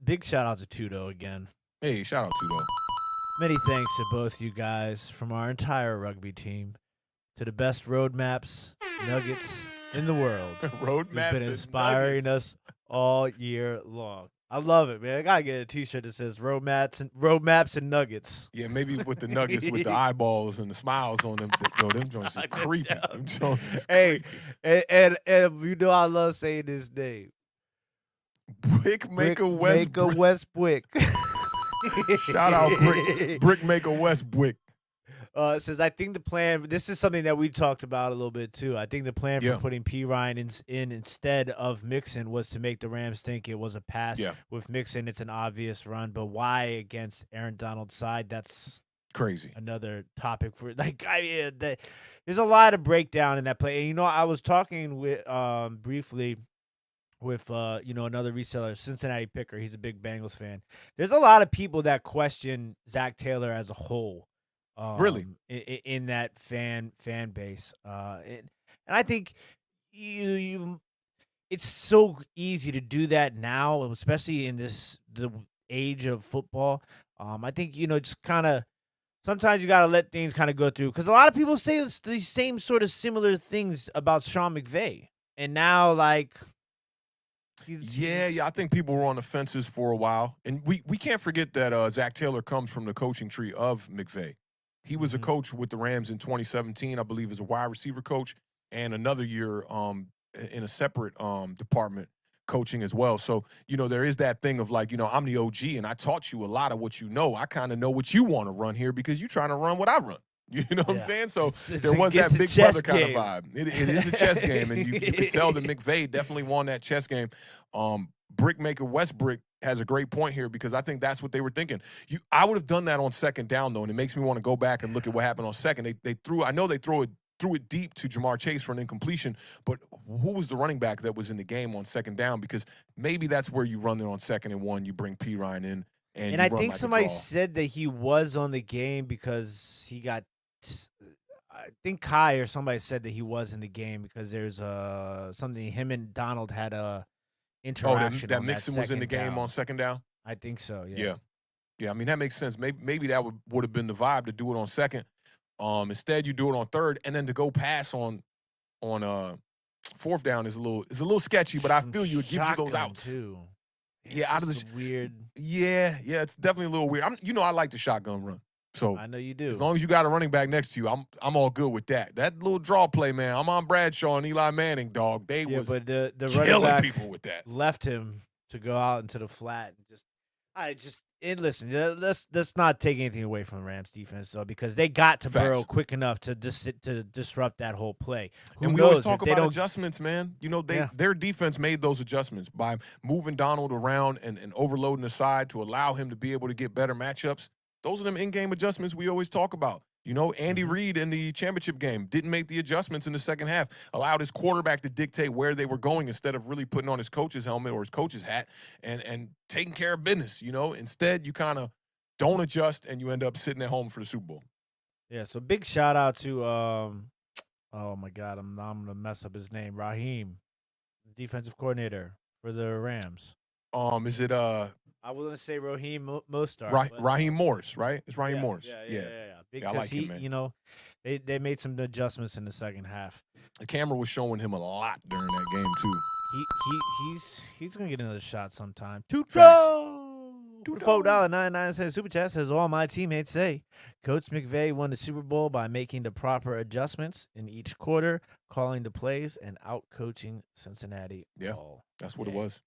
Big shout out to Tudo again. Hey, shout out to though. Many thanks to both you guys from our entire rugby team to the best roadmaps, nuggets in the world. Roadmaps who's been inspiring us all year long. I love it, man. I gotta get a T-shirt that says roadmaps and nuggets. Yeah, maybe with the nuggets with the eyeballs and the smiles on them. Them joints are creepy. Them joints is Hey, creepy. and you know I love saying this name. Brickmaker Westbrook. Westbrook. Shout out Brickmaker Westbrook. Says, I think the plan, this is something that we talked about a little bit too. I think the plan for putting P. Ryan in instead of Mixon was to make the Rams think it was a pass. Yeah. With Mixon, it's an obvious run, but why against Aaron Donald's side? That's crazy. Another topic for there's a lot of breakdown in that play. And I was talking with briefly with another reseller, Cincinnati Picker. He's a big Bengals fan. There's a lot of people that question Zach Taylor as a whole. Really? In that fan base. And I think you it's so easy to do that now, especially in the age of football. I think, just kind of sometimes you got to let things kind of go through, because a lot of people say these same sort of similar things about Sean McVay. And now, like, yeah, I think people were on the fences for a while. And we can't forget that Zach Taylor comes from the coaching tree of McVay. He was a coach with the Rams in 2017, I believe, as a wide receiver coach, and another year in a separate department coaching as well. So, there is that thing of like, I'm the OG and I taught you a lot of what you know. I kind of know what you want to run here because you're trying to run what I run. You know what I'm saying? So there was that big brother kind of vibe. It is a chess game, and you can tell that McVay definitely won that chess game. Brickmaker Westbrook has a great point here, because I think that's what they were thinking. I would have done that on second down, though, and it makes me want to go back and look at what happened on second. They threw it deep to Jamar Chase for an incompletion, but who was the running back that was in the game on second down? Because maybe that's where you run it on 2nd and 1, you bring P. Ryan in. And I think somebody said that he was on the game because he got – I think Kai or somebody said that he was in the game because there's something him and Donald had a interaction. That Mixon was in the game on second down? I think so, yeah. Yeah, I mean, that makes sense. Maybe that would have been the vibe to do it on second. Instead, you do it on third, and then to go pass on fourth down is a little sketchy, but I feel you. It gives you those outs. Too. Yeah, out of the weird. Yeah, it's definitely a little weird. I like the shotgun run. So I know you do. As long as you got a running back next to you, I'm all good with that. That little draw play, man. I'm on Bradshaw and Eli Manning, dog. They was but the killing running back people with that. left him to go out into the flat and listen, let's not take anything away from the Rams defense, though, because they got to Burrow quick enough to disrupt that whole play. And we always talk about adjustments, man. Their defense made those adjustments by moving Donald around and overloading the side to allow him to be able to get better matchups. Those are them in-game adjustments we always talk about. Andy Reid in the championship game didn't make the adjustments in the second half, allowed his quarterback to dictate where they were going instead of really putting on his coach's helmet or his coach's hat and taking care of business. Instead, you kind of don't adjust and you end up sitting at home for the Super Bowl. Yeah, so big shout out to oh my god, I'm gonna mess up his name. Raheem, defensive coordinator for the Rams. Is it I was gonna say Raheem Mostert, but Raheem Morris, right? It's Raheem yeah, Morris. yeah, yeah, Yeah. yeah, yeah. Yeah, I Because like him, man. they made some adjustments in the second half. The camera was showing him a lot during that game too. He's gonna get another shot sometime. Two Facts. $4.99 super chat says all my teammates say Coach McVay won the Super Bowl by making the proper adjustments in each quarter, calling the plays, and out coaching Cincinnati. Yeah, all that's what it day. was.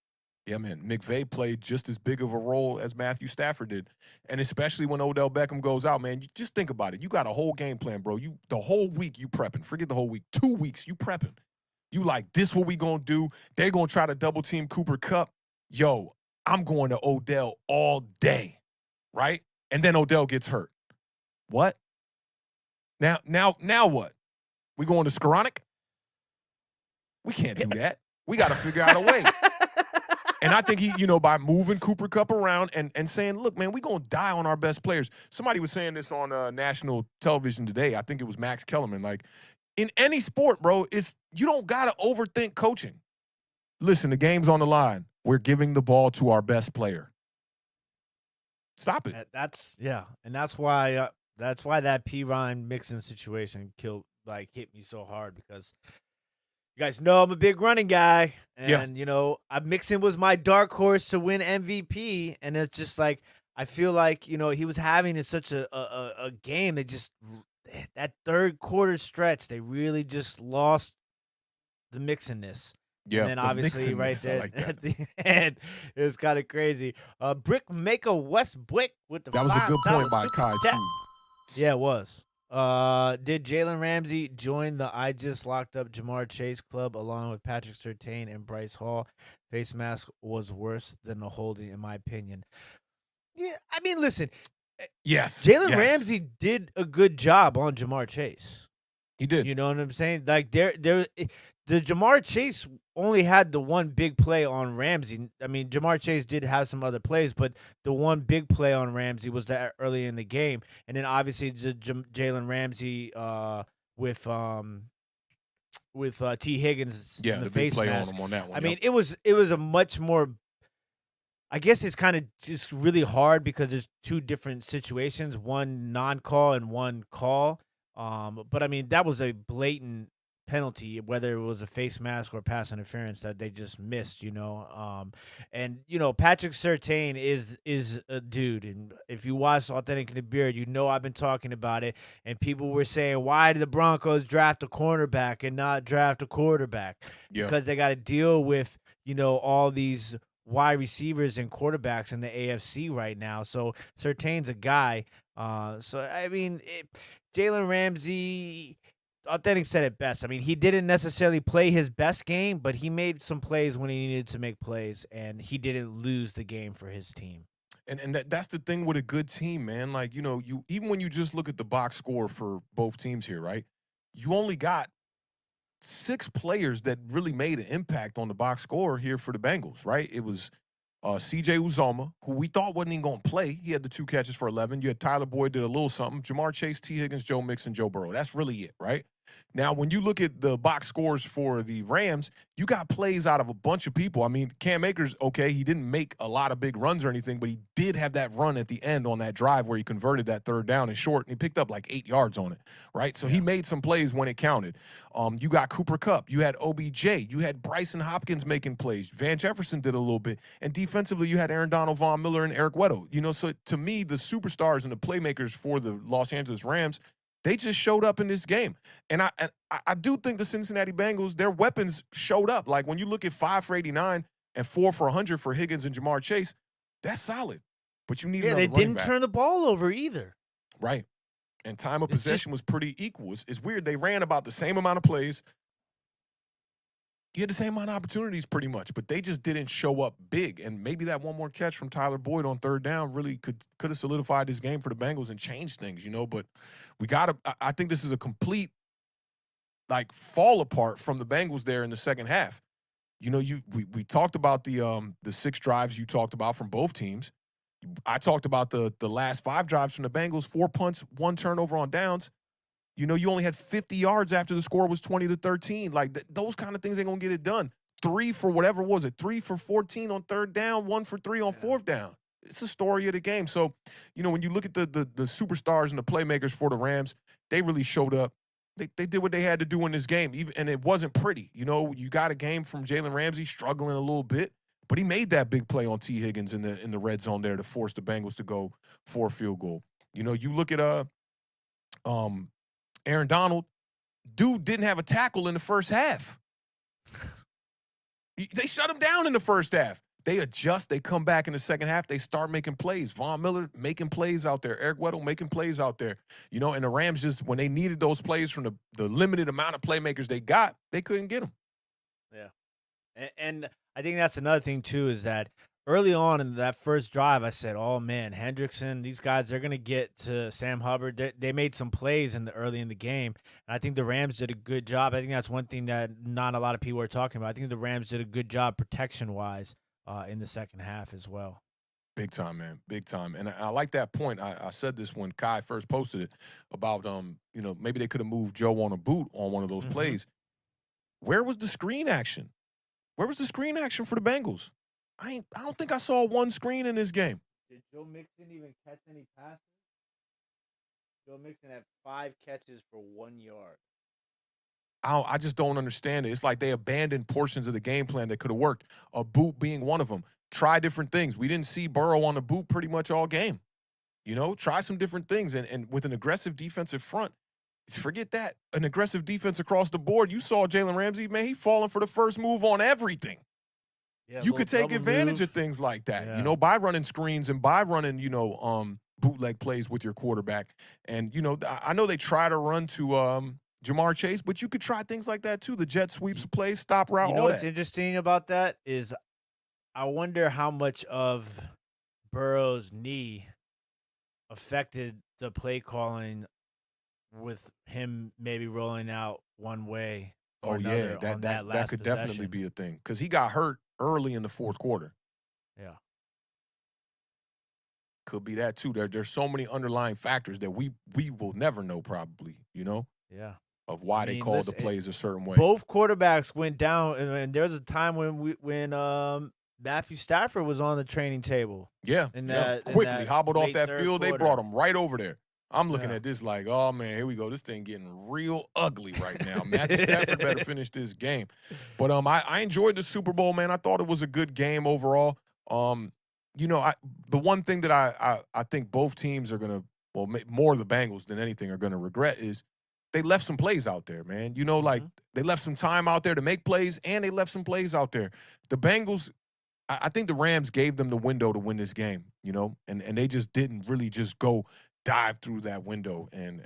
Yeah, man. McVay played just as big of a role as Matthew Stafford did. And especially when Odell Beckham goes out, man, you just think about it. You got a whole game plan, bro. The whole week you prepping. Forget the whole week. 2 weeks you prepping. You like, this what we gonna do. They're gonna try to double team Cooper Kupp. Yo, I'm going to Odell all day, right? And then Odell gets hurt. What? Now what? We going to Skoranek? We can't do that. We got to figure out a way. And I think he, by moving Cooper Kupp around and saying, look, man, we going to die on our best players. Somebody was saying this on national television today. I think it was Max Kellerman. Like, in any sport, bro, you don't got to overthink coaching. Listen, the game's on the line. We're giving the ball to our best player. Stop it. And that's why that P. Ryan Mixon situation hit me so hard, because you guys know I'm a big running guy, and Mixon was my dark horse to win MVP, and it's just like I feel like he was having such a game that third quarter stretch they really just lost the Mixonness. Yeah, and then obviously right there at the end, it was kind of crazy. Brickmaker Westbrook with the that was a good point by Kai too. Yeah, it was. Did Jalen Ramsey join the I just locked up Jamar Chase club along with Patrick Surtain and Bryce Hall? Face mask was worse than the holding, in my opinion. Yeah, I mean, listen. Yes. Jalen Ramsey did a good job on Jamar Chase. He did. You know what I'm saying? Like the Jamar Chase only had the one big play on Ramsey. I mean, Jamar Chase did have some other plays, but the one big play on Ramsey was that early in the game. And then obviously Jalen Ramsey with T. Higgins in the face big play mask. on him on that one. I mean, it was a much more. I guess it's kind of just really hard because there's two different situations, one non-call and one call. But I mean, that was a blatant penalty, whether it was a face mask or pass interference that they just missed, and Patrick Surtain is a dude, and if you watch Awthentik in the Beard, I've been talking about it, and people were saying, why did the Broncos draft a cornerback and not draft a quarterback? Because they got to deal with all these wide receivers and quarterbacks in the AFC right now. So Surtain's a guy. So I mean, Jalen Ramsey, Awthentik said it best. I mean, he didn't necessarily play his best game, but he made some plays when he needed to make plays, and he didn't lose the game for his team. And that's the thing with a good team, man. Like, you even when you just look at the box score for both teams here, right? You only got 6 players that really made an impact on the box score here for the Bengals, right? It was C.J. Uzomah, who we thought wasn't even going to play. He had the 2 catches for 11. You had Tyler Boyd did a little something. Jamar Chase, T. Higgins, Joe Mixon, Joe Burrow. That's really it, right? Now, when you look at the box scores for the Rams, you got plays out of a bunch of people. I mean, Cam Akers, okay, he didn't make a lot of big runs or anything, but he did have that run at the end on that drive where he converted that third down and short, and he picked up like 8 yards on it, right? So he made some plays when it counted. You got Cooper Kupp. You had OBJ. You had Bryson Hopkins making plays. Van Jefferson did a little bit. And defensively, you had Aaron Donald, Von Miller, and Eric Weddle. So to me, the superstars and the playmakers for the Los Angeles Rams, they just showed up in this game. And I do think the Cincinnati Bengals, their weapons showed up. Like, when you look at 5 for 89 and 4 for 100 for Higgins and Jamar Chase, that's solid. But you need another running back. They didn't turn the ball over either. Right. And time of possession was pretty equal. It's weird. They ran about the same amount of plays. You had the same amount of opportunities pretty much, but they just didn't show up big. And maybe that one more catch from Tyler Boyd on third down really could have solidified this game for the Bengals and changed things, But I think this is a complete, fall apart from the Bengals there in the second half. We talked about the 6 drives you talked about from both teams. I talked about the last 5 drives from the Bengals, 4 punts, 1 turnover on downs. You know, you only had 50 yards after the score was 20-13. Like those kind of things ain't gonna get it done. 3 for whatever was it? 3 for 14 on 3rd down, 1 for 3 on 4th down. It's the story of the game. So, you know, when you look at the superstars and the playmakers for the Rams, they really showed up. They did what they had to do in this game, even and it wasn't pretty. You know, you got a game from Jalen Ramsey struggling a little bit, but he made that big play on T. Higgins in the red zone there to force the Bengals to go for a field goal. You know, you look at um Aaron Donald, dude didn't have a tackle in the first half. They shut him down in the first half. They adjust. They come back in the second half. They start making plays. Von Miller making plays out there. Eric Weddle making plays out there. You know, and the Rams just, when they needed those plays from the limited amount of playmakers they got, they couldn't get them. Yeah. And I think that's another thing, too, is that early on in that first drive, I said, oh, man, Hendrickson, these guys, they're going to get to Sam Hubbard. They made some plays early in the game, and I think the Rams did a good job. I think that's one thing that not a lot of people are talking about. I think the Rams did a good job protection-wise in the second half as well. Big time, man. Big time. And I like that point. I said this when Kai first posted it about, you know, maybe they could have moved Joe on a boot on one of those plays. Where was the screen action? Where was the screen action for the Bengals? I don't think I saw one screen in this game. Did Joe Mixon even catch any passes? Joe Mixon had 5 catches for 1 yard. I just don't understand it. It's like they abandoned portions of the game plan that could have worked, a boot being one of them. Try different things. We didn't see Burrow on the boot pretty much all game. You know, try some different things. And with an aggressive defensive front, forget that. An aggressive defense across the board. You saw Jalen Ramsey, man, he falling for the first move on everything. Yeah, You could take advantage of things like that, you know, by running screens and by running, you know, bootleg plays with your quarterback. And, you know, I know they try to run to Jamar Chase, but you could try things like that too. The jet sweeps plays, stop route, You know all what's that. interesting about that is I wonder how much of Burrow's knee affected the play calling with him maybe rolling out one way or another on that last that could definitely possession. be a thing because he got hurt early in the 4th quarter. Yeah. Could be that too. There's so many underlying factors that we will never know probably, you know, Yeah. of why they called the listen, plays a certain way. Both quarterbacks went down, and there was a time when Matthew Stafford was on the training table. Yeah, quickly hobbled off late that third field. They quarter. brought him right over there. I'm looking Yeah. at this like, oh man, here we go. This thing getting real ugly right now. Matthew Stafford better finish this game. But I enjoyed the Super Bowl, man. I thought it was a good game overall. You know, the one thing that I think both teams are gonna, well, more the Bengals than anything are gonna regret is they left some plays out there, man. You know, like they left some time out there to make plays, and they left some plays out there. The Bengals, I think the Rams gave them the window to win this game, you know, and they just didn't really just go dive through that window. And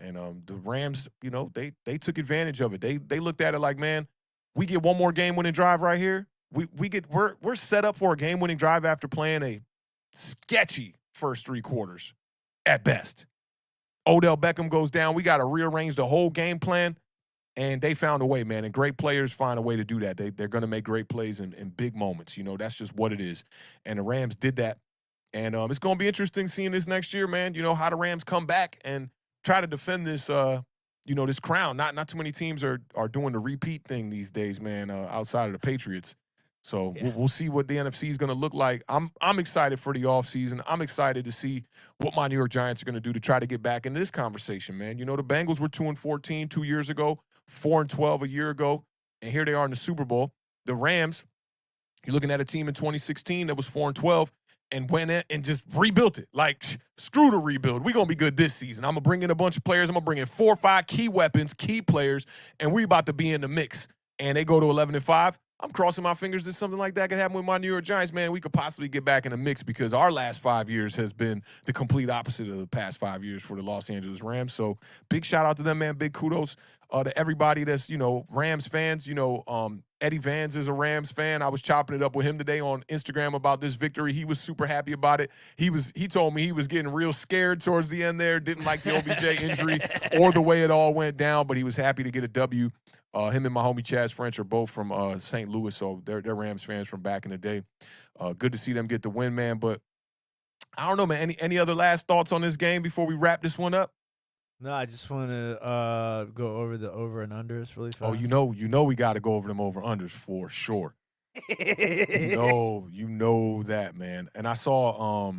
the Rams, you know, they took advantage of it. They looked at it like, man, we get one more game-winning drive right here. We're set up for a game-winning drive after playing a sketchy first 3 quarters at best. Odell Beckham goes down. We got to rearrange the whole game plan. And they found a way, man. And great players find a way to do that. They're going to make great plays in big moments. You know, that's just what it is. And the Rams did that. And it's going to be interesting seeing this next year, man. You know, how the Rams come back and try to defend this, you know, this crown. Not too many teams are doing the repeat thing these days, man, outside of the Patriots. So we'll see what the NFC is going to look like. I'm excited for the offseason. I'm excited to see what my New York Giants are going to do to try to get back into this conversation, man. You know, the Bengals were 2-14 2 years ago, 4-12 a year ago, and here they are in the Super Bowl. The Rams, you're looking at a team in 2016 that was 4-12 and went in and just rebuilt it. Like, screw the rebuild. We're going to be good this season. I'm going to bring in a bunch of players. I'm going to bring in 4 or 5 key weapons, key players, and we about to be in the mix. And they go to 11-5. I'm crossing my fingers that something like that could happen with my New York Giants, man. We could possibly get back in the mix because our last 5 years has been the complete opposite of the past 5 years for the Los Angeles Rams. So big shout out to them, man. Big kudos to everybody that's, you know, Rams fans. You know, Eddie Vans is a Rams fan. I was chopping it up with him today on Instagram about this victory. He was super happy about it. He told me he was getting real scared towards the end there. Didn't like the OBJ injury or the way it all went down, but he was happy to get a W. Him and my homie Chaz French are both from St. Louis, so they're Rams fans from back in the day. Good to see them get the win, man. But I don't know, man. Any other last thoughts on this game before we wrap this one up? No, I just want to go over the over and unders really fast. Oh, you know we got to go over them over unders for sure. you know that, man. And I saw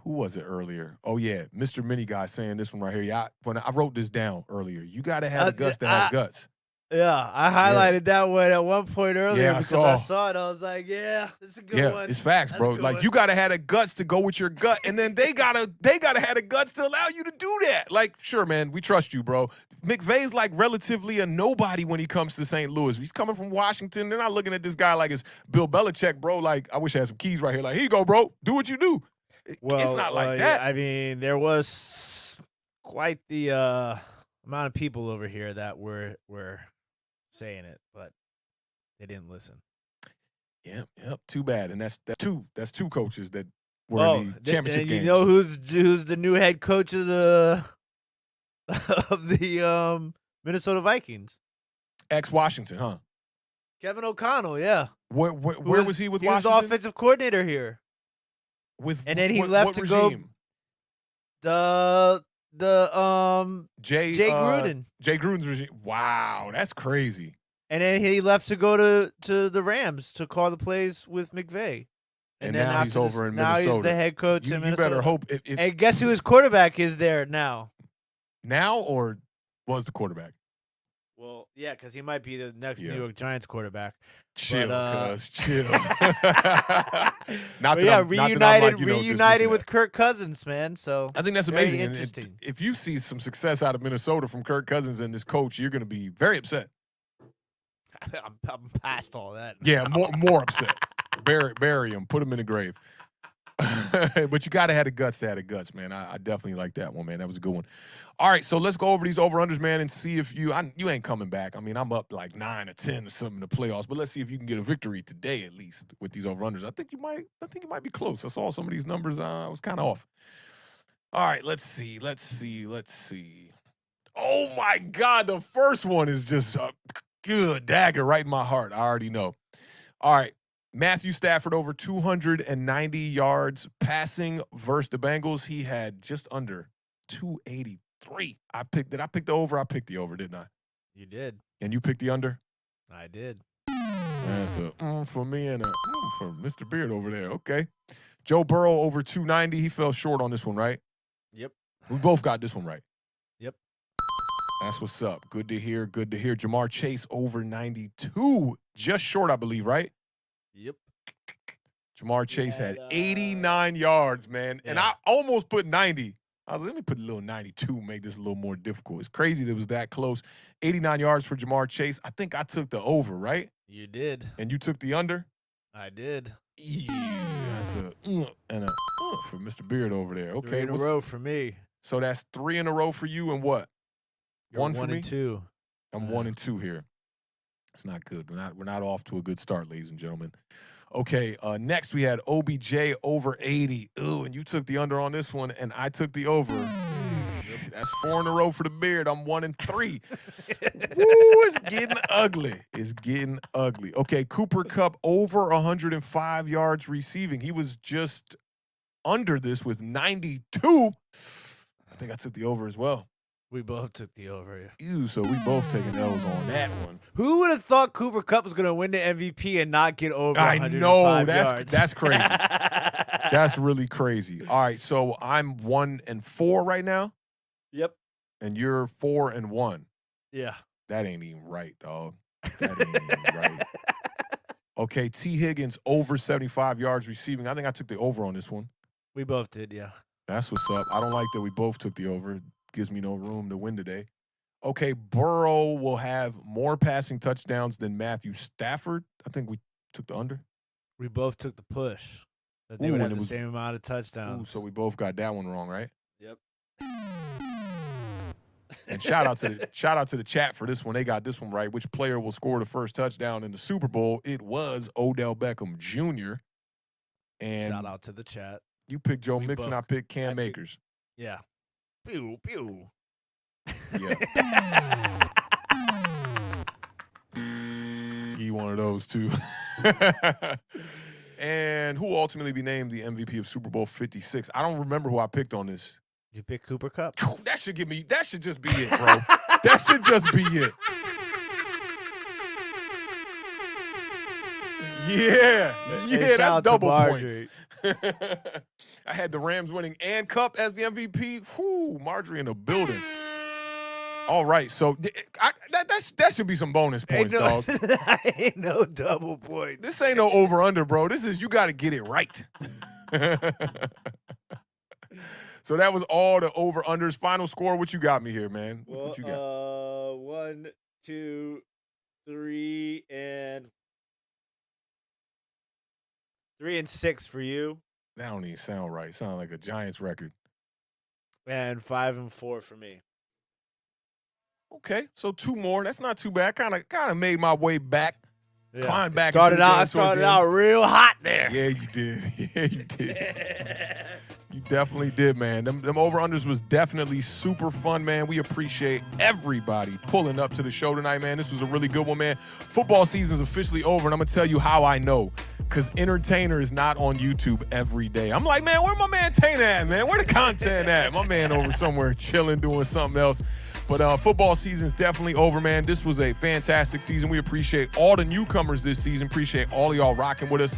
who was it earlier? Oh yeah, Mr. Mini Guy saying this one right here. Yeah, when I wrote this down earlier, you got to have the guts to have guts. Yeah, I highlighted that one at one point earlier because I saw it. I was like, yeah, it's a good one. Yeah, it's facts, bro. Like, you got to have the guts to go with your gut, and then they gotta have the guts to allow you to do that. Like, sure, man, we trust you, bro. McVay's like relatively a nobody when he comes to St. Louis. He's coming from Washington. They're not looking at this guy like it's Bill Belichick, bro. Like, I wish I had some keys right here. Like, here you go, bro. Do what you do. Well, it's not like that. Yeah, I mean, there was quite the amount of people over here that were saying it, but they didn't listen. Yep. Too bad. And that's two coaches that were in the championship games. You know who's the new head coach of the Minnesota Vikings? Ex-Washington, huh? Kevin O'Connell, yeah. Where was he with Washington? He was the offensive coordinator here. And then he left to regime? go Jay Gruden. Jay Gruden's regime. Wow, that's crazy. And then he left to go to the Rams to call the plays with McVay. And then now he's over in Minnesota. Now he's the head coach in Minnesota. You better hope. And guess who his quarterback is there now? Now or was the quarterback? Well, yeah, because he might be the next New York Giants quarterback. Chill, cuz. Chill. reunited with Kirk Cousins, man. So I think that's amazing. Interesting. And if you see some success out of Minnesota from Kirk Cousins and this coach, you're going to be very upset. I'm past all that. Yeah, more upset. Bury him. Put him in the grave. But you got to have the guts to have the guts, man. I definitely like that one, man. That was a good one. All right, so let's go over these over-unders, man, and see if you ain't coming back. I mean, I'm up like 9 or 10 or something in the playoffs, but let's see if you can get a victory today at least with these over-unders. I think you might be close. I saw some of these numbers. I was kind of off. All right, let's see. Oh, my God, the first one is just a good dagger right in my heart. I already know. All right. Matthew Stafford over 290 yards passing versus the Bengals. He had just under 283. Did I pick the over? I picked the over, didn't I? You did. And you picked the under? I did. That's a for me and a for Mr. Beard over there. Okay. Joe Burrow over 290. He fell short on this one, right? Yep. We both got this one right. Yep. That's what's up. Good to hear. Jamar Chase over 92. Just short, I believe, right? Yep. Jamar Chase had 89 yards, man. Yeah. And I almost put 90. I was like, let me put a little 92, make this a little more difficult. It's crazy that it was that close. 89 yards for Jamar Chase. I think I took the over, right? You did. And you took the under? I did. Yeah. That's a for Mr. Beard over there. Okay. 3 in a row for me. So that's 3 in a row for you and what? You're 1 for me? 1 and 2. I'm 1 and 2 here. It's not good. We're not off to a good start, ladies and gentlemen. Okay, next we had OBJ over 80. Ooh, and you took the under on this one, and I took the over. That's 4 in a row for the Beard. I'm 1 and 3. Woo, it's getting ugly. It's getting ugly. Okay, Cooper Kupp over 105 yards receiving. He was just under this with 92. I think I took the over as well. We both took the over. Ew, so we both taking L's on that one. Who would have thought Cooper Kupp was going to win the MVP and not get over 105 yards? That's crazy. That's really crazy. All right, so I'm 1 and 4 right now. Yep. And you're 4 and 1. Yeah. That ain't even right, dog. That ain't even right. Okay, T. Higgins over 75 yards receiving. I think I took the over on this one. We both did, yeah. That's what's up. I don't like that we both took the over. Gives me no room to win today. Okay, Burrow will have more passing touchdowns than Matthew Stafford. I think we took the under. We both took the push. That they would have the same amount of touchdowns. So we both got that one wrong, right? Yep. And shout out to the chat for this one. They got this one right. Which player will score the first touchdown in the Super Bowl? It was Odell Beckham Jr. And shout out to the chat. You picked Joe Mixon. I picked Cam Akers. Yeah. Pew, pew. Yeah. He one of those too. And who will ultimately be named the MVP of Super Bowl 56? I don't remember who I picked on this. You pick Cooper Kupp? That should just be it, bro. That should just be it. Yeah, shout that's out to double points. Marjorie. I had the Rams winning and Kupp as the MVP. Whoo, Marjorie in the building. All right, so that should be some bonus points, dog. Ain't no double points. This ain't no over-under, bro. This is, you got to get it right. So that was all the over-unders. Final score, what you got me here, man? What you got? 1, 2, 3, and 3 and 6 for you. That don't even sound right. Sound like a Giants record. And 5 and 4 for me. Okay, so 2 more. That's not too bad. Kind of made my way back. Yeah. Climbed back. I started out real hot there. Yeah, you did. Yeah, you did. You definitely did, man. Them over-unders was definitely super fun, man. We appreciate everybody pulling up to the show tonight, man. This was a really good one, man. Football season is officially over, and I'm going to tell you how I know. Because Entertainer is not on YouTube every day. I'm like, man, where my man Tainer at, man? Where the content at? My man over somewhere chilling, doing something else. But football season is definitely over, man. This was a fantastic season. We appreciate all the newcomers this season. Appreciate all of y'all rocking with us.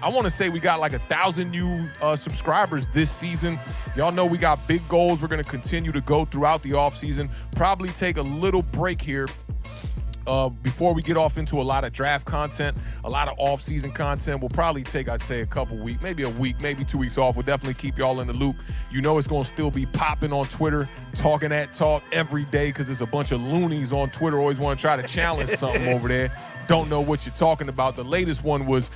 I want to say we got like 1,000 new subscribers this season. Y'all know we got big goals. We're going to continue to go throughout the offseason. Probably take a little break here before we get off into a lot of draft content, a lot of off-season content. We'll probably take, I'd say, a couple weeks, maybe a week, maybe 2 weeks off. We'll definitely keep y'all in the loop. You know it's going to still be popping on Twitter, talking that talk every day because there's a bunch of loonies on Twitter always want to try to challenge something over there. Don't know what you're talking about. The latest one was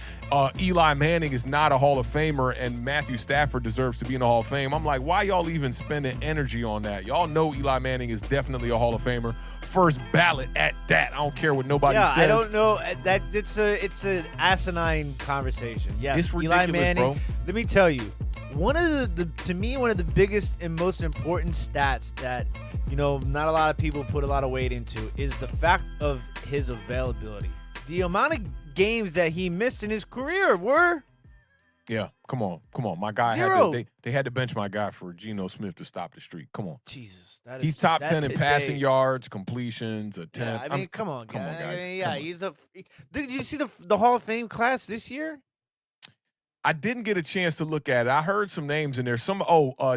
Eli Manning is not a Hall of Famer and Matthew Stafford deserves to be in the Hall of Fame. I'm like, why y'all even spending energy on that? Y'all know Eli Manning is definitely a Hall of Famer. First ballot at that. I don't care what nobody says. I don't know. That it's an asinine conversation. Yes, it's ridiculous, Eli Manning, bro. Let me tell you, one of the biggest and most important stats that not a lot of people put a lot of weight into is the fact of his availability. The amount of games that he missed in his career were. Yeah, come on. My guy 0. They had to bench my guy for Geno Smith to stop the streak. Come on. Jesus. He's top 10 in passing yards, completions, attempts. Yeah, I mean, come on, guys. Did you see the Hall of Fame class this year? I didn't get a chance to look at it. I heard some names in there.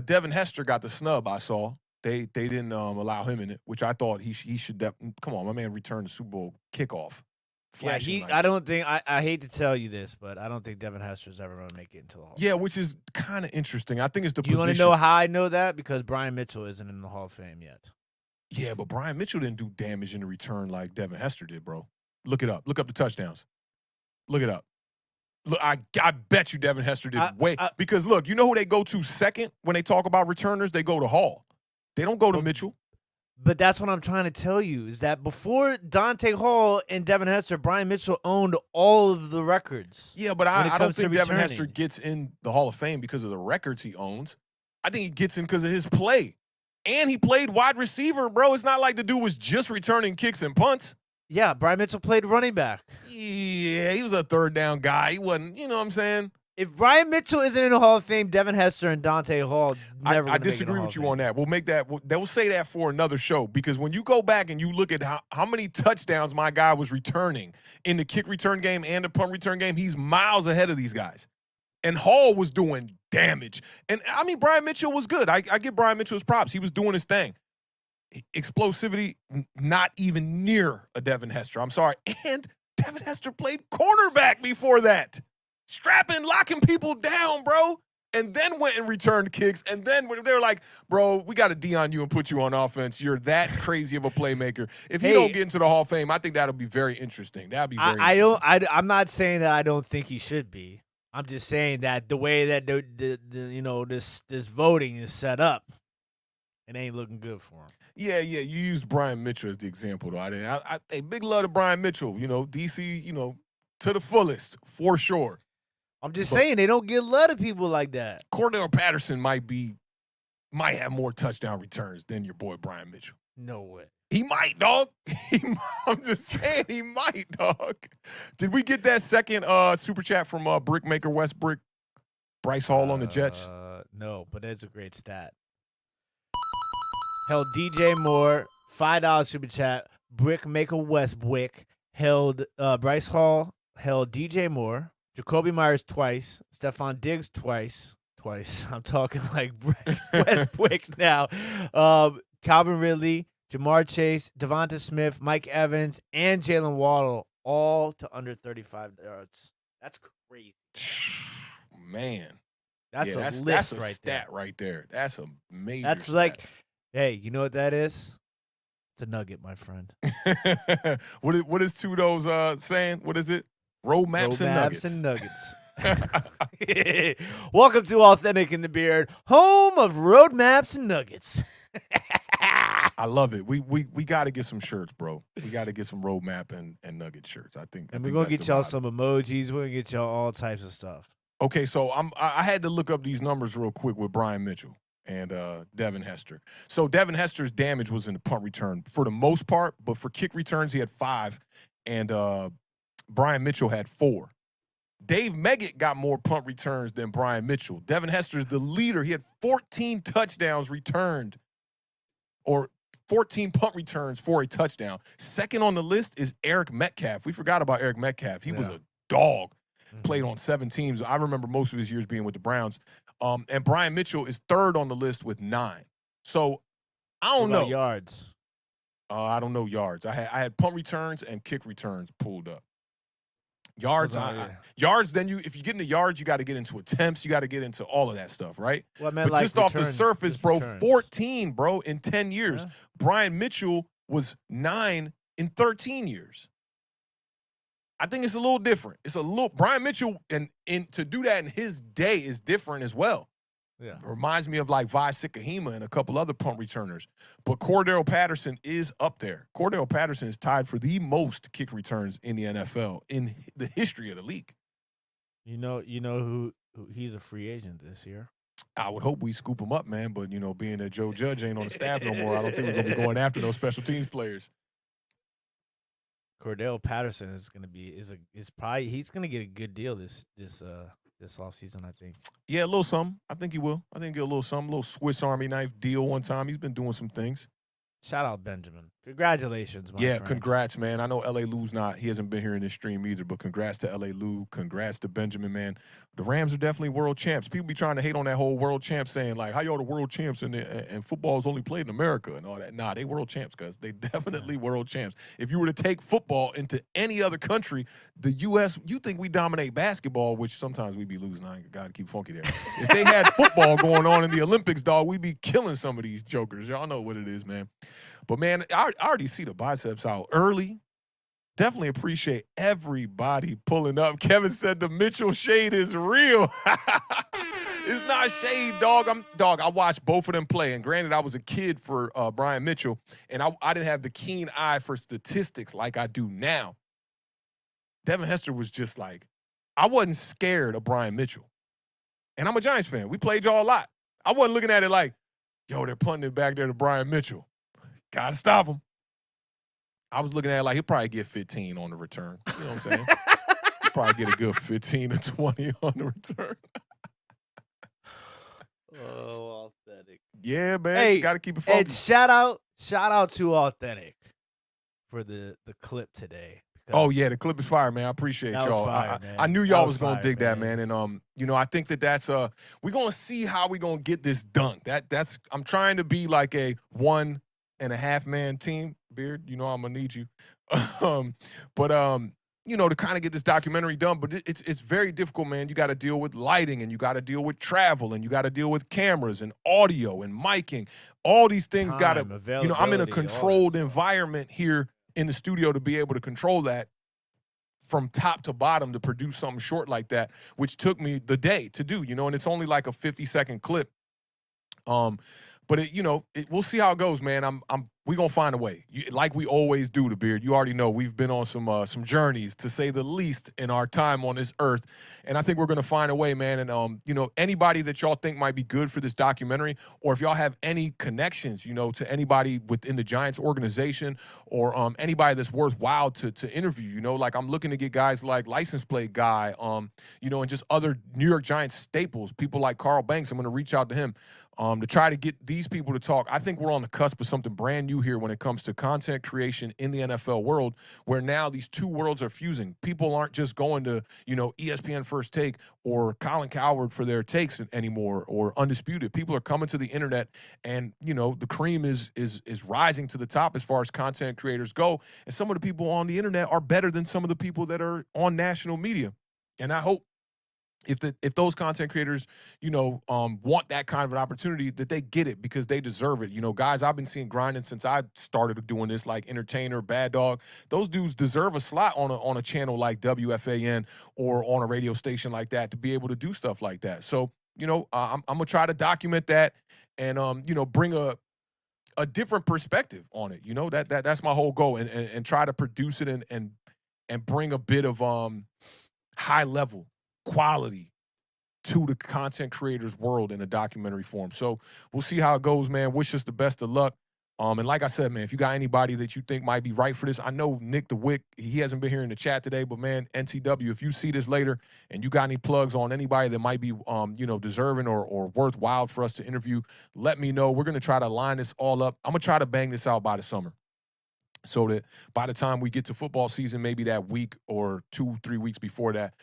Devin Hester got the snub, I saw. They didn't allow him in it, which I thought he should. Come on, my man returned the Super Bowl kickoff. Yeah, I don't think I hate to tell you this, but I don't think Devin Hester's ever going to make it into the Hall of Fame. Yeah, which is kind of interesting. I think it's the You position. want to know how I know that? Because Brian Mitchell isn't in the Hall of Fame yet. Yeah, but Brian Mitchell didn't do damage in the return like Devin Hester did, bro. Look it up. Look up the touchdowns. Look it up. Look, I bet you Devin Hester did because look, you know who they go to second when they talk about returners? They go to Hall. They don't go to Mitchell. But that's what I'm trying to tell you is that before Dante Hall and Devin Hester, Brian Mitchell owned all of the records. Yeah, but I don't think Devin Hester gets in the Hall of Fame because of the records he owns. I think he gets in because of his play. And he played wide receiver, bro. It's not like the dude was just returning kicks and punts. Yeah, Brian Mitchell played running back. Yeah, he was a third down guy. He wasn't, you know what I'm saying? If Brian Mitchell isn't in the Hall of Fame, Devin Hester and Dante Hall never. I disagree with you on that. We'll make that. We'll say that for another show because when you go back and you look at how many touchdowns my guy was returning in the kick return game and the punt return game, he's miles ahead of these guys. And Hall was doing damage. And I mean, Brian Mitchell was good. I give Brian Mitchell his props. He was doing his thing. Explosivity, not even near a Devin Hester. I'm sorry. And Devin Hester played cornerback before that. Strapping, locking people down, bro. And then went and returned kicks. And then they were like, bro, we got to D on you and put you on offense. You're that crazy of a playmaker. If you don't get into the Hall of Fame, I think that'll be very interesting. That'll be very interesting. I'm not saying that I don't think he should be. I'm just saying that the way that this voting is set up, it ain't looking good for him. Yeah. You used Brian Mitchell as the example, though. I big love to Brian Mitchell. DC, to the fullest, for sure. I'm just saying they don't get love to people like that. Cordell Patterson might have more touchdown returns than your boy Brian Mitchell. No way. He might, dog. I'm just saying he might, dog. Did we get that second super chat from Brickmaker West Brick? Bryce Hall on the Jets? No, but it's a great stat. Held DJ Moore, $5 super chat. Brickmaker Westwick held Bryce Hall, held DJ Moore, Jacoby Myers twice, Stephon Diggs twice. I'm talking like Westwick now. Calvin Ridley, Jamar Chase, Devonta Smith, Mike Evans, and Jalen Waddle, all to under 35 yards. That's crazy. Man. That's yeah, a that's list a right stat there. right there. That's a major That's stat. like, hey, you know what that is? It's a nugget, my friend. What is Tudo's saying? What is it? Roadmaps and nuggets. Welcome to Authentic in the Beard, home of roadmaps and nuggets. I love it. We got to get some shirts, bro. We got to get some roadmap and nugget shirts. I think. And we're gonna that's get the y'all vibe. some emojis. We're gonna get y'all all types of stuff. Okay, so I had to look up these numbers real quick with Brian Mitchell and Devin Hester. So Devin Hester's damage was in the punt return for the most part, but for kick returns he had 5, and Brian Mitchell had 4. Dave Meggett got more punt returns than Brian Mitchell. Devin Hester is the leader. He had 14 touchdowns returned, or 14 punt returns for a touchdown. Second on the list is Eric Metcalf. We forgot about Eric Metcalf. He was a dog. Played on 7 teams. I remember most of his years being with the Browns. And Brian Mitchell is third on the list with 9. So I don't know. Yards. I don't know yards. I had punt returns and kick returns pulled up. Yards, yards. Then if you get into yards, you got to get into attempts. You got to get into all of that stuff, right? Well, I meant but like just off the surface, bro, returns. 14, bro, in 10 years. Yeah. Brian Mitchell was 9 in 13 years. I think it's a little different. Brian Mitchell, and to do that in his day is different as well. Yeah. It reminds me of like Vi Sikahema and a couple other punt returners. But Cordell Patterson is up there. Cordell Patterson is tied for the most kick returns in the NFL in the history of the league. You know who he's a free agent this year. I would hope we scoop him up, man. But being that Joe Judge ain't on the staff no more, I don't think we're gonna be going after those special teams players. Cordell Patterson is probably he's gonna get a good deal this offseason, I think. Yeah, a little something. I think he will. I think he'll get a little something, a little Swiss Army knife deal one time. He's been doing some things. Shout out Benjamin. Congratulations, my friend. Congrats, man. I know L.A. Lou's he hasn't been here in this stream either, but congrats to L.A. Lou. Congrats to Benjamin, man. The Rams are definitely world champs. People be trying to hate on that whole world champs, saying, like, how y'all the world champs and football is only played in America and all that. Nah, they world champs, guys. They definitely world champs. If you were to take football into any other country, the U.S., you think we dominate basketball, which sometimes we be losing. I got to keep funky there. If they had football going on in the Olympics, dog, we'd be killing some of these jokers. Y'all know what it is, man. But, man, I already see the biceps out early. Definitely appreciate everybody pulling up. Kevin said the Mitchell shade is real. It's not shade, dog. I watched both of them play. And granted, I was a kid for Brian Mitchell, and I didn't have the keen eye for statistics like I do now. Devin Hester was just like, I wasn't scared of Brian Mitchell. And I'm a Giants fan. We played y'all a lot. I wasn't looking at it like, yo, they're punting it back there to Brian Mitchell. Got to stop him. I was looking at it like he'll probably get 15 on the return. You know what I'm saying? He'll probably get a good 15 or 20 on the return. Oh, Authentic. Yeah, man. Hey, got to keep it funky. And shout out to Authentic for the clip today. Oh, yeah, the clip is fire, man. I appreciate y'all. Fire, I knew y'all was going going to dig that, man. And, I think that's we're going to see how we're going to get this done. I'm trying to be like a 1.5-man team. Beard, I'm going to need you. To kind of get this documentary done. But it's very difficult, man. You got to deal with lighting, and you got to deal with travel, and you got to deal with cameras and audio and miking. All these things got to, I'm in a controlled environment here in the studio to be able to control that from top to bottom to produce something short like that, which took me the day to do, and it's only like a 50-second clip. But we'll see how it goes, man. We gonna find a way, like we always do. The Beard, you already know we've been on some journeys, to say the least, in our time on this earth, and I think we're gonna find a way, man. And anybody that y'all think might be good for this documentary, or if y'all have any connections, to anybody within the Giants organization, or anybody that's worthwhile to interview, like I'm looking to get guys like License Plate Guy, and just other New York Giants staples, people like Carl Banks. I'm gonna reach out to him. To try to get these people to talk. I think we're on the cusp of something brand new here when it comes to content creation in the NFL world, where now these two worlds are fusing. People aren't just going to, ESPN First Take or Colin Cowherd for their takes anymore, or Undisputed. People are coming to the internet, and, the cream is rising to the top as far as content creators go. And some of the people on the internet are better than some of the people that are on national media. And I hope if those content creators, want that kind of an opportunity, that they get it, because they deserve it. Guys I've been seeing grinding since I started doing this, like Entertainer, Bad Dog, those dudes deserve a slot on a channel like WFAN or on a radio station like that to be able to do stuff like that. So, I'm going to try to document that and, bring a different perspective on it. That's my whole goal, and try to produce it and bring a bit of high level quality to the content creators world in a documentary form. So we'll see how it goes, man. Wish us the best of luck. And like I said, man, if you got anybody that you think might be right for this, I know Nick the Wick, he hasn't been here in the chat today, but man, NTW, if you see this later and you got any plugs on anybody that might be, deserving or worthwhile for us to interview, let me know. We're going to try to line this all up. I'm going to try to bang this out by the summer, so that by the time we get to football season, maybe that week or 2-3 weeks before that,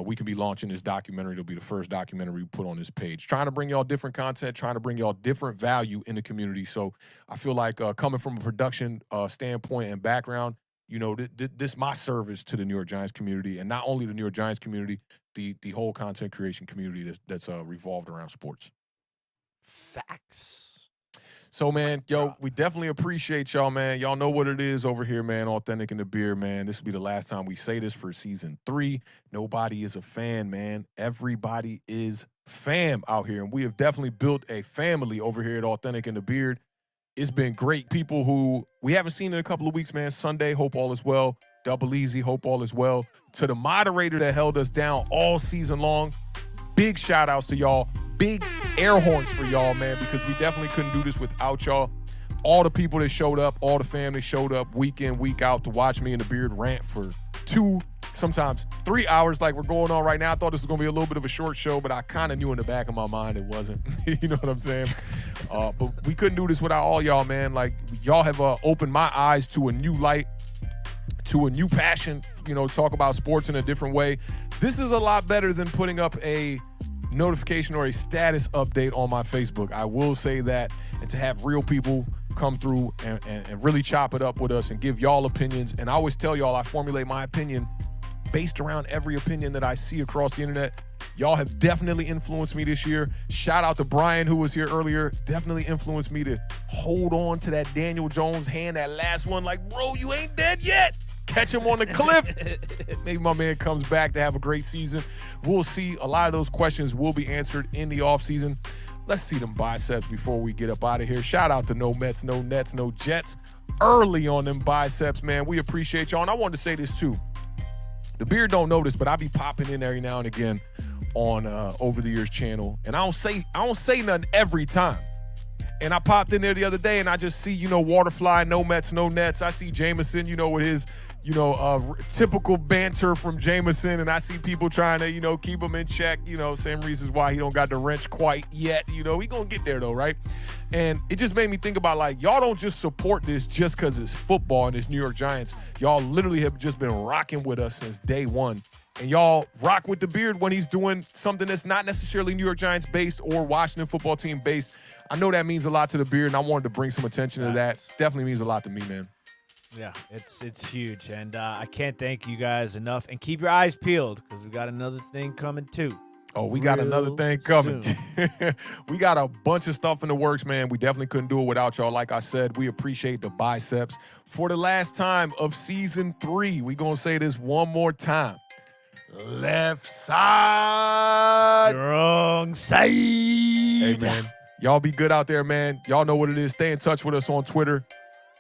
we can be launching this documentary. It'll be the first documentary we put on this page. Trying to bring y'all different content, trying to bring y'all different value in the community. So I feel like coming from a production standpoint and background, this is my service to the New York Giants community, and not only the New York Giants community, the whole content creation community that's revolved around sports. Facts. So, man, we definitely appreciate y'all, man. Y'all know what it is over here, man. Awthentik in the Beard, man. This will be the last time we say this for season 3. Nobody is a fan, man. Everybody is fam out here. And we have definitely built a family over here at Awthentik in the Beard. It's been great. People who we haven't seen in a couple of weeks, man. Sunday, hope all is well. Double Easy, hope all is well. To the moderator that held us down all season long, big shout outs to y'all. Big air horns for y'all, man, because we definitely couldn't do this without y'all. All the people that showed up, all the family showed up week in, week out to watch me and the Beard rant for 2, sometimes 3 hours like we're going on right now. I thought this was going to be a little bit of a short show, but I kind of knew in the back of my mind it wasn't. You know what I'm saying? But we couldn't do this without all y'all, man. Like, y'all have opened my eyes to a new light, to a new passion, talk about sports in a different way. This is a lot better than putting up a notification or a status update on my Facebook. I will say that. And to have real people come through and really chop it up with us and give y'all opinions. And I always tell y'all I formulate my opinion based around every opinion that I see across the internet. Y'all have definitely influenced me this year. Shout out to Brian, who was here earlier. Definitely influenced me to hold on to that Daniel Jones hand, that last one. Like, bro, you ain't dead yet. Catch him on the cliff. Maybe my man comes back to have a great season. We'll see. A lot of those questions will be answered in the offseason. Let's see them biceps before we get up out of here. Shout out to No Mets, No Nets, No Jets. Early on them biceps, man. We appreciate y'all. And I wanted to say this too. The Beard don't know this, but I be popping in every now and again on Over the Years channel. And I don't say nothing every time. And I popped in there the other day and I just see, Waterfly, No Mets, No Nets. I see Jameson, with his typical banter from Jameson, and I see people trying to, keep him in check, same reasons why he don't got the wrench quite yet, he gonna get there though, right? And it just made me think about, like, y'all don't just support this just because it's football and it's New York Giants. Y'all literally have just been rocking with us since day one. And y'all rock with the Beard when he's doing something that's not necessarily New York Giants based or Washington football team based. I know that means a lot to the Beard, and I wanted to bring some attention to that. Definitely means a lot to me, man. Yeah, it's huge, and I can't thank you guys enough. And keep your eyes peeled, because we got another thing coming too. Oh, we got another thing coming. We got a bunch of stuff in the works, man. We definitely couldn't do it without y'all. Like I said, we appreciate the biceps. For the last time of season 3, we gonna say this one more time. Left side. Strong side. Hey, man. Y'all be good out there, man. Y'all know what it is. Stay in touch with us on Twitter.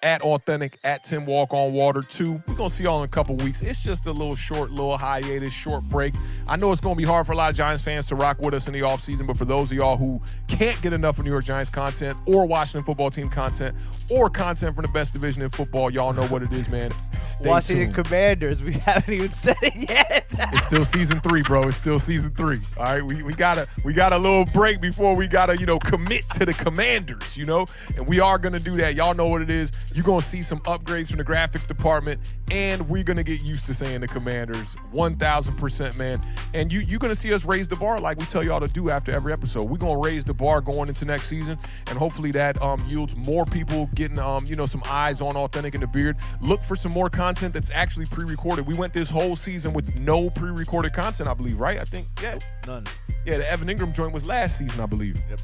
At Awthentik, at Tim Walk on Water 2. We're going to see y'all in a couple weeks. It's just a little hiatus, short break. I know it's going to be hard for a lot of Giants fans to rock with us in the offseason, but for those of y'all who can't get enough of New York Giants content or Washington football team content or content from the best division in football, y'all know what it is, man. Stay Washington tuned. Commanders. We haven't even said it yet. It's still season 3, bro. It's still season 3. All right, we got a little break before we gotta commit to the Commanders, and we are gonna do that. Y'all know what it is. You're gonna see some upgrades from the graphics department, and we're gonna get used to saying the Commanders 1,000%, man. And you're gonna see us raise the bar like we tell y'all to do after every episode. We're gonna raise the bar going into next season, and hopefully that yields more people getting some eyes on Awthentik and the Beard. Look for some more content that's actually pre-recorded. We went this whole season with no pre-recorded content, I believe, right? I think, yeah. None. Yeah, the Evan Ingram joint was last season, I believe. Yep.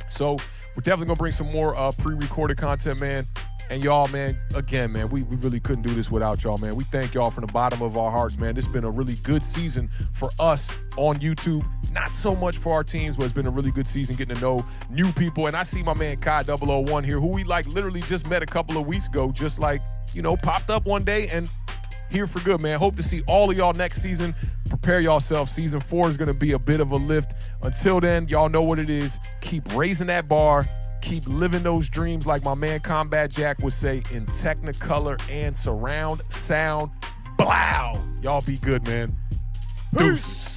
So we're definitely gonna bring some more pre-recorded content, man. And y'all, man, again, man, we really couldn't do this without y'all, man. We thank y'all from the bottom of our hearts, man. This has been a really good season for us on YouTube. Not so much for our teams, but it's been a really good season getting to know new people. And I see my man Kai 001 here, who we literally just met a couple of weeks ago, just popped up one day and here for good, man. Hope to see all of y'all next season. Prepare yourself. Season 4 is going to be a bit of a lift. Until then, y'all know what it is. Keep raising that bar. Keep living those dreams like my man Combat Jack would say in Technicolor and surround sound. Blow. Y'all be good, man. Deuce.